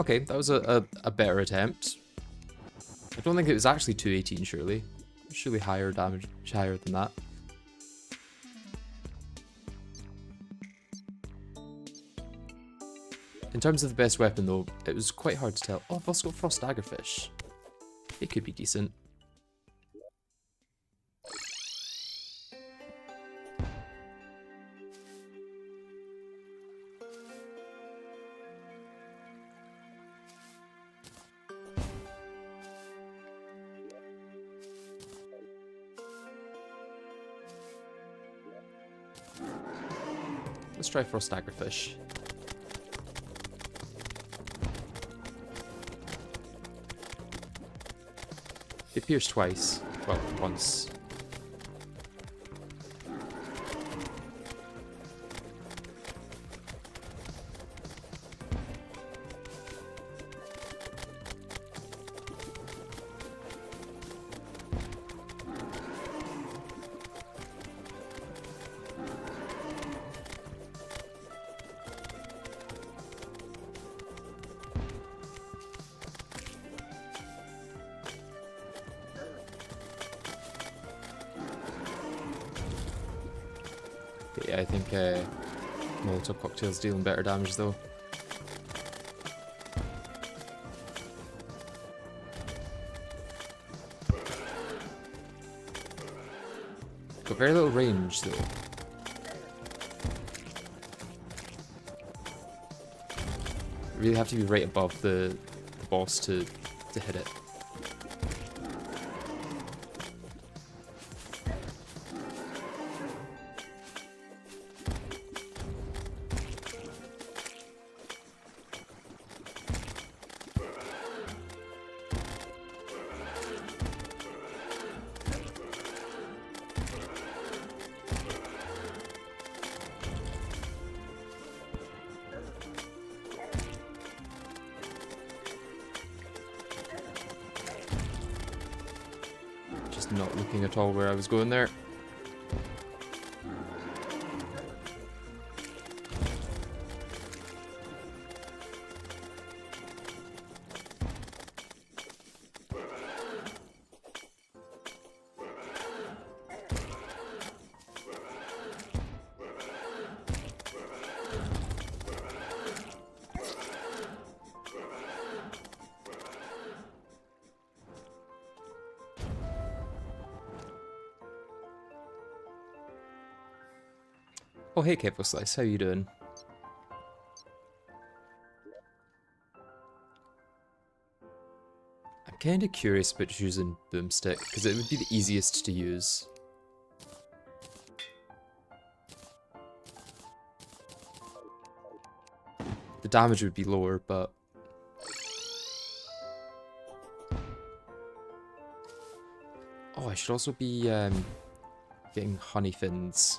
Okay, that was a better attempt. I don't think it was actually 218, surely. Surely higher damage, higher than that. In terms of the best weapon, though, it was quite hard to tell. Oh, I've also got Frost Daggerfish. It could be decent. Let's try Frost Daggerfish. It appears twice. Well, once. Yeah, I think Molotov Cocktail's dealing better damage though. Got very little range though. You really have to be right above the boss to hit it. Not looking at all where I was going there. Oh hey Careful Slice, how you doing? I'm kinda curious about using Boomstick, because it would be the easiest to use. The damage would be lower, but... Oh, I should also be getting honey fins.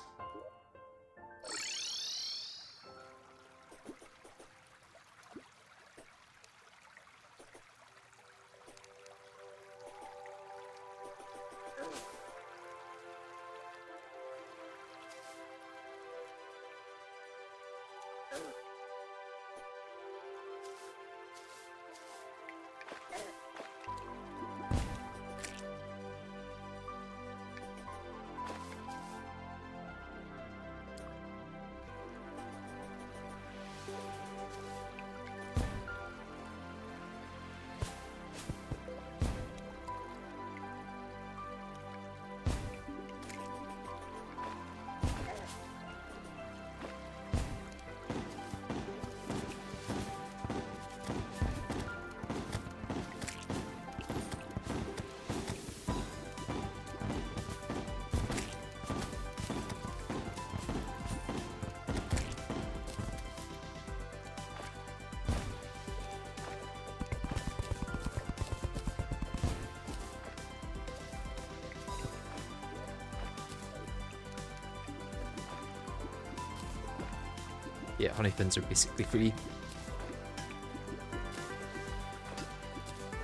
Yeah, honey fins are basically free.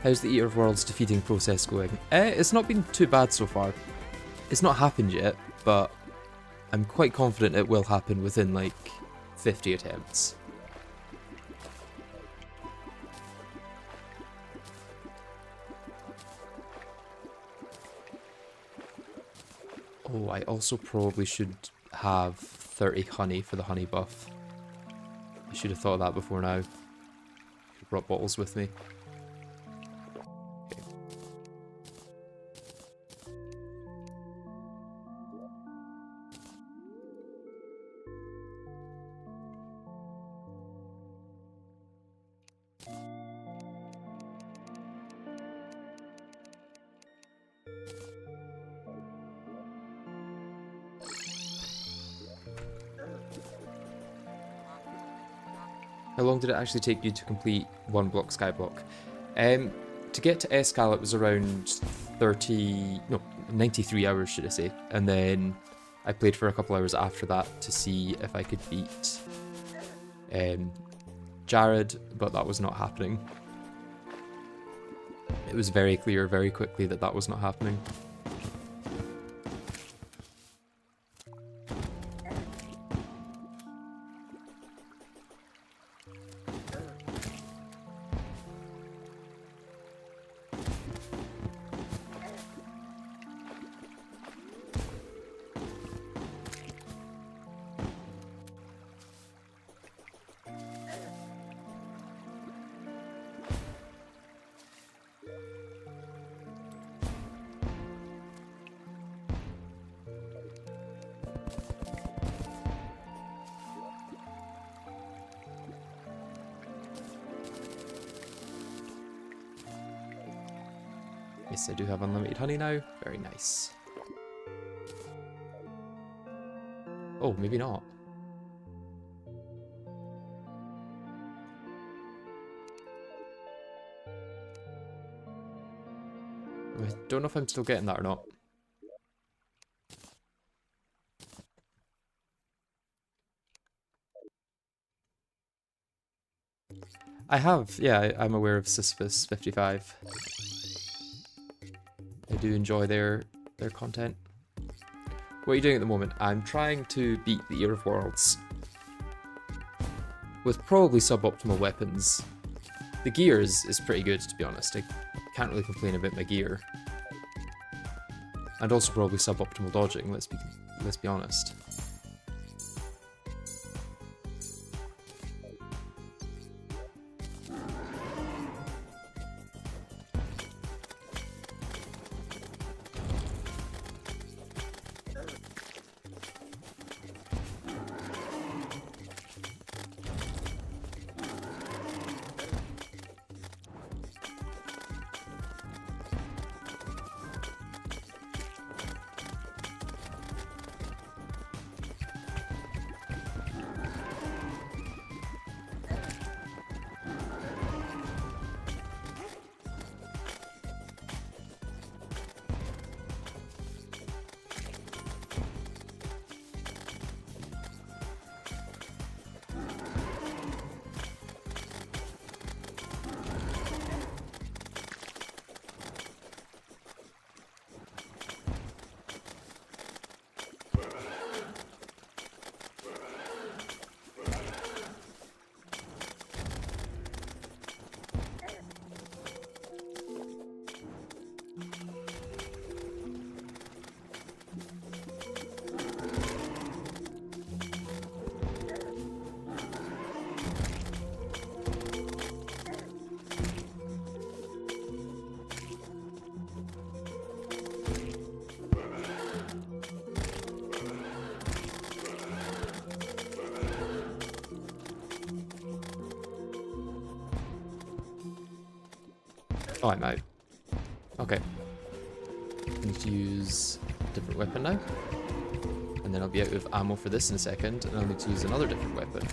How's the Eater of Worlds defeating process going? It's not been too bad so far. It's not happened yet, but I'm quite confident it will happen within like 50 attempts. Oh, I also probably should have 30 honey for the honey buff. I should have thought of that before now. I brought bottles with me. Okay. How long did it actually take you to complete one block skyblock? To get to Escal it was around 93 hours should I say, and then I played for a couple hours after that to see if I could beat Jared, but that was not happening. It was very clear very quickly that that was not happening. Yes, I do have unlimited honey now. Very nice. Oh, maybe not. I don't know if I'm still getting that or not. I have, yeah, I'm aware of Sisyphus 55. I do enjoy their content. What are you doing at the moment? I'm trying to beat the Eater of Worlds with probably suboptimal weapons. The gear is pretty good, to be honest. I can't really complain about my gear. And also probably suboptimal dodging, let's be honest. Oh, I'm out. Okay. I need to use a different weapon now. And then I'll be out of ammo for this in a second, and I'll need to use another different weapon.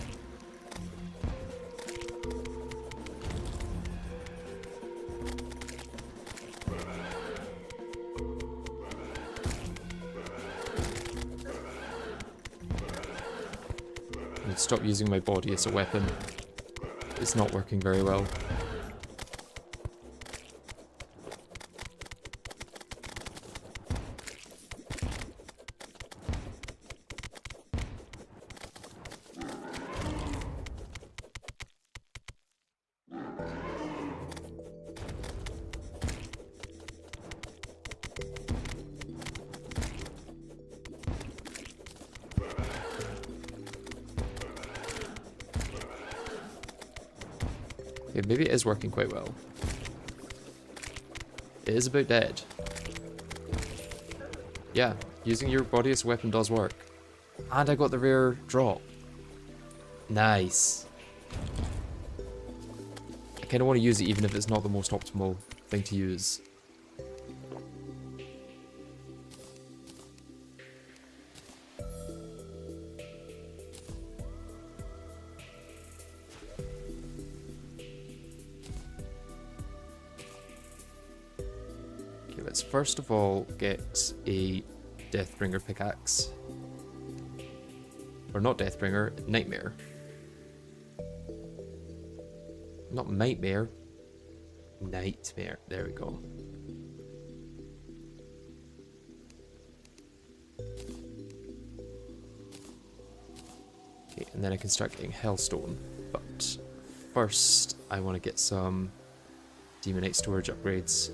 need to stop using my body as a weapon. It's not working very well. Okay, maybe it is working quite well. It is about dead. Yeah, using your body as a weapon does work. And I got the rare drop. Nice. I kind of want to use it even if it's not the most optimal thing to use. Let's first of all get a Deathbringer pickaxe. Or not Deathbringer, Nightmare. Not Nightmare. Nightmare, there we go. Okay, and then I can start getting Hellstone. But first, I want to get some Demonite storage upgrades.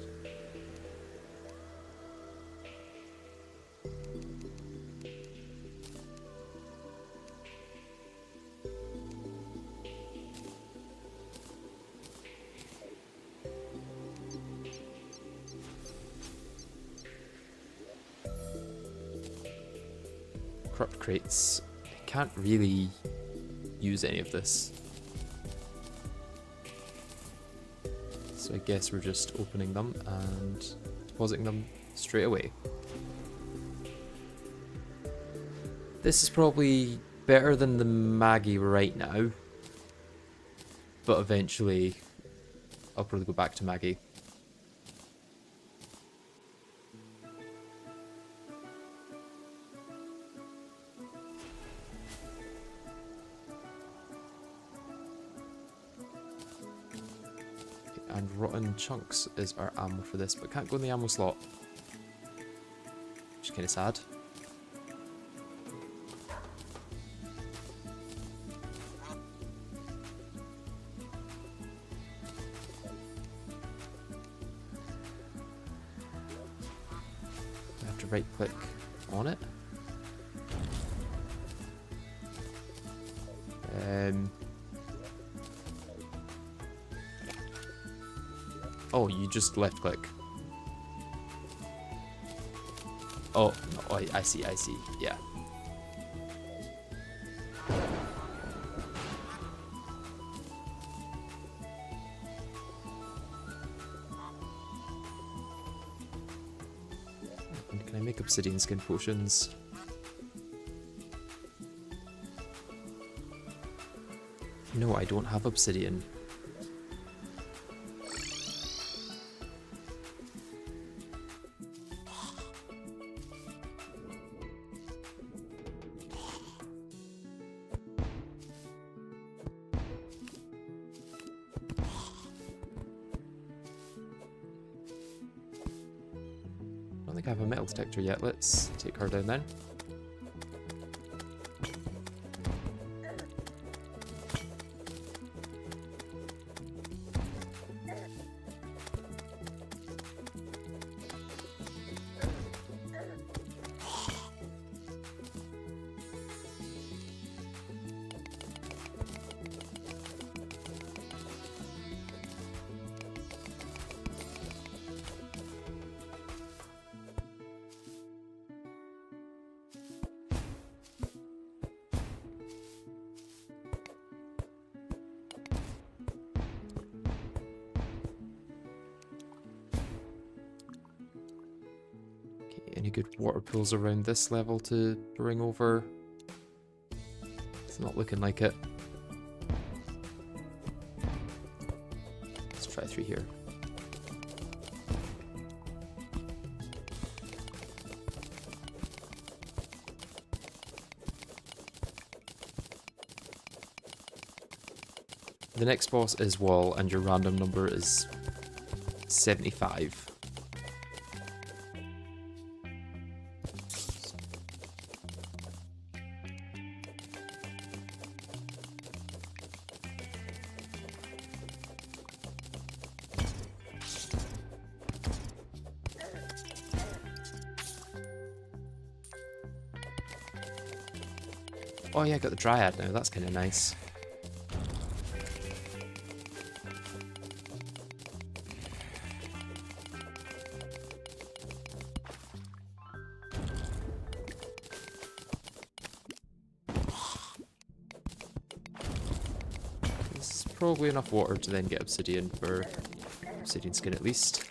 Corrupt crates. I can't really use any of this. So I guess we're just opening them and depositing them straight away. This is probably better than the Maggie right now. But eventually I'll probably go back to Maggie. And rotten chunks is our ammo for this, but can't go in the ammo slot. Which is kind of sad. I have to right click on it. Oh, you just left click. Oh, no, I see, yeah. And can I make obsidian skin potions? No, I don't have obsidian. I don't think I have a metal detector yet. Let's take her down then. Any good water pools around this level to bring over? It's not looking like it. Let's try through here. The next boss is wall, and your random number is 75. Oh yeah, I got the Dryad now, that's kind of nice. This is probably enough water to then get obsidian for obsidian skin at least.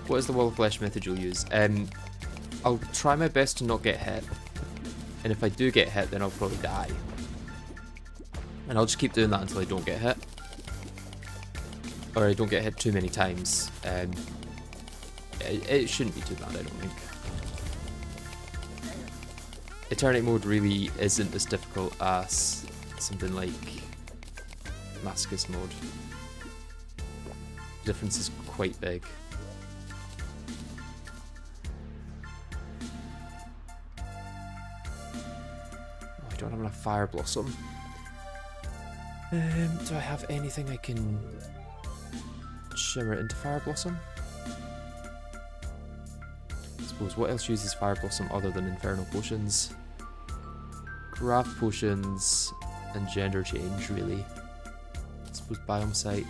What is the wall of flesh method you'll use? I'll try my best to not get hit. And if I do get hit, then I'll probably die. And I'll just keep doing that until I don't get hit. Or I don't get hit too many times. It shouldn't be too bad, I don't think. Eternity mode really isn't as difficult as something like Masochist mode. The difference is quite big. I don't have enough Fire Blossom. Do I have anything I can shimmer into Fire Blossom? I suppose, what else uses Fire Blossom other than Infernal Potions? Craft Potions and Gender Change, really. I suppose Biome Sight.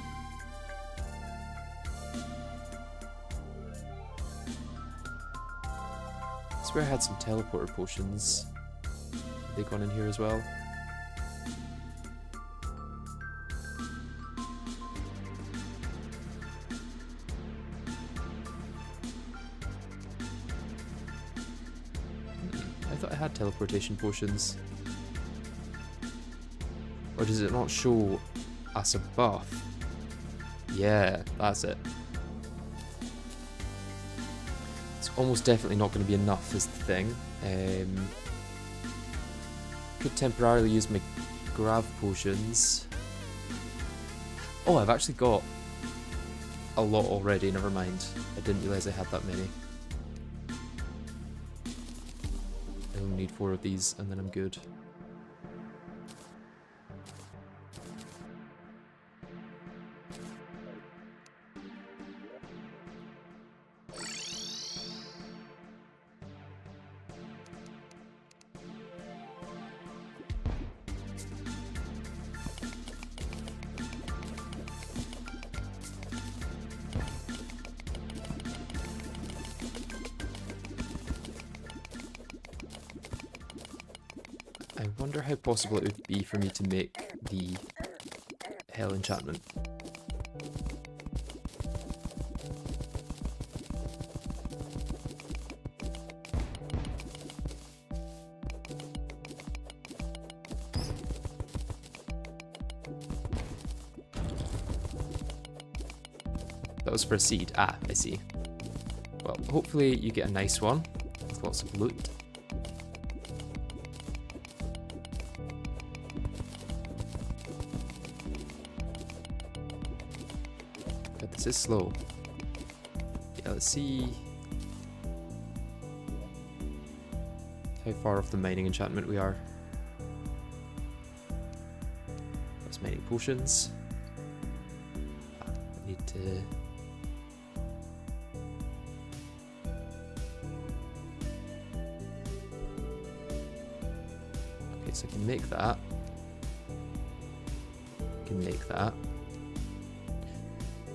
I swear I had some Teleporter Potions. Have they gone in here as well? I thought I had teleportation potions. Or does it not show us a buff? Yeah, that's it. It's almost definitely not going to be enough is the thing. Could temporarily use my grav potions. Oh, I've actually got a lot already, never mind. I didn't realise I had that many. I only need 4 of these and then I'm good. I wonder how possible it would be for me to make the Hell enchantment. That was for a seed. Ah, I see. Well, hopefully you get a nice one with lots of loot. But this is slow. Yeah, let's see how far off the mining enchantment we are. That's mining potions. I need to... Okay, so I can make that. I can make that.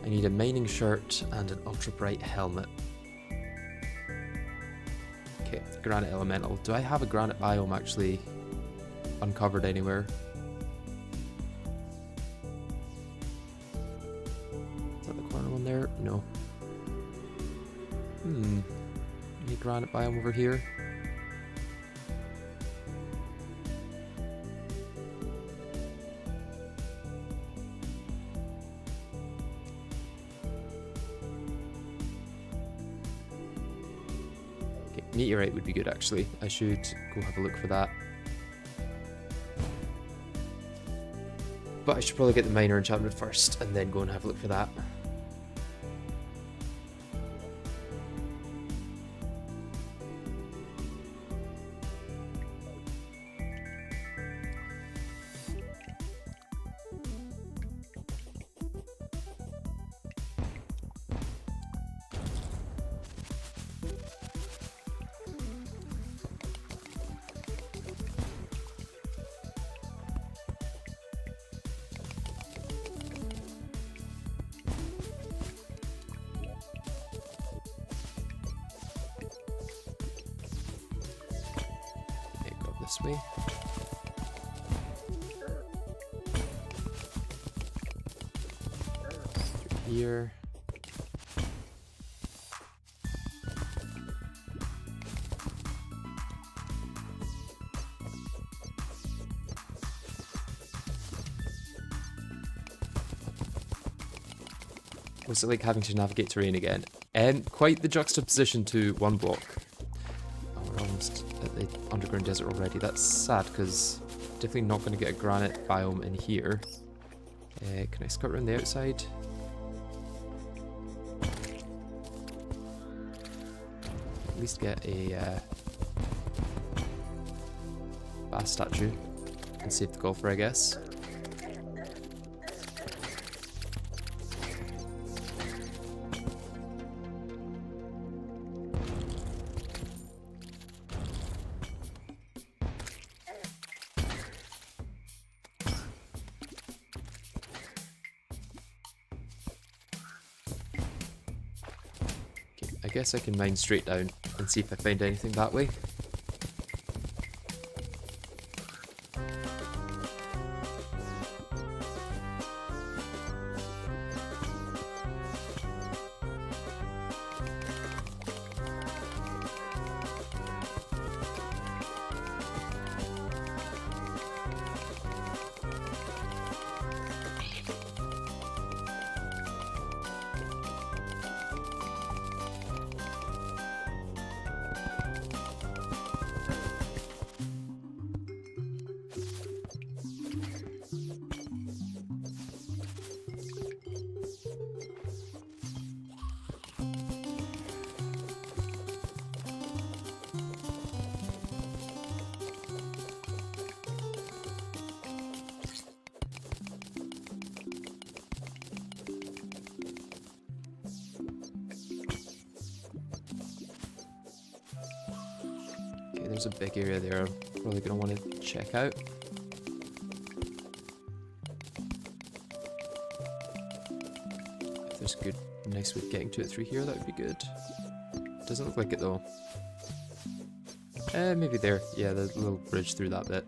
I need a mining shirt and an ultra bright helmet. Okay, granite elemental. Do I have a granite biome actually uncovered anywhere? Is that the corner one there? No. Any granite biome over here? Meteorite would be good actually. I should go have a look for that. But I should probably get the minor enchantment first and then go and have a look for that. This way. Through here. What's it like having to navigate terrain again? Quite the juxtaposition to one block. Oh, we're almost at the underground desert already. That's sad because definitely not going to get a granite biome in here. Can I skirt around the outside? At least get a bass statue and save the golfer, I guess. I guess I can mine straight down and see if I find anything that way. There's a big area there I'm probably going to want to check out. If there's a good, nice way of getting to it through here, that would be good. Doesn't look like it though. Maybe there. Yeah, the little bridge through that bit.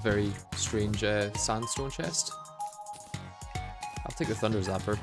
Very strange sandstone chest. I'll take the thunder zapper.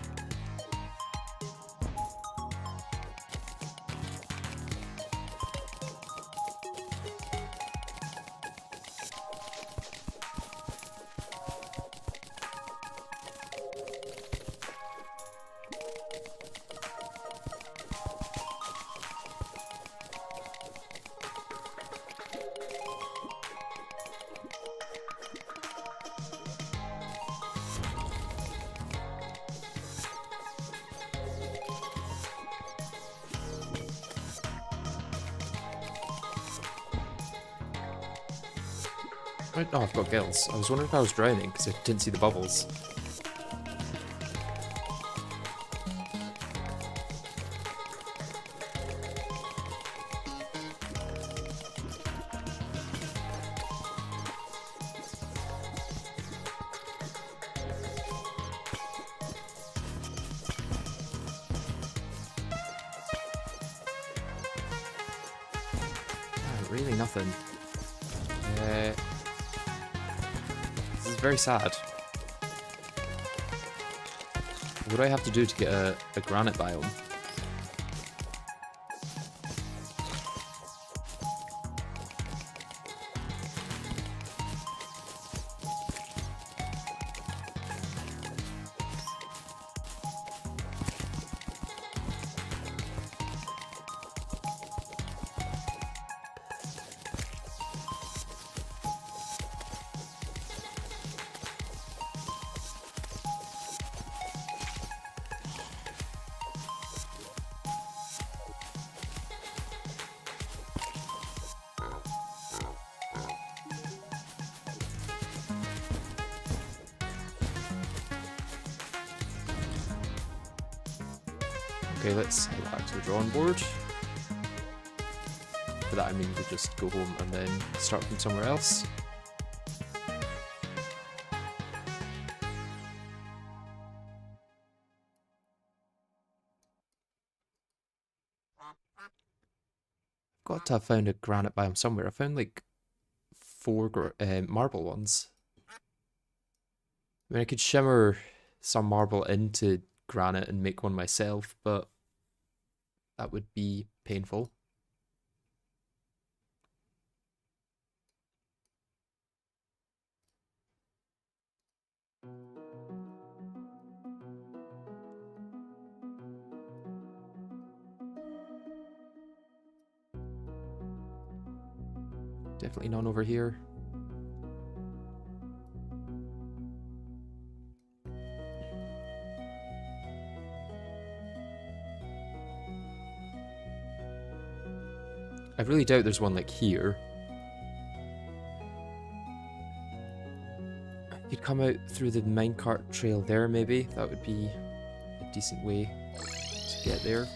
Oh, I've got gills. I was wondering if I was drowning because I didn't see the bubbles. Really nothing. This is very sad. What do I have to do to get a granite biome? Okay, let's head back to the drawing board. For that I mean we'll just go home and then start from somewhere else. Got to have found a granite biome somewhere. I found like 4 marble ones. I mean, I could shimmer some marble into granite and make one myself, but that would be painful. Definitely none over here. I really doubt there's one like here. You'd come out through the minecart trail there maybe. That would be a decent way to get there.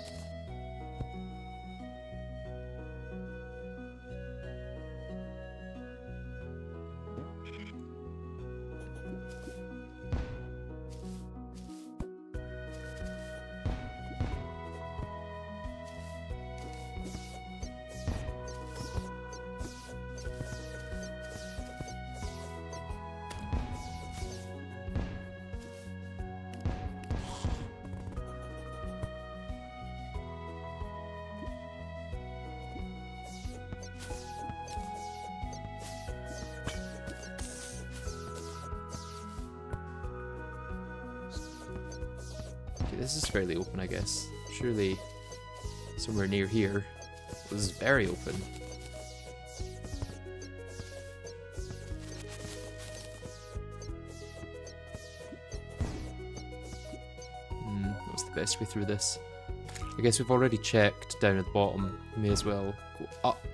This is fairly open, I guess. Surely somewhere near here. This is very open. What's the best way through this? I guess we've already checked down at the bottom. May as well go up.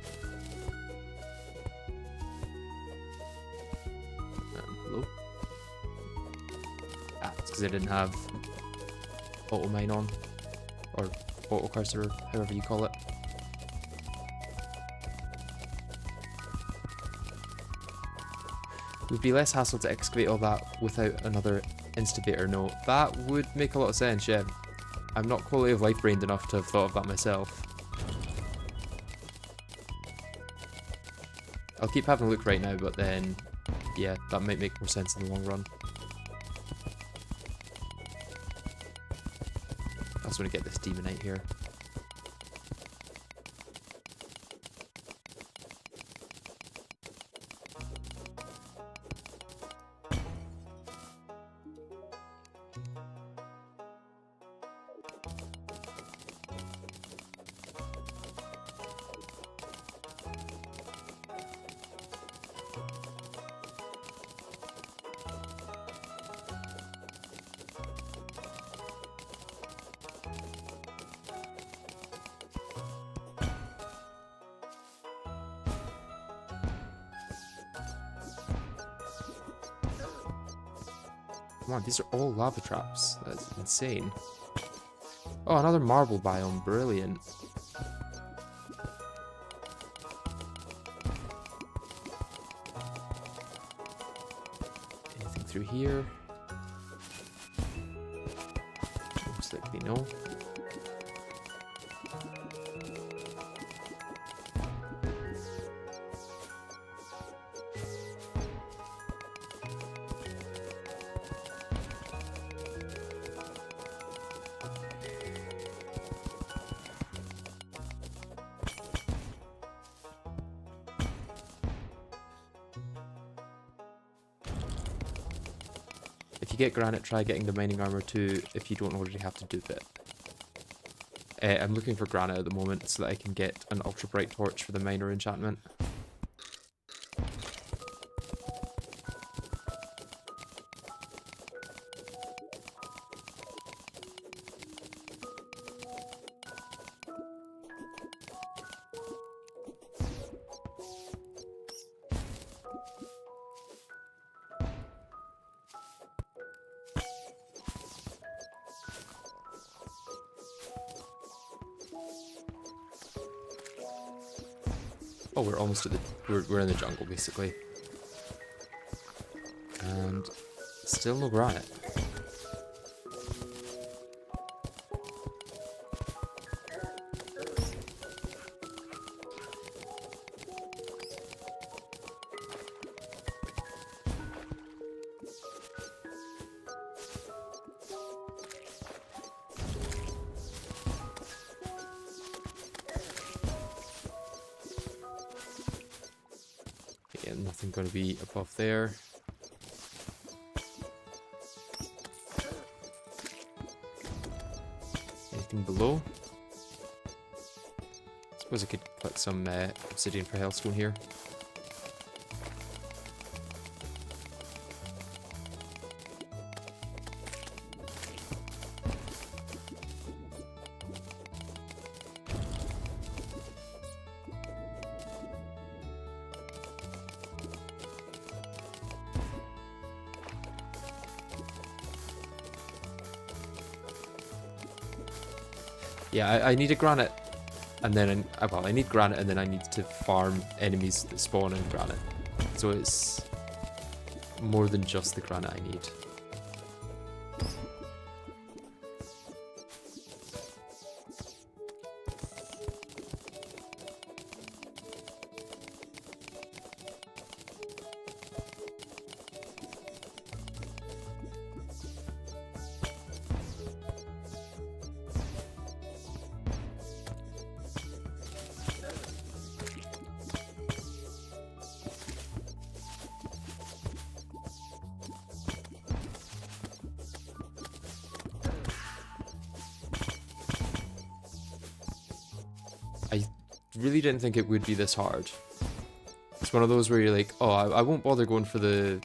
Hello? Ah, it's because I didn't have auto mine on, or auto cursor, however you call it. It would be less hassle to excavate all that without another instigator node. That would make a lot of sense, yeah. I'm not quality of life brained enough to have thought of that myself. I'll keep having a look right now, but then, yeah, that might make more sense in the long run. I just want to get this demonite here. Come on, these are all lava traps. That's insane. Oh, another marble biome. Brilliant. Anything through here? Most likely no. If you get granite, try getting the mining armor too if you don't already have to do it. I'm looking for granite at the moment so that I can get an ultra bright torch for the miner enchantment. Oh, we're almost at the... We're in the jungle, basically. And still no granite. Yeah, nothing going to be above there. Anything below? Suppose I could collect some obsidian for Hellstone here. Yeah, I need a granite, and then, well, I need granite, and then I need to farm enemies that spawn in granite. So it's more than just the granite I need. I really didn't think it would be this hard. It's one of those where you're like, oh, I won't bother going for the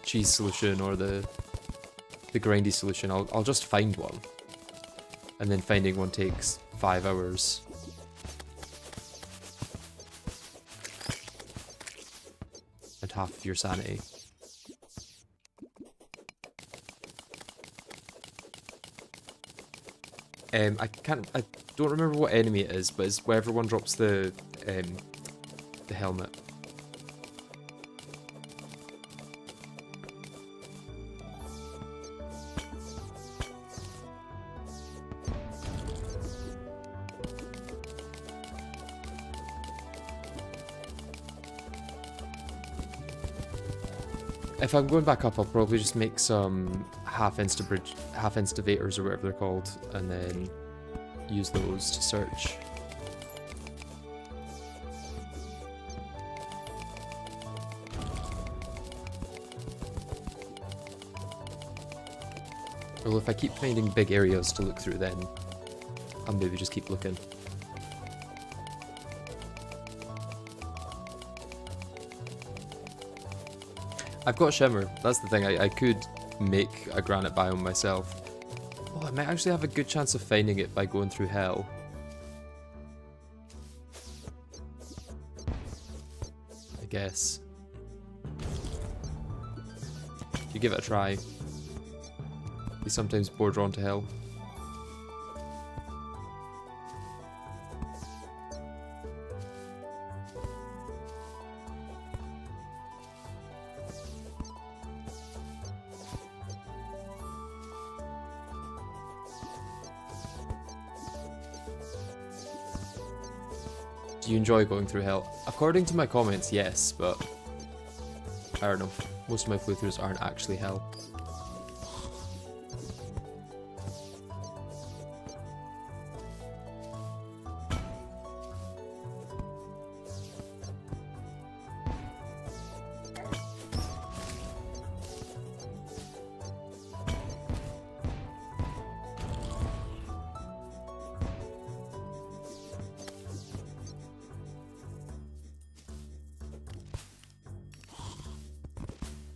cheese solution or the grindy solution. I'll just find one. And then finding one takes 5 hours. And half of your sanity. I don't remember what enemy it is, but it's where everyone drops the helmet. If I'm going back up, I'll probably just make some half instivators or whatever they're called, and then use those to search. Well, if I keep finding big areas to look through, then I'll maybe just keep looking. I've got Shimmer, that's the thing. I could make a granite biome myself. Oh, I might actually have a good chance of finding it by going through hell. I guess. If you give it a try. They sometimes border onto hell. Do you enjoy going through hell? According to my comments, yes, but I don't know. Most of my playthroughs aren't actually hell.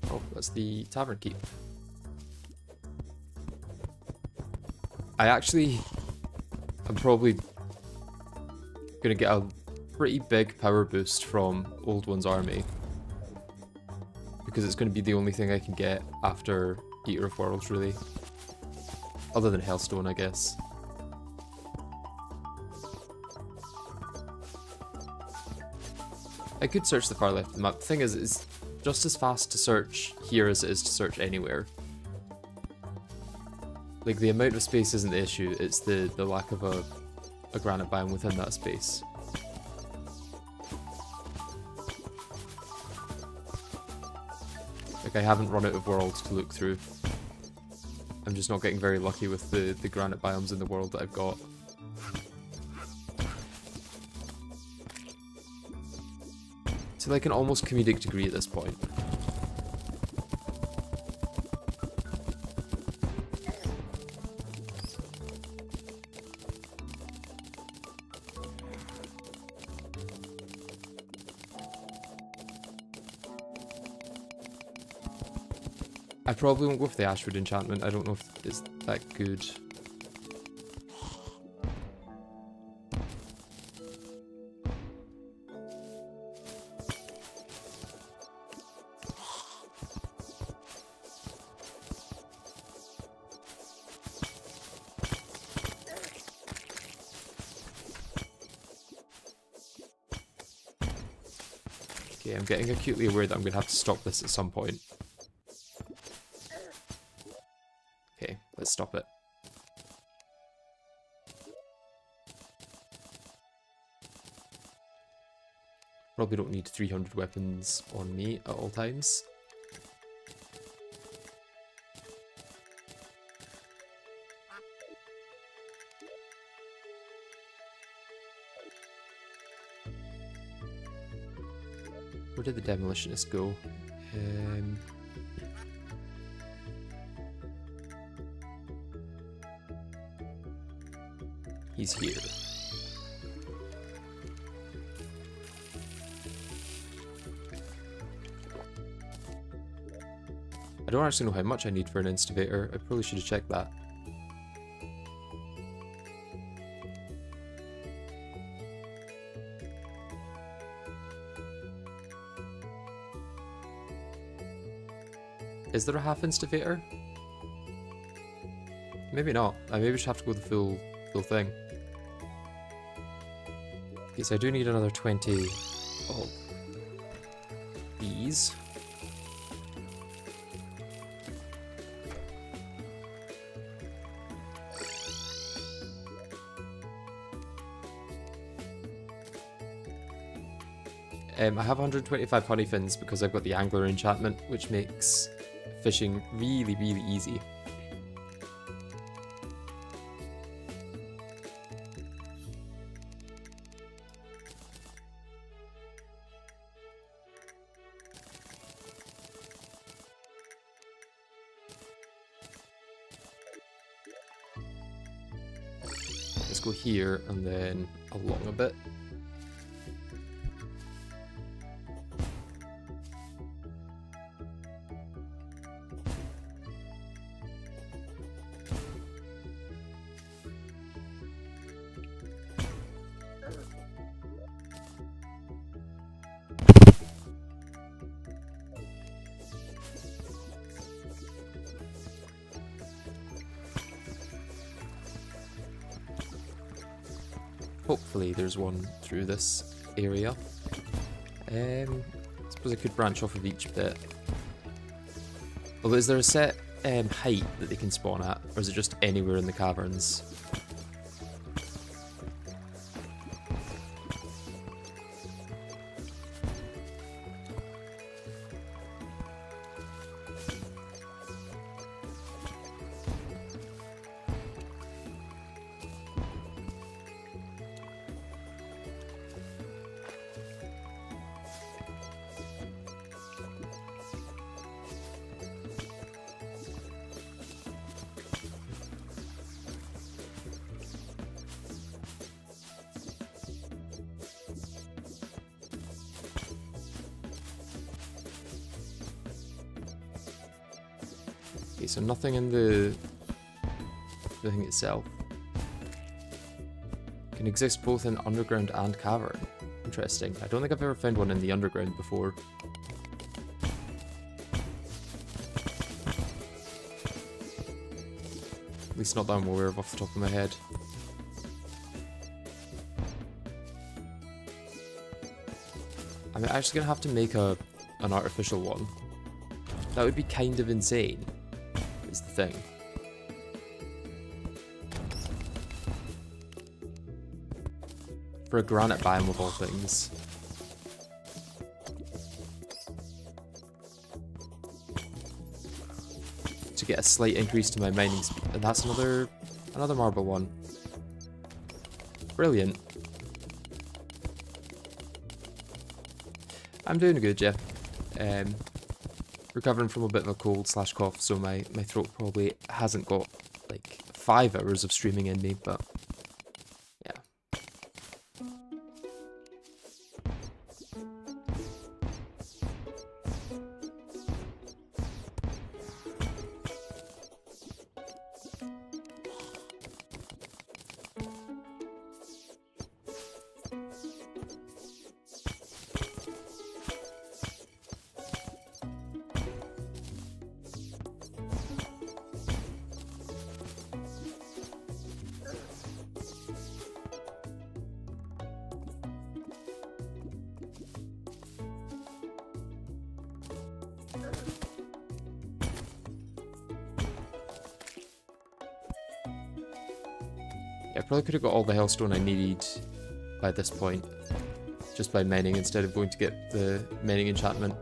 Oh, that's the tavern keep. I'm probably gonna get a pretty big power boost from Old One's army, because it's gonna be the only thing I can get after Eater of Worlds, really. Other than Hellstone, I guess. I could search the far left of the map. The thing is, it's just as fast to search here as it is to search anywhere. Like, the amount of space isn't the issue, it's the lack of a granite biome within that space. Like, I haven't run out of worlds to look through. I'm just not getting very lucky with the granite biomes in the world that I've got. To like an almost comedic degree at this point. I probably won't go for the Ashwood enchantment. I don't know if it's that good. Okay, I'm getting acutely aware that I'm going to have to stop this at some point. Okay, let's stop it. Probably don't need 300 weapons on me at all times. Where did the demolitionist go? He's here. I don't actually know how much I need for an instivator. I probably should have checked that. Is there a half instivator? Maybe not. I maybe just have to go the full thing. Okay, so I do need another 20 of these. I have 125 honey fins because I've got the angler enchantment, which makes fishing really, really easy. Let's go here and then along a bit. Hopefully there's one through this area. I suppose I could branch off of each bit. Although, is there a set height that they can spawn at, or is it just anywhere in the caverns? Okay, so nothing in the thing itself. Can exist both in underground and cavern. Interesting. I don't think I've ever found one in the underground before. At least not that I'm aware of off the top of my head. I'm actually gonna have to make an artificial one. That would be kind of insane, is the thing. For a granite biome of all things. To get a slight increase to my mining speed. And that's another marble one. Brilliant. I'm doing good, yeah. Recovering from a bit of a cold / cough, so my throat probably hasn't got like 5 hours of streaming in me, but yeah. I probably could have got all the Hellstone I needed by this point, just by mining instead of going to get the mining enchantment.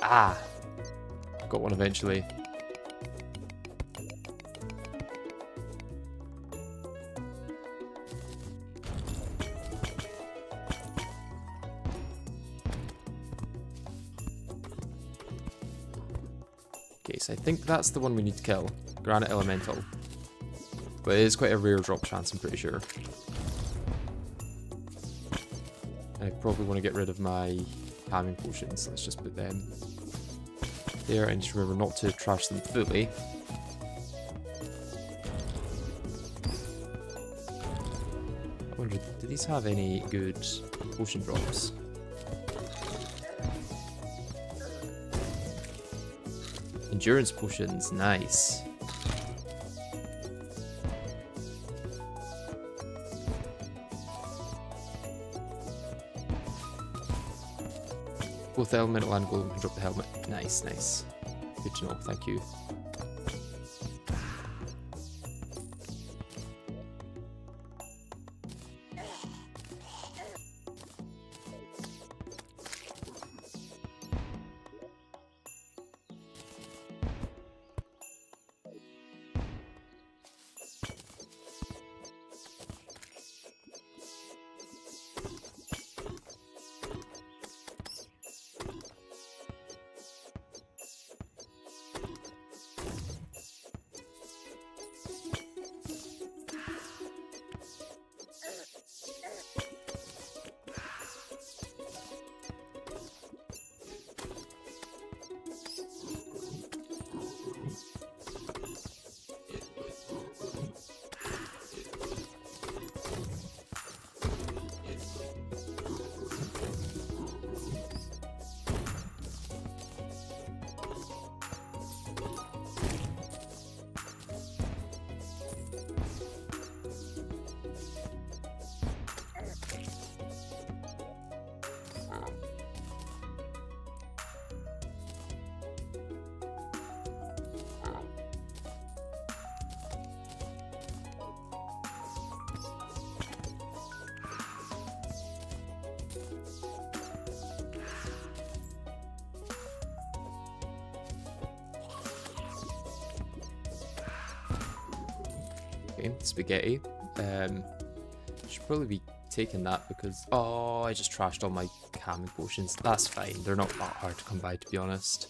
Ah! Got one eventually. Okay, so I think that's the one we need to kill. Granite Elemental. But it is quite a rare drop chance, I'm pretty sure. I probably want to get rid of my calming potions. Let's just put them there, and just remember not to trash them fully. I wonder, do these have any good potion drops? Endurance potions, nice. Both the elemental and golem can drop the helmet. Nice, nice. Good to know, thank you. Okay, spaghetti. Should probably be taking that because... Oh, I just trashed all my calming potions. That's fine. They're not that hard to come by, to be honest.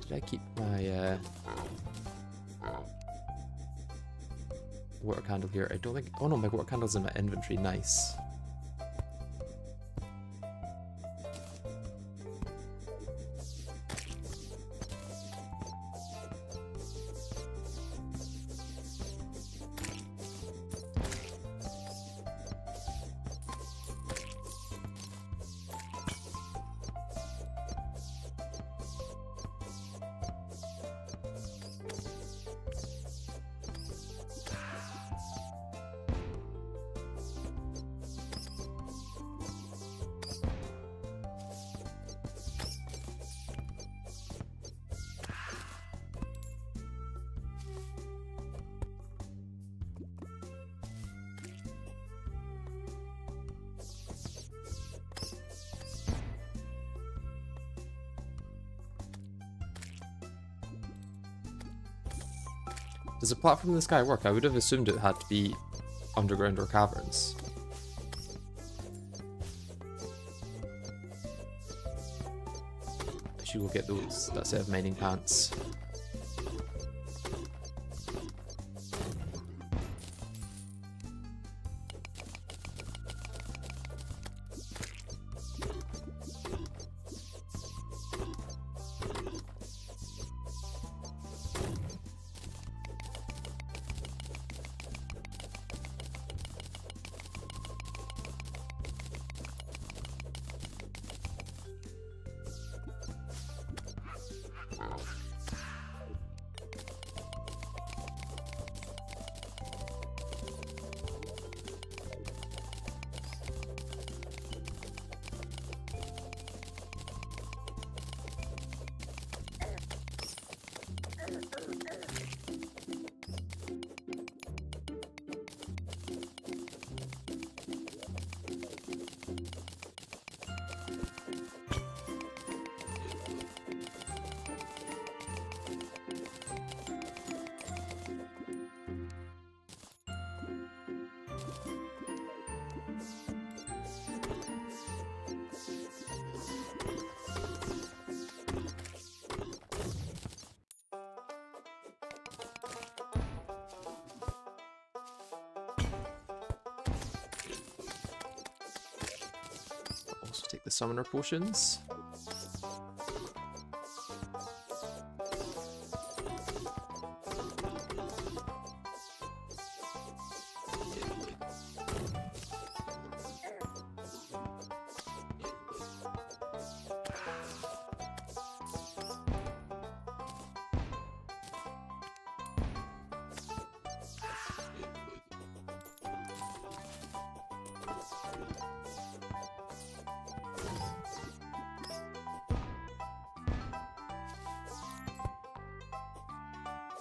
Did I keep my water candle here? I don't think... Oh no, my water candle's in my inventory. Nice. Does a platform in the sky work? I would have assumed it had to be underground or caverns. I should go get those, that set of mining pants. Also take the summoner potions.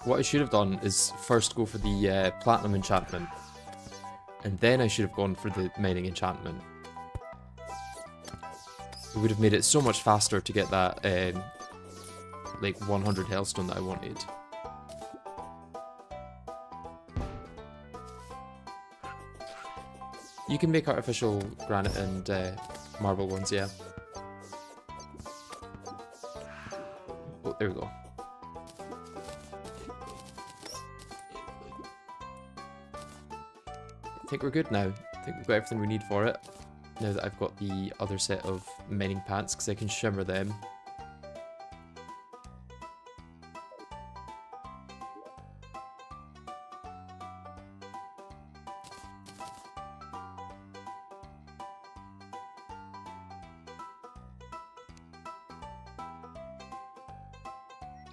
What I should have done is first go for the platinum enchantment, and then I should have gone for the mining enchantment. It would have made it so much faster to get that like 100 Hellstone that I wanted. You can make artificial granite and marble ones, yeah. Oh, there we go. I think we're good now. I think we've got everything we need for it. Now that I've got the other set of mining pants, because I can shimmer them.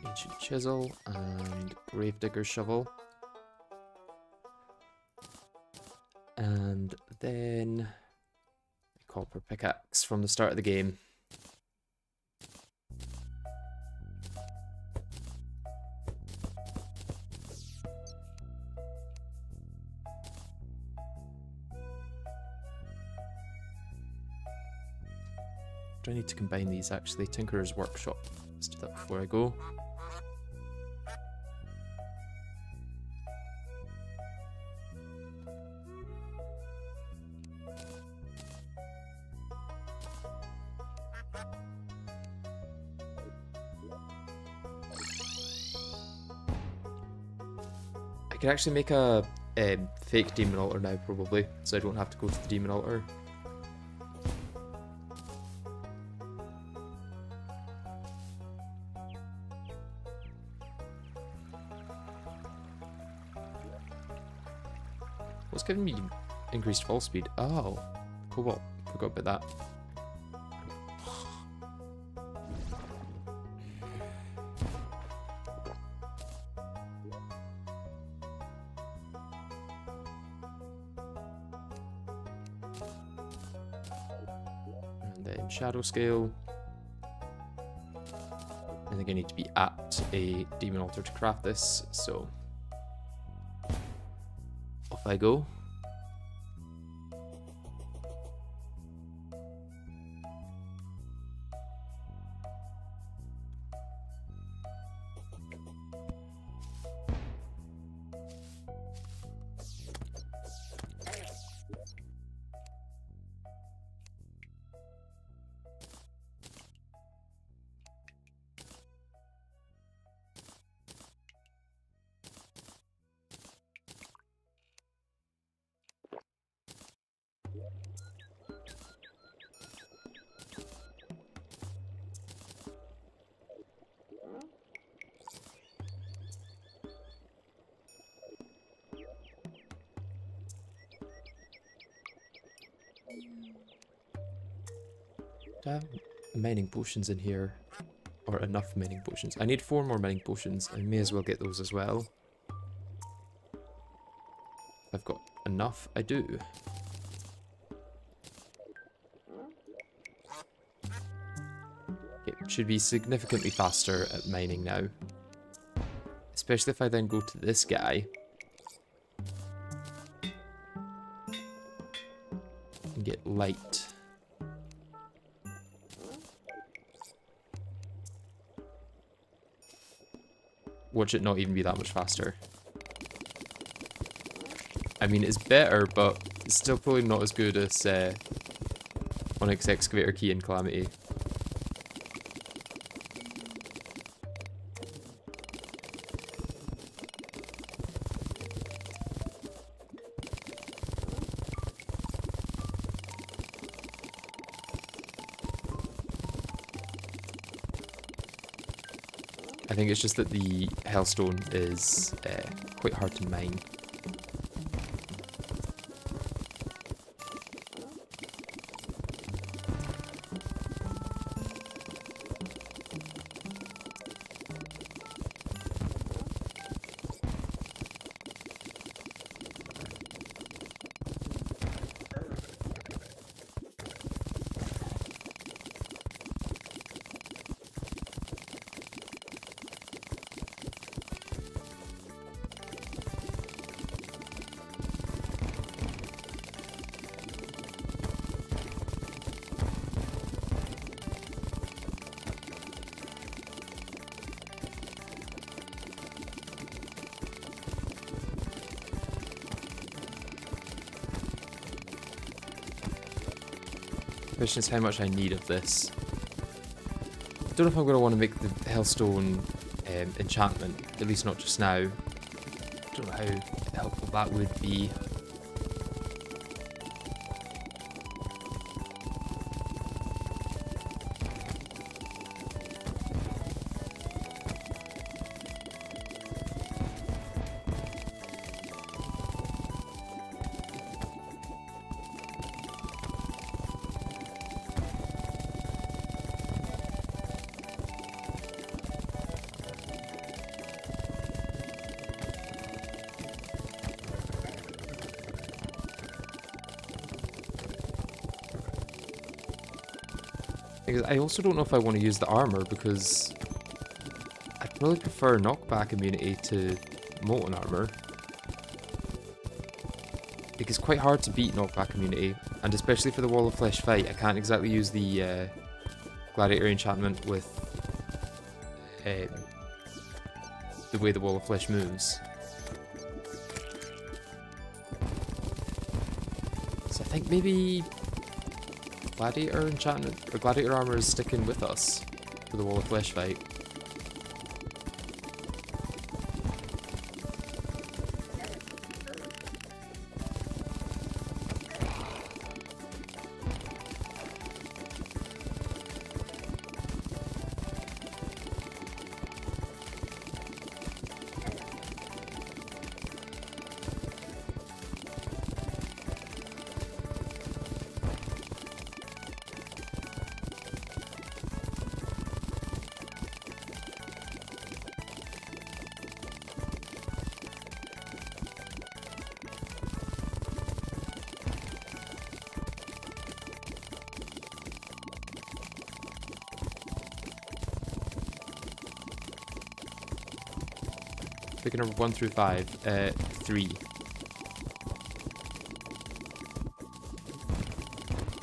Ancient chisel and gravedigger shovel. And then copper pickaxe from the start of the game. Do I need to combine these actually? Tinkerer's Workshop. Let's do that before I go. I can actually make a fake demon altar now probably, so I don't have to go to the demon altar. What's giving me increased fall speed? Oh, cobalt. Forgot about that. And then shadow scale. I think I need to be at a demon altar to craft this, so off I go. Do I have mining potions in here? Or enough mining potions? I need 4 more mining potions. I may as well get those as well. I've got enough. I do. Okay, should be significantly faster at mining now. Especially if I then go to this guy. And get light. Watch it not even be that much faster. I mean, it's better, but it's still probably not as good as Onyx Excavator Key and Calamity. I think it's just that the Hellstone is quite hard to mine. Question is how much I need of this. I don't know if I'm going to want to make the Hellstone enchantment, at least not just now. I don't know how helpful that would be. I also don't know if I want to use the armor because I'd probably prefer knockback immunity to molten armor. Like, it's quite hard to beat knockback immunity, and especially for the Wall of Flesh fight, I can't exactly use the gladiator enchantment with the way the Wall of Flesh moves. So I think maybe gladiator enchantment or gladiator armor is sticking with us for the Wall of Flesh fight. Picking number 1 through 5. 3.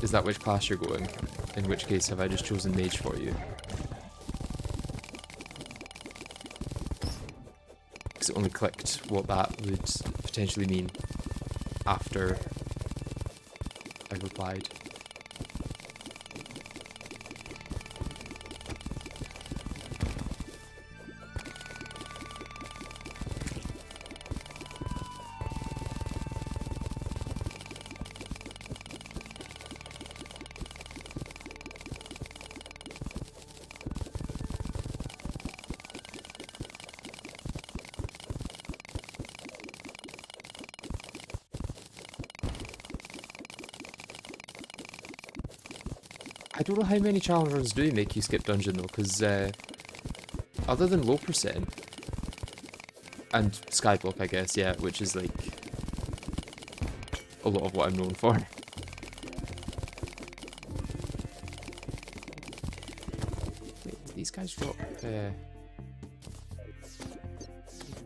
Is that which class you're going? In which case, have I just chosen mage for you? Because it only clicked what that would potentially mean after I replied. I don't know how many challenge runs do make you skip dungeon though, because other than low percent and skyblock, I guess, yeah, which is like a lot of what I'm known for. Wait, do these guys drop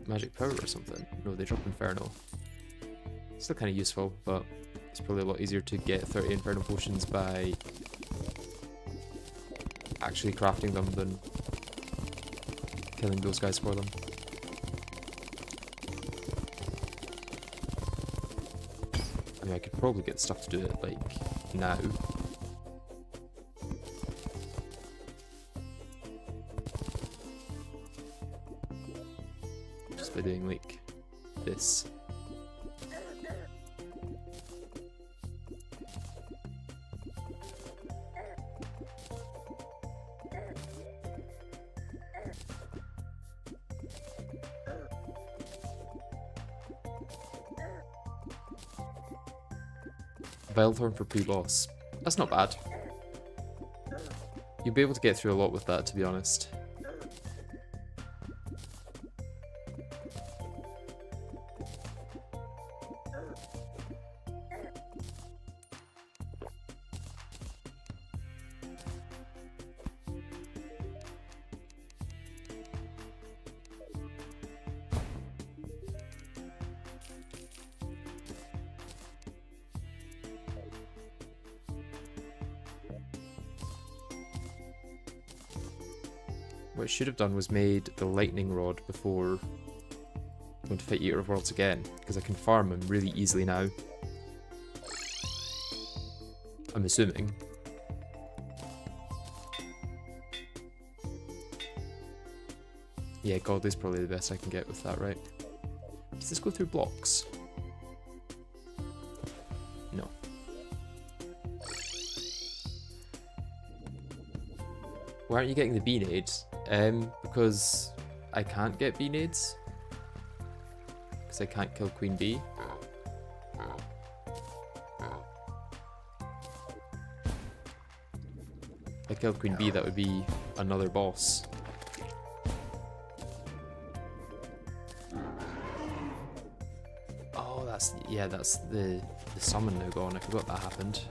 magic power or something? No, they drop inferno. Still kind of useful, but it's probably a lot easier to get 30 inferno potions by actually crafting them than killing those guys for them. I mean, I could probably get stuff to do it, like, now. Just by doing, like, this. Vilethorn for pre-boss. That's not bad. You'll be able to get through a lot with that, to be honest. What I should have done was made the lightning rod before going to fight Eater of Worlds again, because I can farm him really easily now. I'm assuming. Yeah, Godly's probably the best I can get with that, right? Does this go through blocks? No. Why aren't you getting the bee nades? Because I can't get bee nades. Because I can't kill Queen Bee. If I killed Queen Bee, that would be another boss. Oh, that's the summon now gone. I forgot that happened.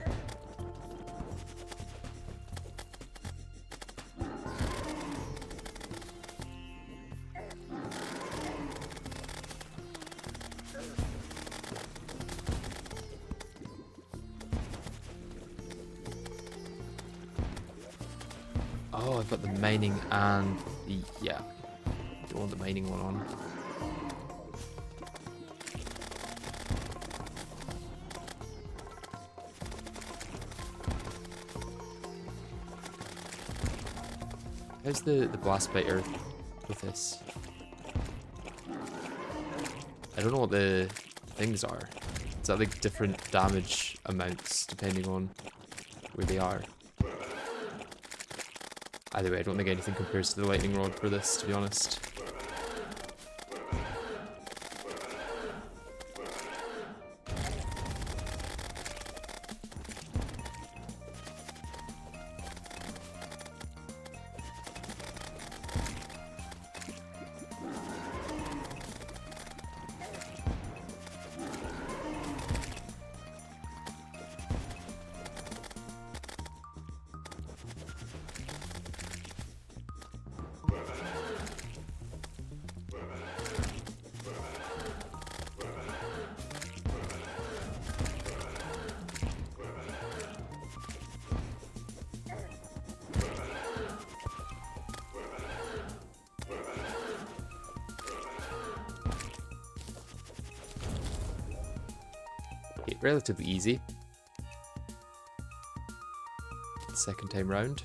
Oh, I've got the mining and the... yeah. Don't want the mining one on. How's the blast biter with this? I don't know what the things are. Is that like different damage amounts depending on where they are? Either way, I don't think anything compares to the lightning rod for this, to be honest. Okay, relatively easy. Second time round.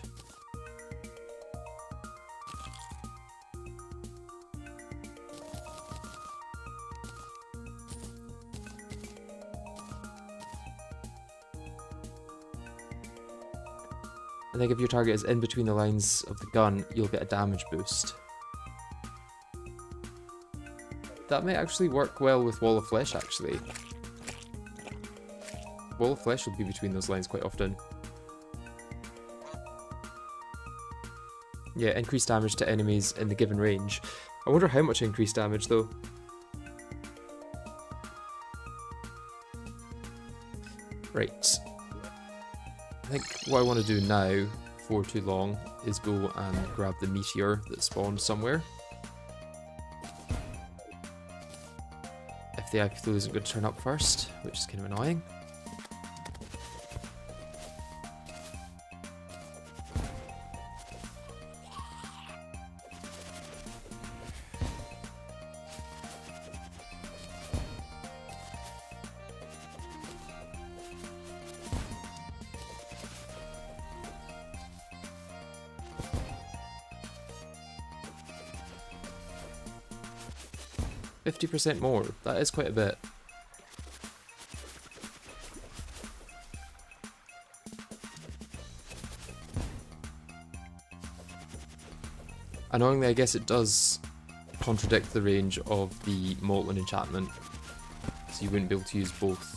I think if your target is in between the lines of the gun, you'll get a damage boost. That may actually work well with Wall of Flesh, actually. Wall of Flesh will be between those lines quite often. Yeah, increased damage to enemies in the given range. I wonder how much increased damage, though. Right. I think what I want to do now, before too long, is go and grab the meteor that spawned somewhere. If the Cthulhu isn't going to turn up first, which is kind of annoying. %50 more, that is quite a bit. Annoyingly, I guess it does contradict the range of the molten enchantment, so you wouldn't be able to use both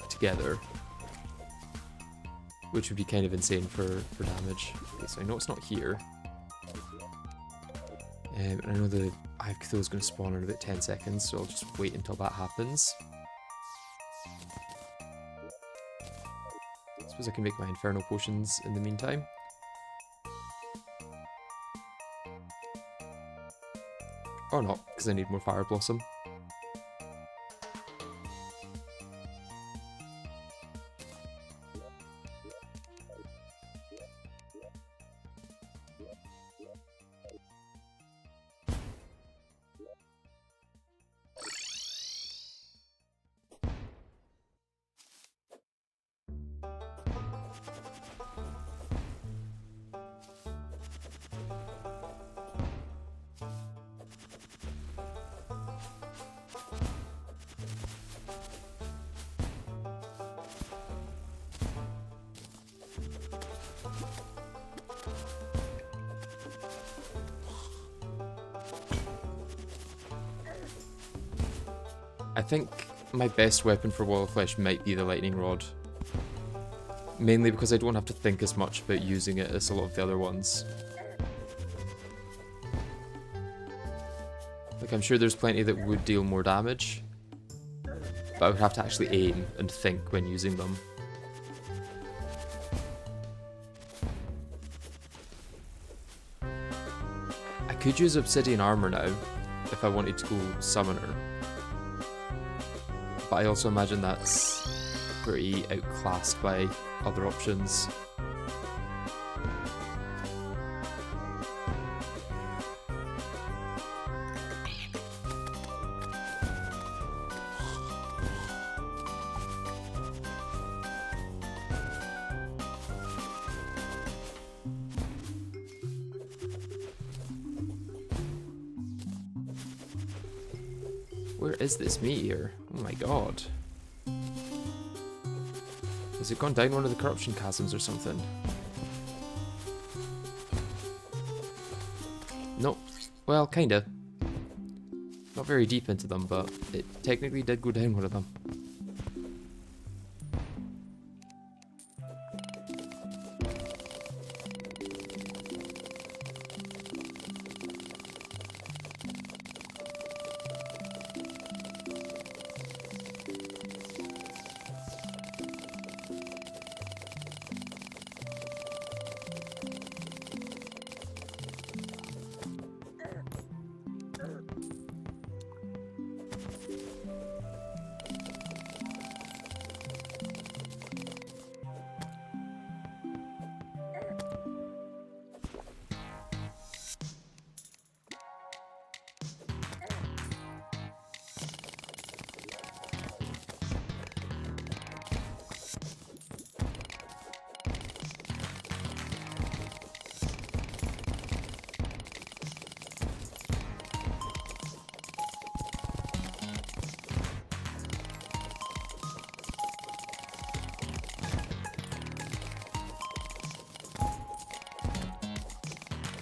together, which would be kind of insane for damage. Okay, so I know it's not here. And I know the Cthulhu is going to spawn in about 10 seconds, so I'll just wait until that happens. I suppose I can make my Inferno potions in the meantime. Or not, because I need more Fire Blossom. I think my best weapon for Wall of Flesh might be the lightning rod. Mainly because I don't have to think as much about using it as a lot of the other ones. Like, I'm sure there's plenty that would deal more damage, but I would have to actually aim and think when using them. I could use obsidian armor now, if I wanted to go summoner. But I also imagine that's pretty outclassed by other options. Where is this meteor? Oh my god. Has it gone down one of the corruption chasms or something? Nope. Well, kinda. Not very deep into them, but it technically did go down one of them.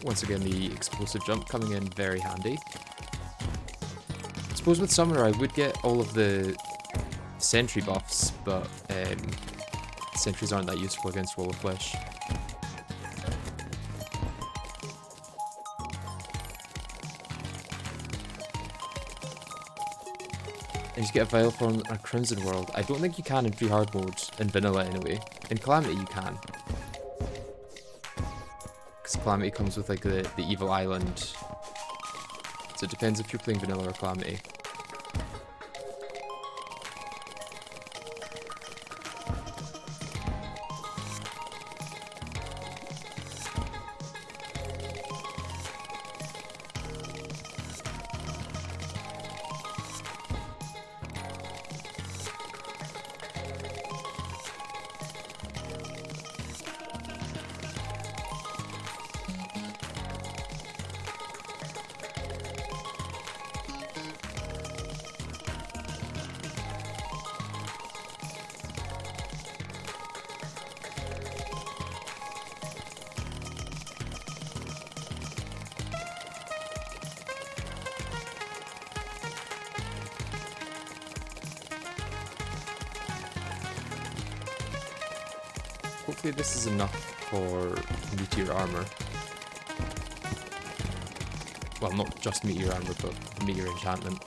Once again, the explosive jump coming in very handy. I suppose with Summoner I would get all of the sentry buffs, but sentries aren't that useful against Wall of Flesh. And you get a Vial from a Crimson World. I don't think you can in free hard mode, in vanilla anyway. In Calamity you can. Because Calamity comes with like the evil island. So it depends if you're playing vanilla or Calamity. Hopefully this is enough for meteor armor. Well, not just meteor armor, but meteor enchantment.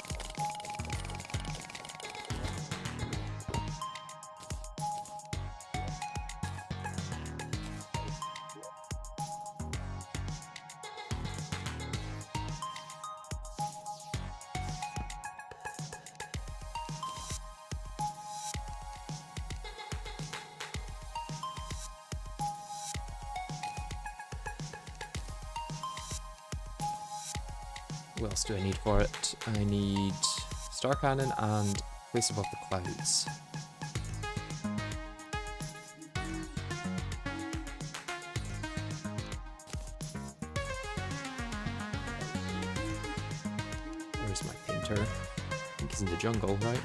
What else do I need for it? I need Star Cannon and Place Above the Clouds. Where's my painter? I think he's in the jungle, right?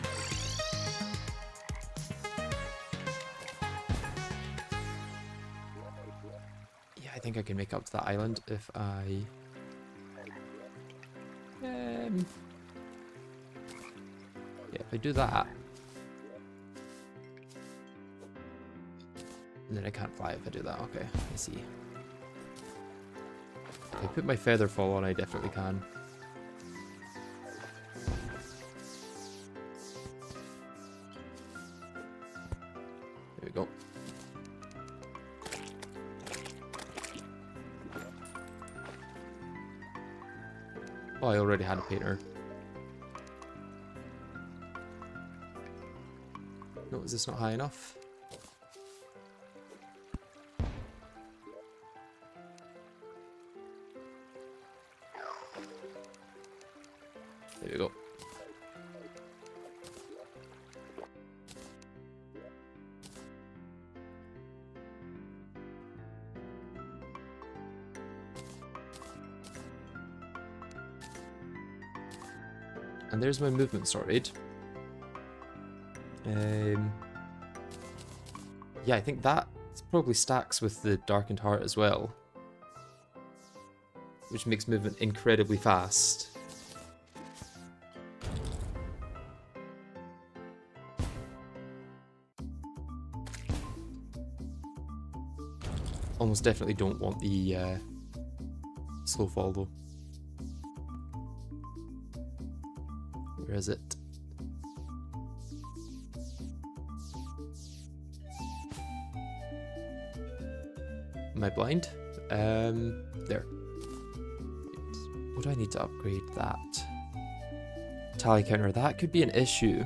Yeah, I think I can make up to that island if I... yeah, if I do that, and then I can't fly if I do that. Okay, I see. If I put my feather fall on, I definitely can. There we go. Oh, I already had a painter. No, is this not high enough? There we go. And there's my movement sorted. Yeah, I think that probably stacks with the Darkened Heart as well, which makes movement incredibly fast. Almost definitely don't want the slow fall though. Where is it? Am I blind? There. What do I need to upgrade that? Tally counter, that could be an issue.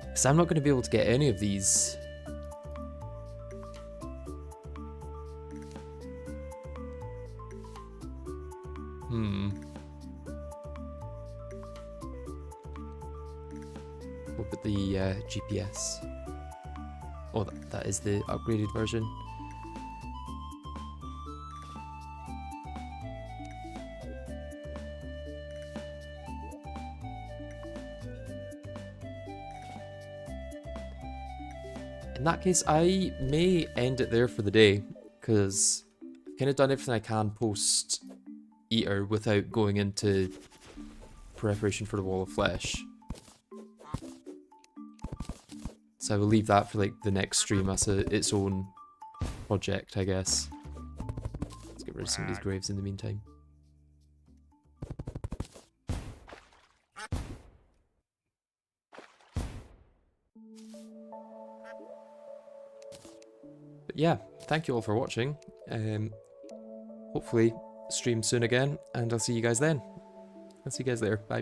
Because I'm not going to be able to get any of these. What about the GPS? Oh, that is the upgraded version. In that case, I may end it there for the day, because I've kind of done everything I can post Eater without going into preparation for the Wall of Flesh. So I will leave that for like the next stream as its own project, I guess. Let's get rid of some of these graves in the meantime. But yeah, thank you all for watching. Hopefully stream soon again, and I'll see you guys then. I'll see you guys later. Bye.